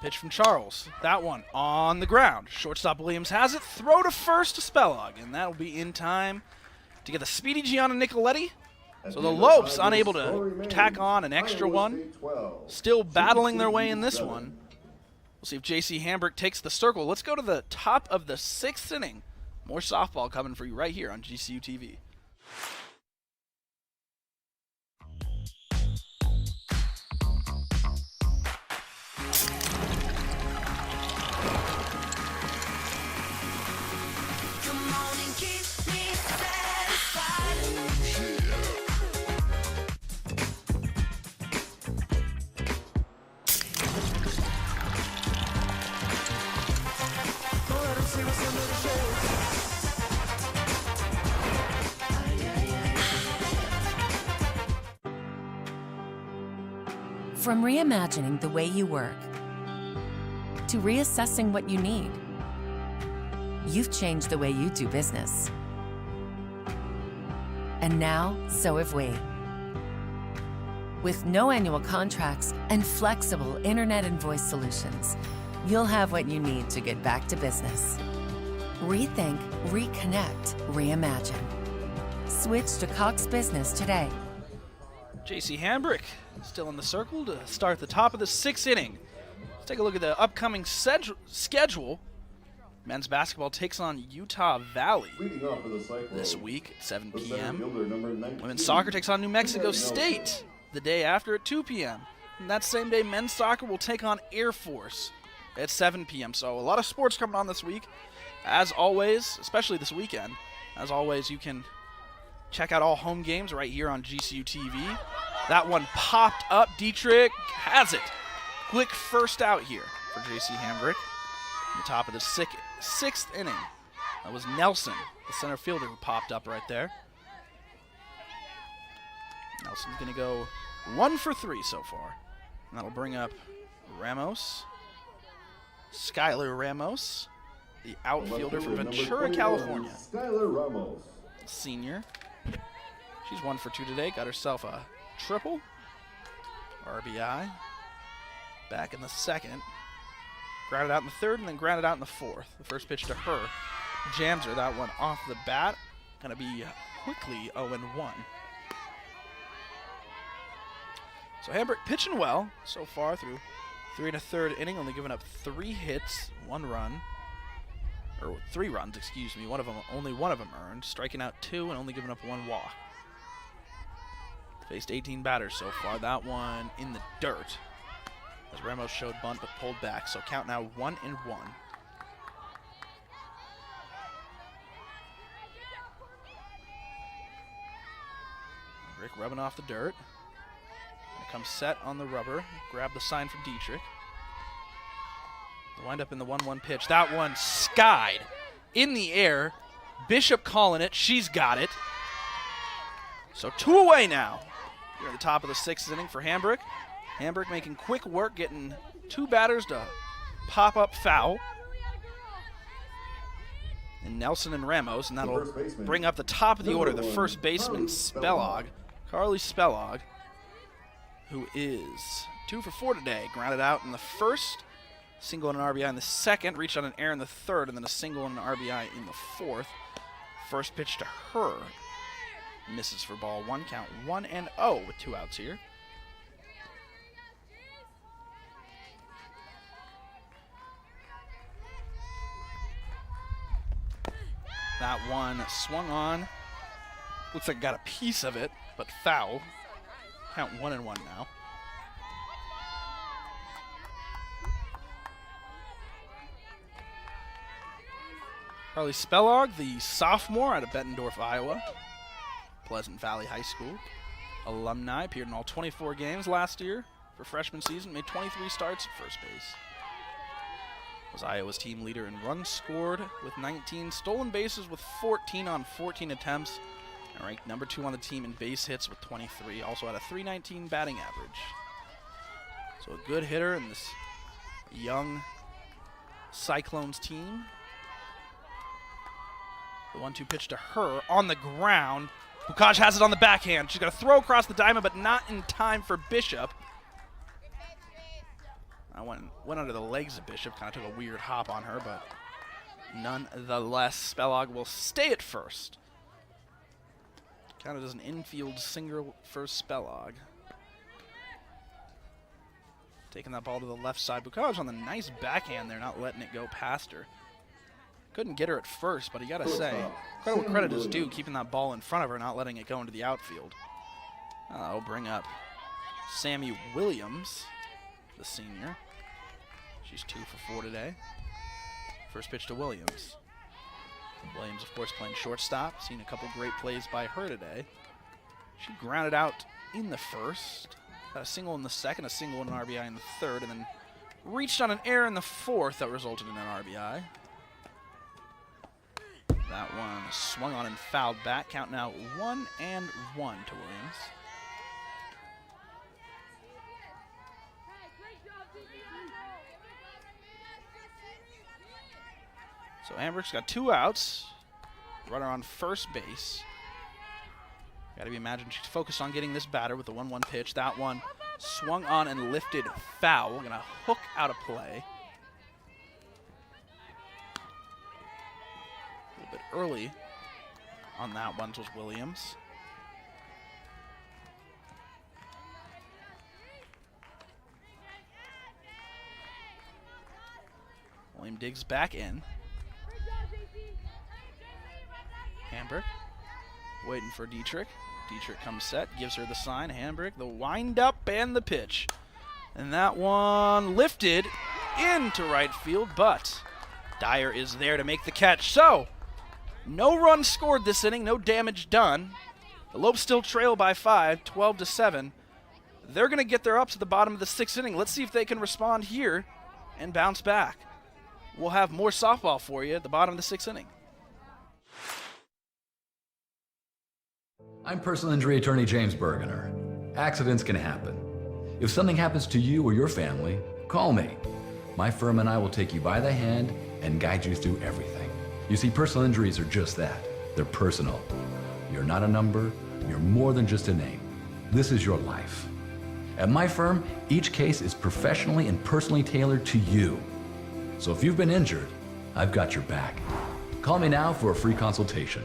Pitch from Charles. That one on the ground. Shortstop Williams has it. Throw to first to Spellog, and that'll be in time to get the speedy Gianna Nicoletti. So the Lopes unable to tack on an extra one. Still battling their way in this one. We'll see if J.C. Hambrick takes the circle. Let's go to the top of the 6th inning. More softball coming for you right here on GCU TV. From reimagining the way you work to reassessing what you need, you've changed the way you do business. And now, so have we. With no annual contracts and flexible internet and voice solutions, you'll have what you need to get back to business. Rethink, reconnect, reimagine. Switch to Cox Business today. J.C. Hambrick still in the circle to start the top of the 6th inning. Let's take a look at the upcoming schedule. Men's basketball takes on Utah Valley this week at 7 p.m. Women's soccer takes on New Mexico State the day after at 2 p.m. And that same day, men's soccer will take on Air Force at 7 p.m. So a lot of sports coming on this week. As always, especially this weekend, as always, you can check out all home games right here on GCU TV. That one popped up. Dietrich has it. Quick first out here for J.C. Hambrick. In the top of the 6th inning. That was Nelson, the center fielder, who popped up right there. Nelson's going to go 1 for 3 so far. And that'll bring up Ramos. Skylar Ramos, the outfielder from Ventura, California. Skylar Ramos. Senior. She's 1 for 2 today. Got herself a triple. RBI. Back in the 2nd. Grounded out in the third and then grounded out in the fourth. The first pitch to her. Jams her that one off the bat. Going to be quickly 0-1. So Hambrick pitching well so far through 3 1/3 inning, only giving up 3 hits, 1 run. Or 3 runs, excuse me. Only one of them earned. Striking out 2 and only giving up 1 walk. Faced 18 batters so far. That one in the dirt. As Ramos showed bunt but pulled back. So count now 1-1. Rick rubbing off the dirt. Comes set on the rubber. Grab the sign from Dietrich. Wind up in the 1-1 pitch. That one skied in the air. Bishop calling it. She's got it. So 2 away now. Here at the top of the 6th inning for Hambrick. Hambrick making quick work, getting 2 batters to pop up foul. And Nelson and Ramos, and that'll bring up the top of the order, the first baseman, Spellog, Carly Spellog, who is 2 for 4 today. Grounded out in the first, single and an RBI in the second, reached on an error in the third, and then a single and an RBI in the fourth. First pitch to her. Misses for ball 1, count 1-0 with 2 outs here. That one swung on. Looks like got a piece of it, but foul. Count 1-1 now. Carly Spellog, the sophomore out of Bettendorf, Iowa. Pleasant Valley High School alumni, appeared in all 24 games last year for freshman season, made 23 starts at first base. Was Iowa's team leader in runs scored with 19, stolen bases with 14 on 14 attempts, and ranked number 2 on the team in base hits with 23. Also had a .319 batting average. So a good hitter in this young Cyclones team. The 1-2 pitch to her on the ground. Bukaj has it on the backhand. She's got to throw across the diamond, but not in time for Bishop. I went under the legs of Bishop. Kind of took a weird hop on her, but nonetheless, Spellog will stay at first. Counted as an infield single for Spellog. Taking that ball to the left side. Bukaj on the nice backhand there, not letting it go past her. Couldn't get her at first, but you got to say, credit where credit is due, keeping that ball in front of her, not letting it go into the outfield. That'll bring up Sammy Williams, the senior. She's 2 for 4 today. First pitch to Williams. Williams, of course, playing shortstop. Seen a couple great plays by her today. She grounded out in the first. Got a single in the second, a single and an RBI in the third, and then reached on an error in the fourth that resulted in an RBI. That one swung on and fouled back. Count now 1-1 to Williams. So Hambrick's got 2 outs. Runner on first base. Got to be imagined she's focused on getting this batter with the 1-1 pitch. That one swung on and lifted foul. Gonna hook out of play. A little bit early on that one was Williams. William digs back in. Hambrick waiting for Dietrich. Dietrich comes set, gives her the sign. Hambrick, the wind up and the pitch. And that one lifted into right field, but Dyer is there to make the catch. So, no runs scored this inning, no damage done. The Lopes still trail by 5, 12-7. They're going to get their ups at the bottom of the 6th inning. Let's see if they can respond here and bounce back. We'll have more softball for you at the bottom of the 6th inning. I'm personal injury attorney James Bergener. Accidents can happen. If something happens to you or your family, call me. My firm and I will take you by the hand and guide you through everything. You see, personal injuries are just that. They're personal. You're not a number. You're more than just a name. This is your life. At my firm, each case is professionally and personally tailored to you. So if you've been injured, I've got your back. Call me now for a free consultation.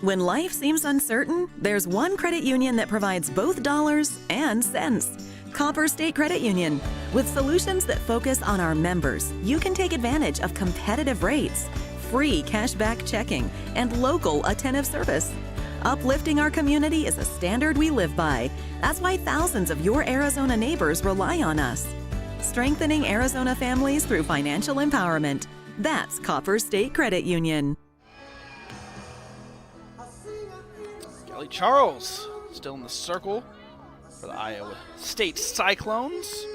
When life seems uncertain, there's one credit union that provides both dollars and cents. Copper State Credit Union. With solutions that focus on our members, you can take advantage of competitive rates, free cashback checking, and local attentive service. Uplifting our community is a standard we live by. That's why thousands of your Arizona neighbors rely on us. Strengthening Arizona families through financial empowerment. That's Copper State Credit Union. Kelly Charles still in the circle for the Iowa State Cyclones.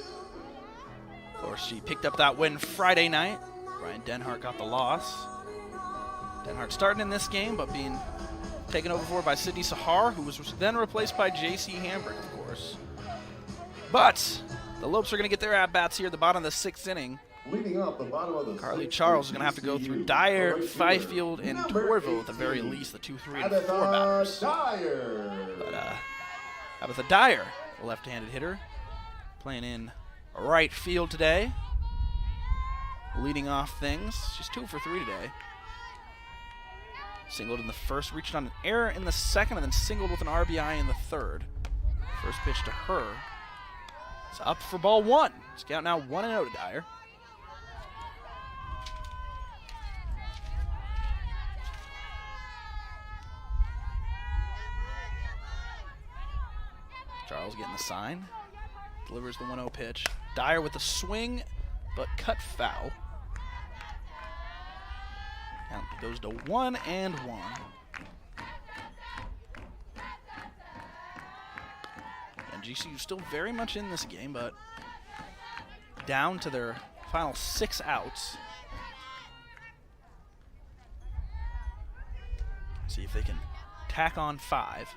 Of course, she picked up that win Friday night. Brian Denhart got the loss. Denhart starting in this game, but being taken over for by Sydney Sahar, who was then replaced by J.C. Hambrick, of course. But the Lopes are going to get their at-bats here at the bottom of the 6th inning. Leading up the bottom of the Carly Charles is going to have to go through Dyer, Fifield, and Torville at the very least, the 2, 3, and 4 batters. But Tabitha Dyer, the left-handed hitter, playing in right field today, leading off things. She's 2 for 3 today. Singled in the first, reached on an error in the second, and then singled with an RBI in the third. First pitch to her. It's up for ball 1. It's count now 1-0 to Dyer. Charles getting the sign. Delivers the 1-0 pitch. Dyer with the swing, but cut foul. Count goes to 1-1. And GCU still very much in this game, but down to their final 6 outs. See if they can tack on 5.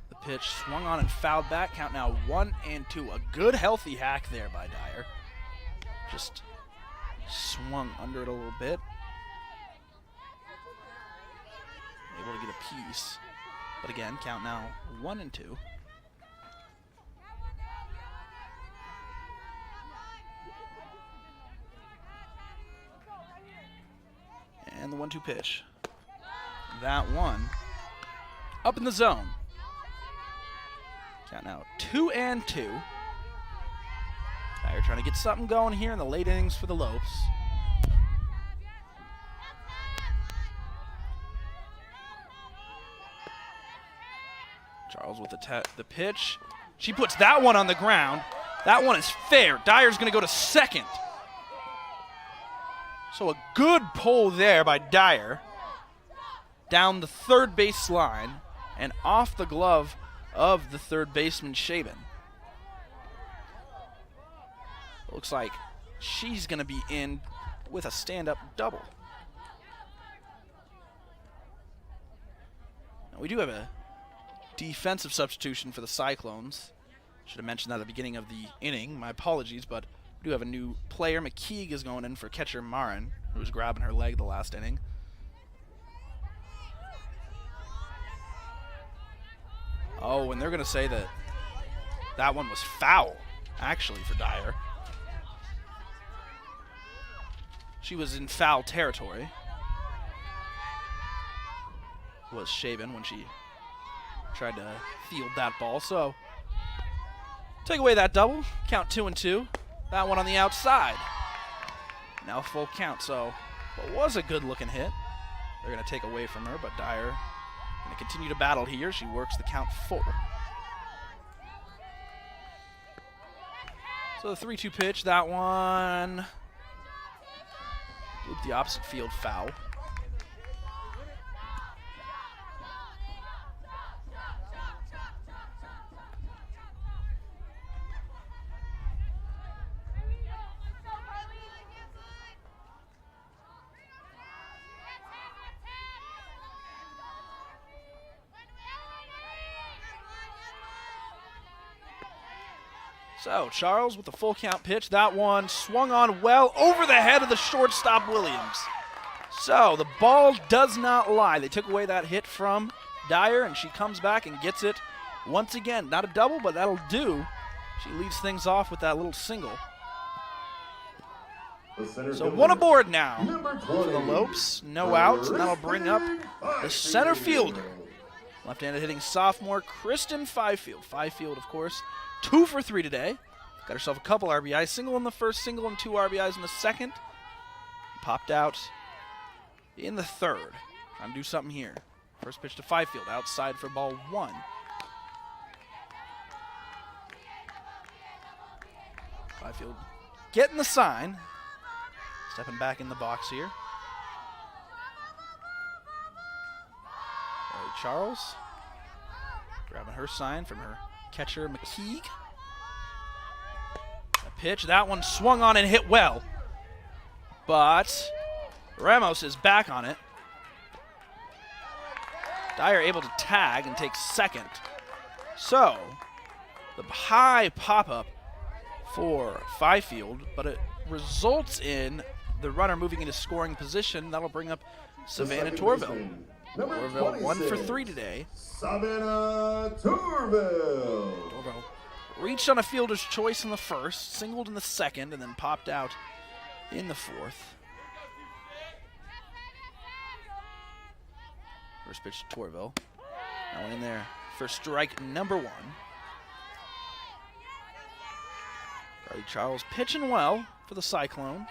The pitch swung on and fouled back. Count now 1-2. A good healthy hack there by Dyer. Just swung under it a little bit. Able to get a piece. But again, count now 1-2. And the 1-2 pitch. That one up in the zone. Count now 2-2. Dyer trying to get something going here in the late innings for the Lopes. Charles with the pitch. She puts that one on the ground. That one is fair. Dyer's going to go to second. So a good pull there by Dyer. Down the third base line and off the glove of the third baseman, Shaban. Looks like she's going to be in with a stand-up double. Now we do have a defensive substitution for the Cyclones. Should have mentioned that at the beginning of the inning. My apologies, but we do have a new player. McKeague is going in for catcher Marin, who was grabbing her leg the last inning. Oh, and they're going to say that that one was foul, actually, for Dyer. She was in foul territory. Was Shaban when she tried to field that ball. So take away that double. Count 2-2. That one on the outside. Now full count. So what was a good looking hit. They're going to take away from her, but Dyer going to continue to battle here. She works the count full. So the 3-2 pitch, that one looped the opposite field foul. So Charles with the full count pitch. That one swung on well over the head of the shortstop Williams. So the ball does not lie. They took away that hit from Dyer, and she comes back and gets it once again. Not a double, but that'll do. She leads things off with that little single. So one aboard now for the Lopes. No outs, and that'll bring up the center fielder. Left-handed hitting sophomore Kristen Fifield. Fifield, of course, 2 for 3 today. Got herself a couple RBIs, single in the first, single and 2 RBIs in the second. Popped out in the third. Trying to do something here. First pitch to Fifield, outside for ball 1. Fifield getting the sign. Stepping back in the box here. Ellie Charles grabbing her sign from her catcher McKeague. A pitch, that one swung on and hit well. But Ramos is back on it. Dyer able to tag and take second. So the high pop-up for Fifield, but it results in the runner moving into scoring position. That'll bring up Savannah Torville. Torville 1 for 3 today. Savannah Torville. Torville reached on a fielder's choice in the first, singled in the second, and then popped out in the fourth. First pitch to Torville. That one in there for strike number 1. Carly Charles pitching well for the Cyclones.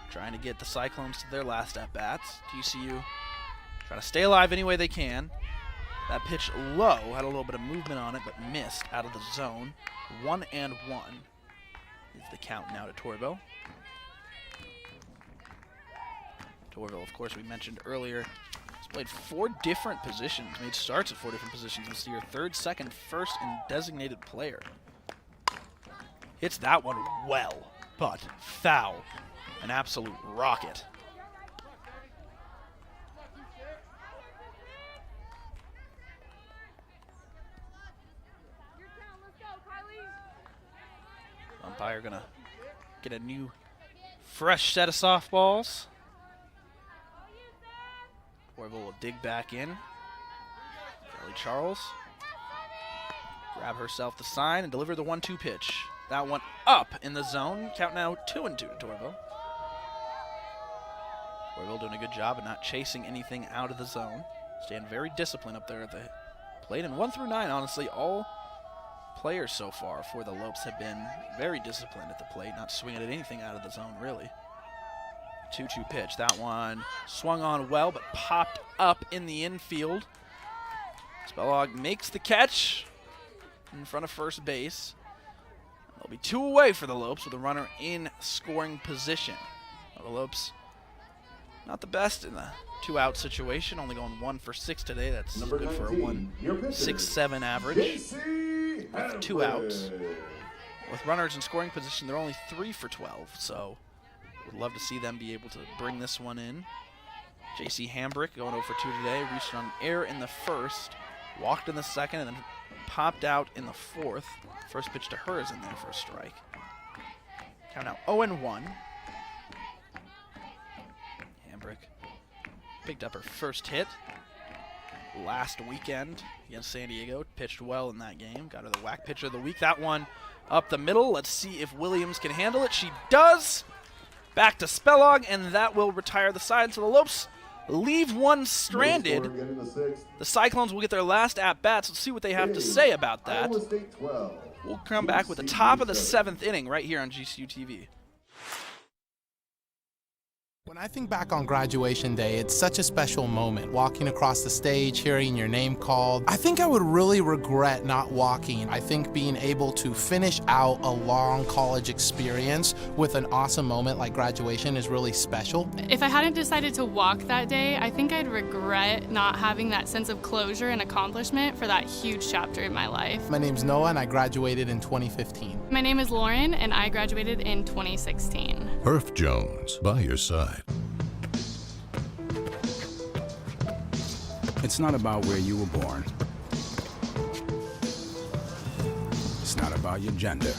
Trying to get the Cyclones to their last at-bats. GCU trying to stay alive any way they can. That pitch low, had a little bit of movement on it, but missed out of the zone. 1-1 is the count now to Torville. Torville, of course, we mentioned earlier, has played 4 different positions, made starts at 4 different positions this year. Third, second, first, and designated player. Hits that one well, but foul. An absolute rocket. Umpire gonna get a new, fresh set of softballs. Torville will dig back in. Charlie Charles grab herself the sign and deliver the 1-2 pitch. That one up in the zone. Count now 2-2 to Torville. Torville doing a good job of not chasing anything out of the zone. Staying very disciplined up there at the plate. And 1 through 9, honestly, all players so far for the Lopes have been very disciplined at the plate, not swinging at anything out of the zone, really. 2-2 pitch. That one swung on well, but popped up in the infield. Spellog makes the catch in front of first base. They'll be 2 away for the Lopes with a runner in scoring position. The Lopes not the best in the 2-out situation, only going 1 for 6 today. That's Number good for a 19, 1.67 average. With 2 outs. With runners in scoring position, they're only 3 for 12, so would love to see them be able to bring this one in. JC Hambrick going 0 for 2 today, reached on air in the first, walked in the second, and then popped out in the fourth. First pitch to her is in there for a strike. Count now 0-1. Hambrick picked up her first hit last weekend against San Diego. Pitched well in that game. Got her the whack pitcher of the week. That one up the middle. Let's see if Williams can handle it. She does. Back to Spellog, and that will retire the side. So the Lopes leave one stranded. The Cyclones will get their last at-bats. Let's see what they have to say about that. We'll come back with the top of the 7th inning right here on GCU TV. When I think back on graduation day, it's such a special moment. Walking across the stage, hearing your name called. I think I would really regret not walking. I think being able to finish out a long college experience with an awesome moment like graduation is really special. If I hadn't decided to walk that day, I think I'd regret not having that sense of closure and accomplishment for that huge chapter in my life. My name's Noah and I graduated in 2015. My name is Lauren and I graduated in 2016. Herff Jones, by your side. It's not about where you were born. It's not about your gender.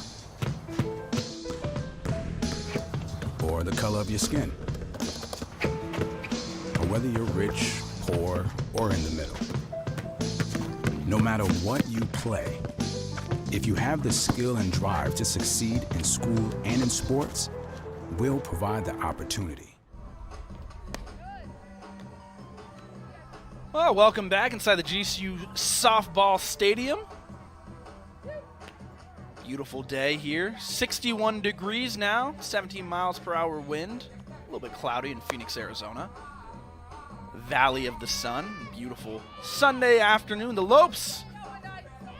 Or the color of your skin. Or whether you're rich, core, or in the middle. No matter what you play, if you have the skill and drive to succeed in school and in sports, we'll provide the opportunity. Well, welcome back inside the GCU softball stadium. Beautiful day here. 61 degrees now, 17 miles per hour wind. A little bit cloudy in Phoenix, Arizona. Valley of the Sun, beautiful Sunday afternoon. The Lopes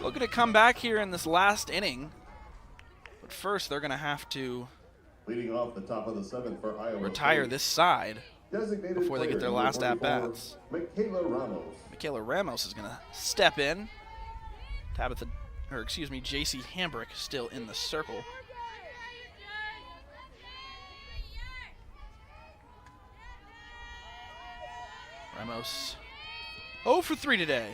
looking to come back here in this last inning. But first, they're going to have to Leading off the top of the 7th for Iowa retire State, this side designated before they get their player last number 44, at-bats. Michaela Ramos. Michaela Ramos is going to step in. JC Hambrick still in the circle. Ramos 0 for 3 today.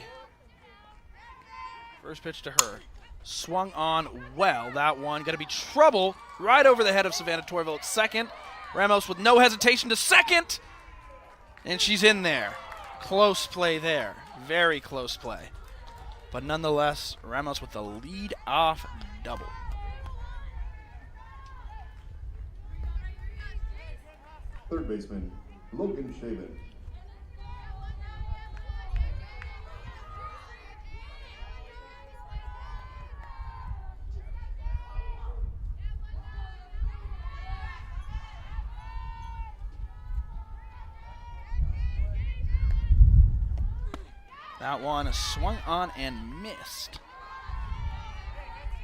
First pitch to her. Swung on well. That one going to be trouble right over the head of Savannah Torville at second. Ramos with no hesitation to second. And she's in there. Close play there. Very close play. But nonetheless, Ramos with the lead-off double. Third baseman, Logan Shaven. That one swung on and missed.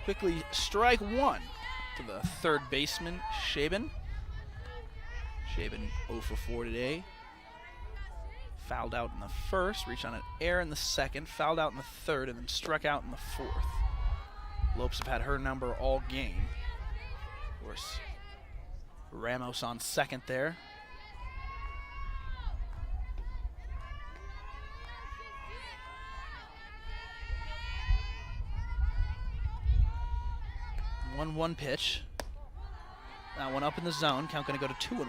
Quickly strike one to the third baseman, Shaben. Shaben 0 for 4 today. Fouled out in the first, reached on an error in the second, fouled out in the third, and then struck out in the fourth. Lopes have had her number all game. Of course, Ramos on second there. One pitch. That one up in the zone. Count going to go to 2-1.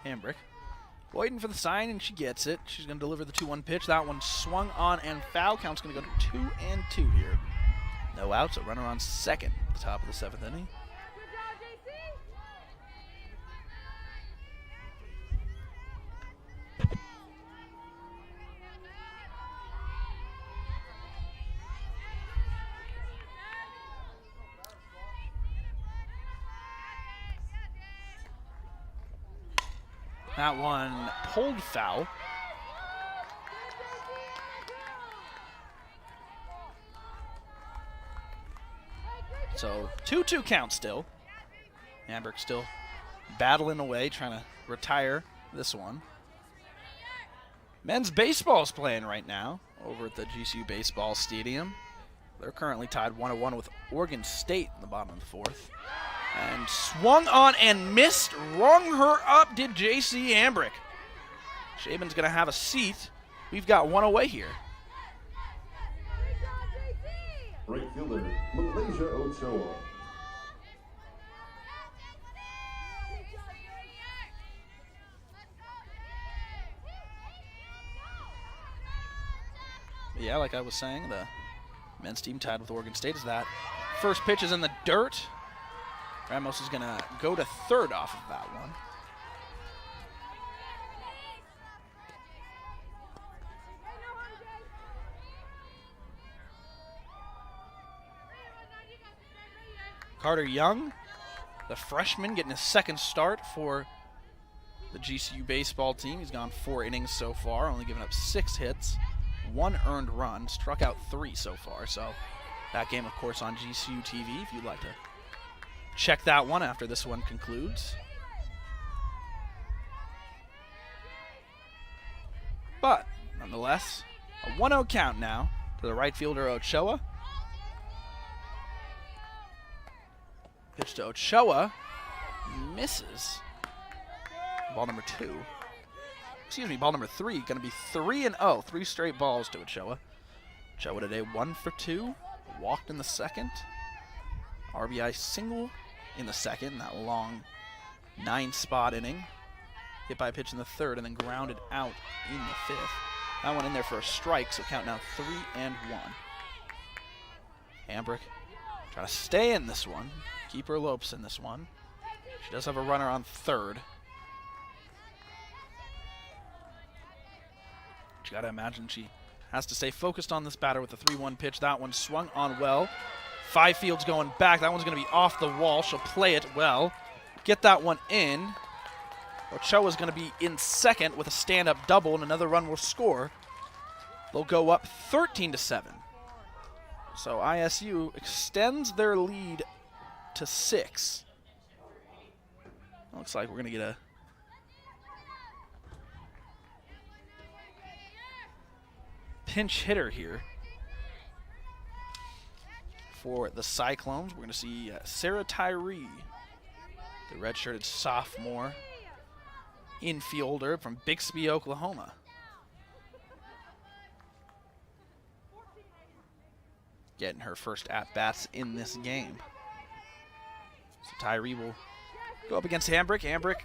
Hambrick waiting for the sign, and she gets it. She's going to deliver the 2-1 pitch. That one swung on and foul. Count's going to go to 2-2 here. No outs, a runner on second at the top of the 7th inning. That one pulled foul. So 2-2 count still. Hambrick still battling away, trying to retire this one. Men's baseball is playing right now over at the GCU Baseball Stadium. They're currently tied 1-1 with Oregon State in the bottom of the 4th. And swung on and missed. Rung her up, did JC Hambrick. Shaben's going to have a seat. We've got one away here. Right fielder, Malaysia Ochoa. Yeah, like I was saying, the men's team tied with Oregon State is that. First pitch is in the dirt. Ramos is going to go to third off of that one. Carter Young, the freshman, getting his second start for the GCU baseball team. He's gone 4 innings so far, only giving up 6 hits, 1 earned run, struck out 3 so far. So that game, of course, on GCU TV if you'd like to check that one after this one concludes. But nonetheless, a 1-0 count now to the right fielder Ochoa. Pitch to Ochoa, misses. Ball number 2. excuse me, ball number 3, going to be 3-0. 3 straight balls to Ochoa. Ochoa today 1 for 2, walked in the second. RBI single in the second, that long 9-spot inning. Hit by a pitch in the third and then grounded out in the fifth. That one in there for a strike, so count now 3-1. Hambrick trying to stay in this one. Keep her Lopes in this one. She does have a runner on third. You got to imagine she has to stay focused on this batter with the 3-1 pitch. That one swung on well. Fifield's going back. That one's going to be off the wall. She'll play it well. Get that one in. Ochoa's going to be in second with a stand-up double, and another run will score. They'll go up 13-7. So ISU extends their lead to 6. Looks like we're going to get a pinch hitter here for the Cyclones. We're going to see Sarah Tyree, the redshirted sophomore infielder from Bixby, Oklahoma. Getting her first at-bats in this game. So Tyree will go up against Hambrick. Hambrick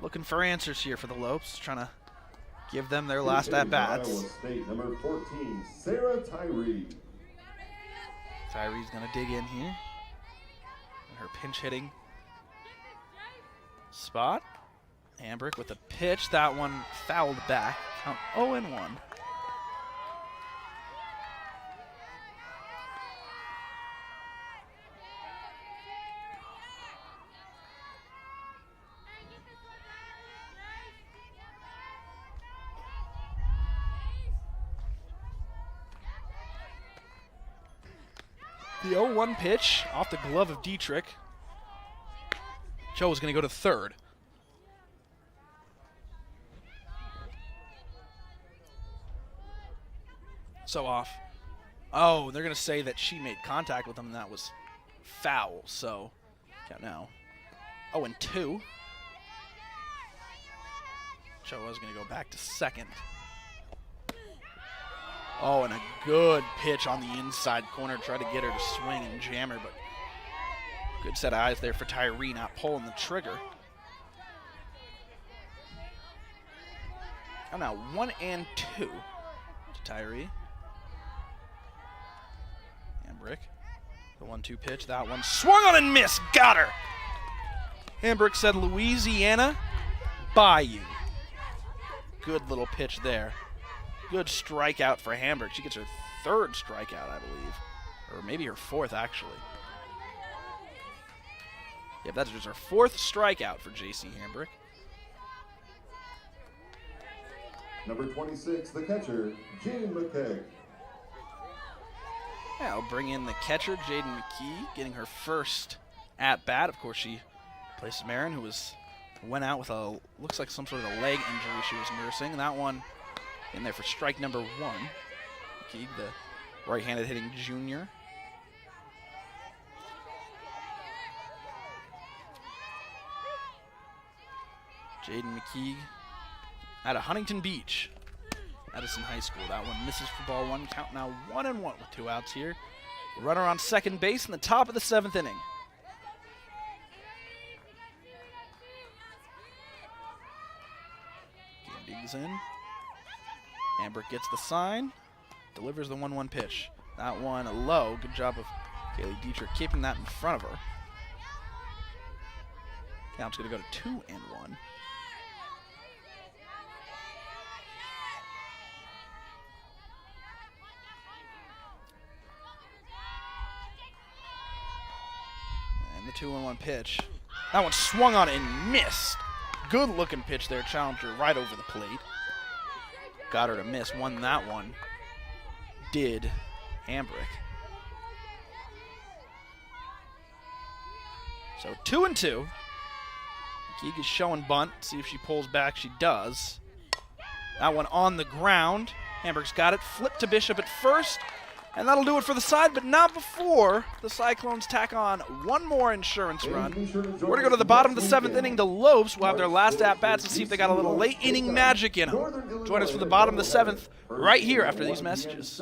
looking for answers here for the Lopes, trying to give them their last at-bats. Iowa State, number 14, Sarah Tyree. Tyree's going to dig in here. In her pinch hitting spot. Hambrick with a pitch. That one fouled back. Count 0-1. The 0-1 pitch off the glove of Dietrich. Joe is going to go to third. So off. Oh, they're going to say that she made contact with him and that was foul. So, count now. 0-2. Joe is going to go back to second. Oh, and a good pitch on the inside corner. Tried to get her to swing and jam her, but good set of eyes there for Tyree, not pulling the trigger. Oh, now 1-2 to Tyree. Hambrick, the 1-2 pitch. That one swung on and missed. Got her. Hambrick said, Louisiana, Bayou. Good little pitch there. Good strikeout for Hambrick. She gets her third strikeout, I believe. Or maybe her fourth, actually. Yep, that's just her fourth strikeout for J.C. Hambrick. Number 26, the catcher, Jaden McKay. Yeah, I'll bring in the catcher, Jaden McKee, getting her first at-bat. Of course, she plays Marin, who went out with looks like some sort of a leg injury she was nursing. And that one in there for strike number 1. McKee, the right-handed hitting junior. Jaden McKee out of Huntington Beach, Edison High School. That one misses for ball 1. Count now 1-1 with 2 outs here. Runner on second base in the top of the 7th inning. Digs in. Hambrick gets the sign, delivers the 1-1 pitch. That one low. Good job of Kaylee Dietrich keeping that in front of her. Count's going to go to 2-1. And the 2-1 pitch. That one swung on and missed. Good looking pitch there. Challenger right over the plate. Got her to miss. Won that one. Did Hambrick. So 2-2. Keeg is showing bunt. See if she pulls back. She does. That one on the ground. Hambrick's got it. Flip to Bishop at first. And that'll do it for the side, but not before the Cyclones tack on one more insurance run. We're going to go to the bottom of the 7th inning. The Lopes will have their last at-bats to see if they got a little late inning magic in them. Join us for the bottom of the 7th right here after these messages.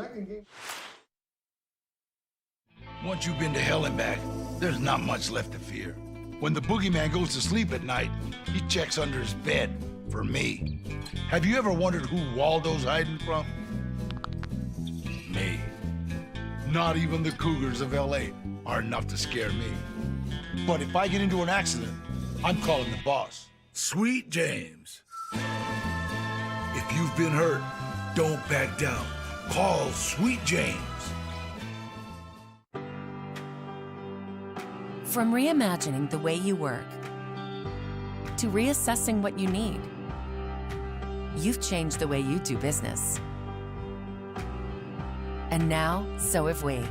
Once you've been to hell and back, there's not much left to fear. When the boogeyman goes to sleep at night, he checks under his bed for me. Have you ever wondered who Waldo's hiding from? Me. Not even the Cougars of LA are enough to scare me. But if I get into an accident, I'm calling the boss, Sweet James. If you've been hurt, don't back down. Call Sweet James. From reimagining the way you work to reassessing what you need, you've changed the way you do business. And now, so have we.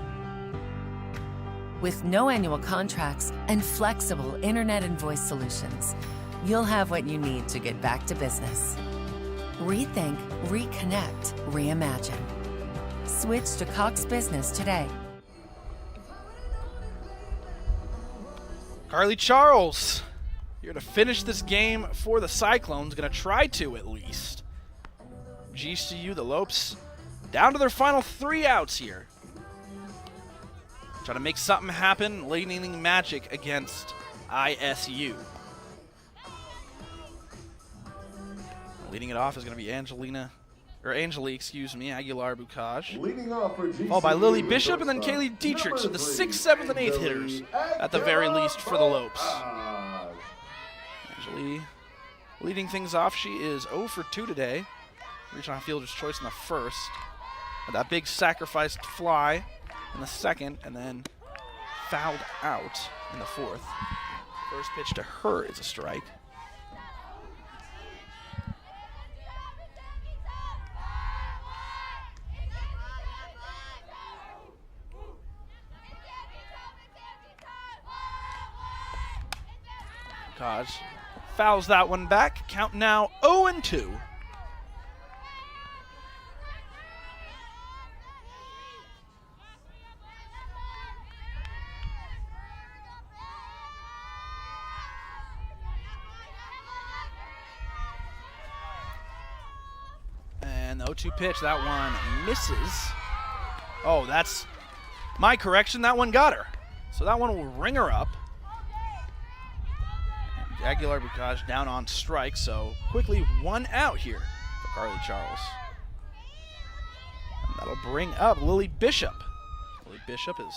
With no annual contracts and flexible internet and voice solutions, you'll have what you need to get back to business. Rethink, reconnect, reimagine. Switch to Cox Business today. Carly Charles here to finish this game for the Cyclones. Going to try to, at least. GCU, the Lopes, down to their final 3 outs here. Trying to make something happen. Late inning magic against ISU. Leading it off is going to be Angelique, Aguilar-Bucaj. Leading off for GCU, followed by Lily Bishop and then Kaylee Dietrich. So the 6th, 7th, and 8th hitters at the very least for the Lopes. Angelique leading things off. She is 0 for 2 today. Reaching on fielder's choice in the first. And that big sacrificed fly in the second, and then fouled out in the fourth. First pitch to her is a strike. Bucaj fouls that one back. Count now 0-2. And the 0-2 pitch, that one misses. Oh, that's my correction. That one got her. So that one will ring her up. And Aguilar-Bucaj down on strike, so quickly 1 out here for Carly Charles. And that'll bring up Lily Bishop. Lily Bishop is,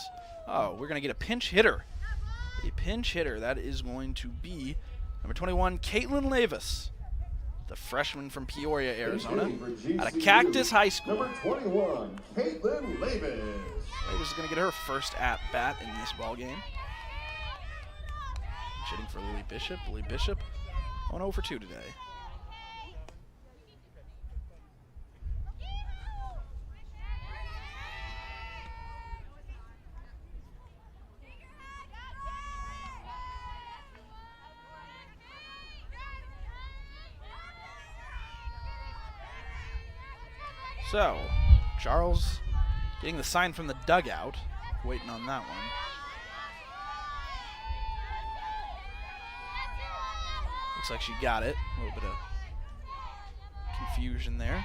we're going to get a pinch hitter. A pinch hitter. That is going to be number 21, Caitlin Lavis, the freshman from Peoria, Arizona, out of Cactus High School. Number 21, Caitlin Lavis. Lavis is going to get her first at-bat in this ballgame. Hitting for Lily Bishop. Lily Bishop 0 for 2 today. So, Charles getting the sign from the dugout, waiting on that one. Looks like she got it. A little bit of confusion there.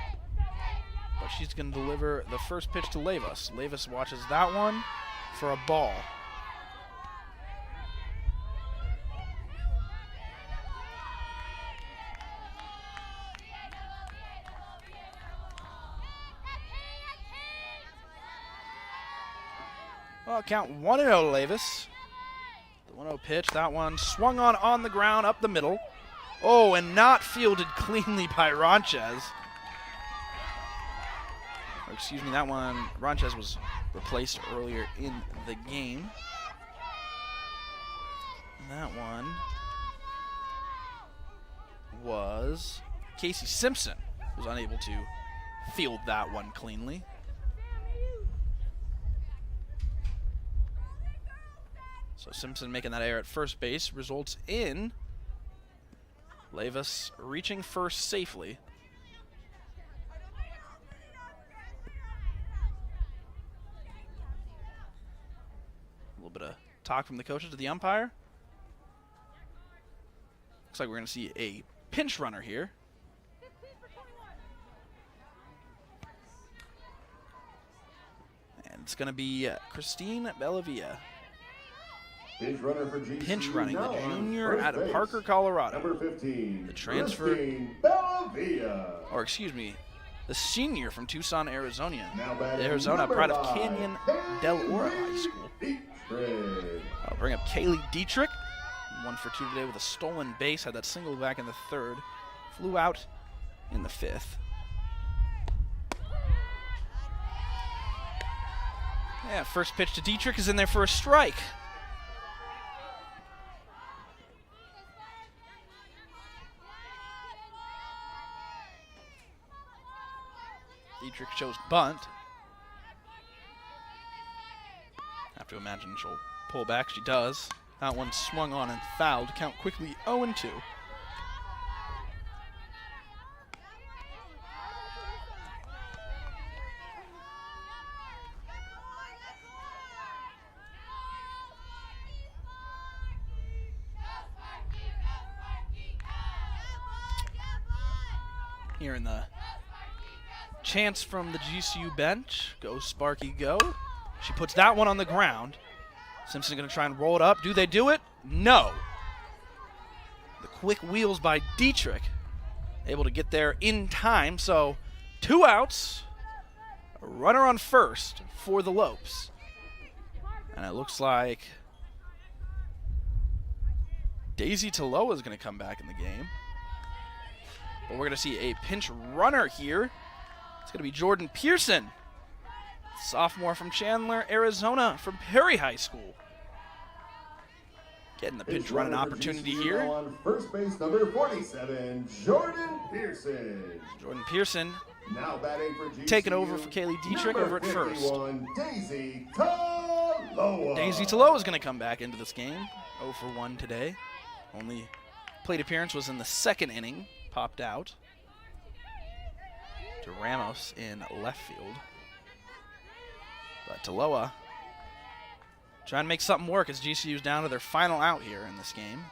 But she's going to deliver the first pitch to Lavis. Lavis watches that one for a ball. Well, count 1-0 Lavis. The 1-0 pitch, that one swung on the ground up the middle. Oh, and not fielded cleanly by Ronchez. Or excuse me, that one, Ronchez was replaced earlier in the game. And that one was Casey Simpson, who was unable to field that one cleanly. So Simpson making that error at first base results in Lavis reaching first safely. talk from the coaches to the umpire. Looks like we're going to see a pinch runner here. And it's going to be Christine Bellavia. Pinch runner for GCU. Pinch running, the junior first out of base, Parker, Colorado. Number 15. The transfer, Christine Bellavia. or excuse me, the senior from Tucson, Arizona. Now batting Arizona, number proud of 5, Canyon Del Oro High School. Dietrich. I'll bring up Kaylee Dietrich. 1 for 2 today with a stolen base. Had that single back in the 3rd. Flew out in the 5th. Yeah, first pitch to Dietrich is in there for a strike. Dietrich chose bunt. Have to imagine she'll pull back. She does. That one swung on and fouled. Count quickly 0-2. Here in the chance from the GCU bench. Go Sparky, go. She puts that one on the ground. Simpson's going to try and roll it up. Do they do it? No. The quick wheels by Dietrich. Able to get there in time. So 2 outs. A runner on first for the Lopes. And it looks like Daisy Taloa is going to come back in the game. But we're going to see a pinch runner here. It's going to be Jordan Pearson. Sophomore from Chandler, Arizona, from Perry High School. Getting the pinch running opportunity here. On first base, number 47, Jordan Pearson. Jordan Pearson now batting for GCU, taking over for Kaylee Dietrich over at first. Daisy Taloa. Daisy Taloa is going to come back into this game. 0 for 1 today. Only plate appearance was in the 2nd inning. Popped out to Ramos in left field. But Taloa trying to make something work as GCU's down to their final out here in this game.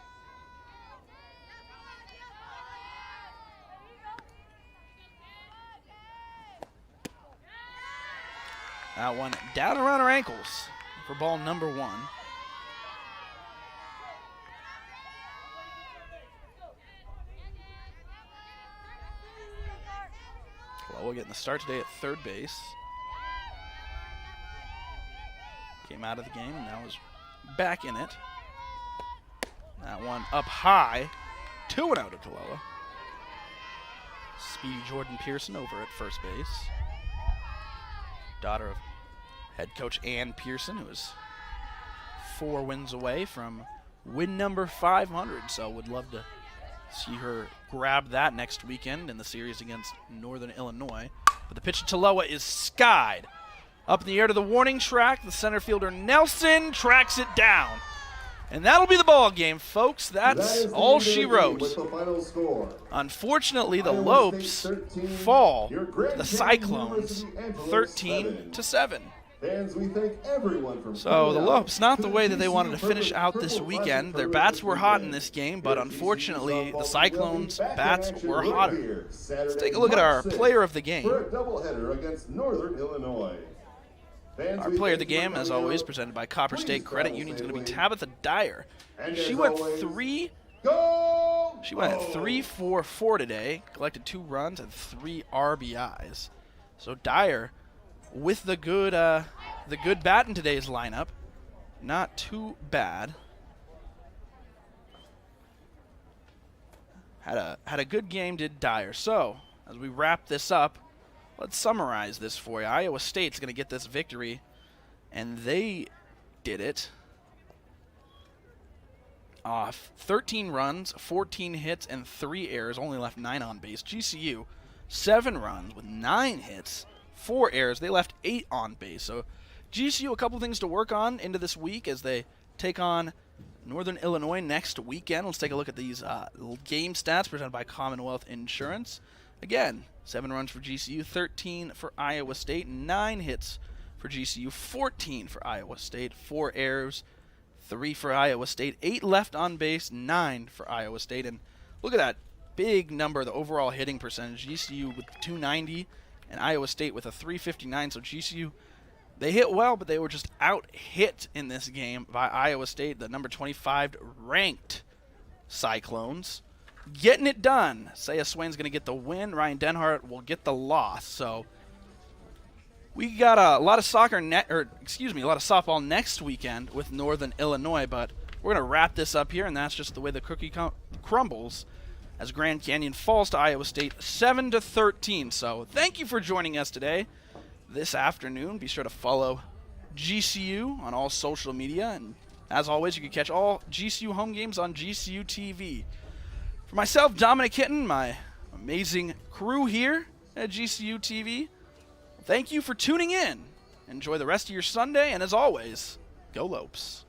That one down around her ankles for ball number 1. Taloa getting the start today at 3rd base. Came out of the game and now is back in it. That one up high. 2-0 to Taloa. Speedy Jordan Pearson over at first base. Daughter of head coach Ann Pearson, who is 4 wins away from win number 500. So would love to see her grab that next weekend in the series against Northern Illinois. But the pitch to Taloa is skied. Up in the air to the warning track. The center fielder Nelson tracks it down. And that'll be the ball game, folks. That's all she wrote. Unfortunately, the Lopes fall to the Cyclones 13-7. Fans, we thank everyone from so the Lopes, not the way that they wanted to finish out this weekend. Their bats were hot in this game, but unfortunately, the Cyclones' bats were hotter. Let's take a look at our player of the game. For a doubleheader against Northern Illinois. Our player of the game, as always, presented by Copper State Credit Union, is going to be Tabitha Dyer. She went 3 for 4 today, collected 2 runs and 3 RBIs. So Dyer, with the good bat in today's lineup, not too bad. Had a good game, did Dyer. So as we wrap this up, let's summarize this for you. Iowa State's going to get this victory, and they did it off 13 runs, 14 hits, and 3 errors, only left 9 on base. GCU, 7 runs with 9 hits, 4 errors. They left 8 on base. So GCU, a couple things to work on into this week as they take on Northern Illinois next weekend. Let's take a look at these game stats presented by Commonwealth Insurance. Again, 7 runs for GCU, 13 for Iowa State, 9 hits for GCU, 14 for Iowa State, 4 errors, 3 for Iowa State. 8 left on base, 9 for Iowa State. And look at that big number, the overall hitting percentage. GCU with 290 and Iowa State with a 359. So GCU, they hit well, but they were just out-hit in this game by Iowa State, the number 25 ranked Cyclones. Getting it done. Saya Swain's going to get the win. Ryan Denhart will get the loss. So we got a lot of a lot of softball next weekend with Northern Illinois, but we're going to wrap this up here, and that's just the way the cookie crumbles as Grand Canyon falls to Iowa State 7-13. So thank you for joining us today, this afternoon. Be sure to follow GCU on all social media, and as always, you can catch all GCU home games on GCU TV. For myself, Dominic Hitton, my amazing crew here at GCU TV, thank you for tuning in. Enjoy the rest of your Sunday, and as always, go Lopes.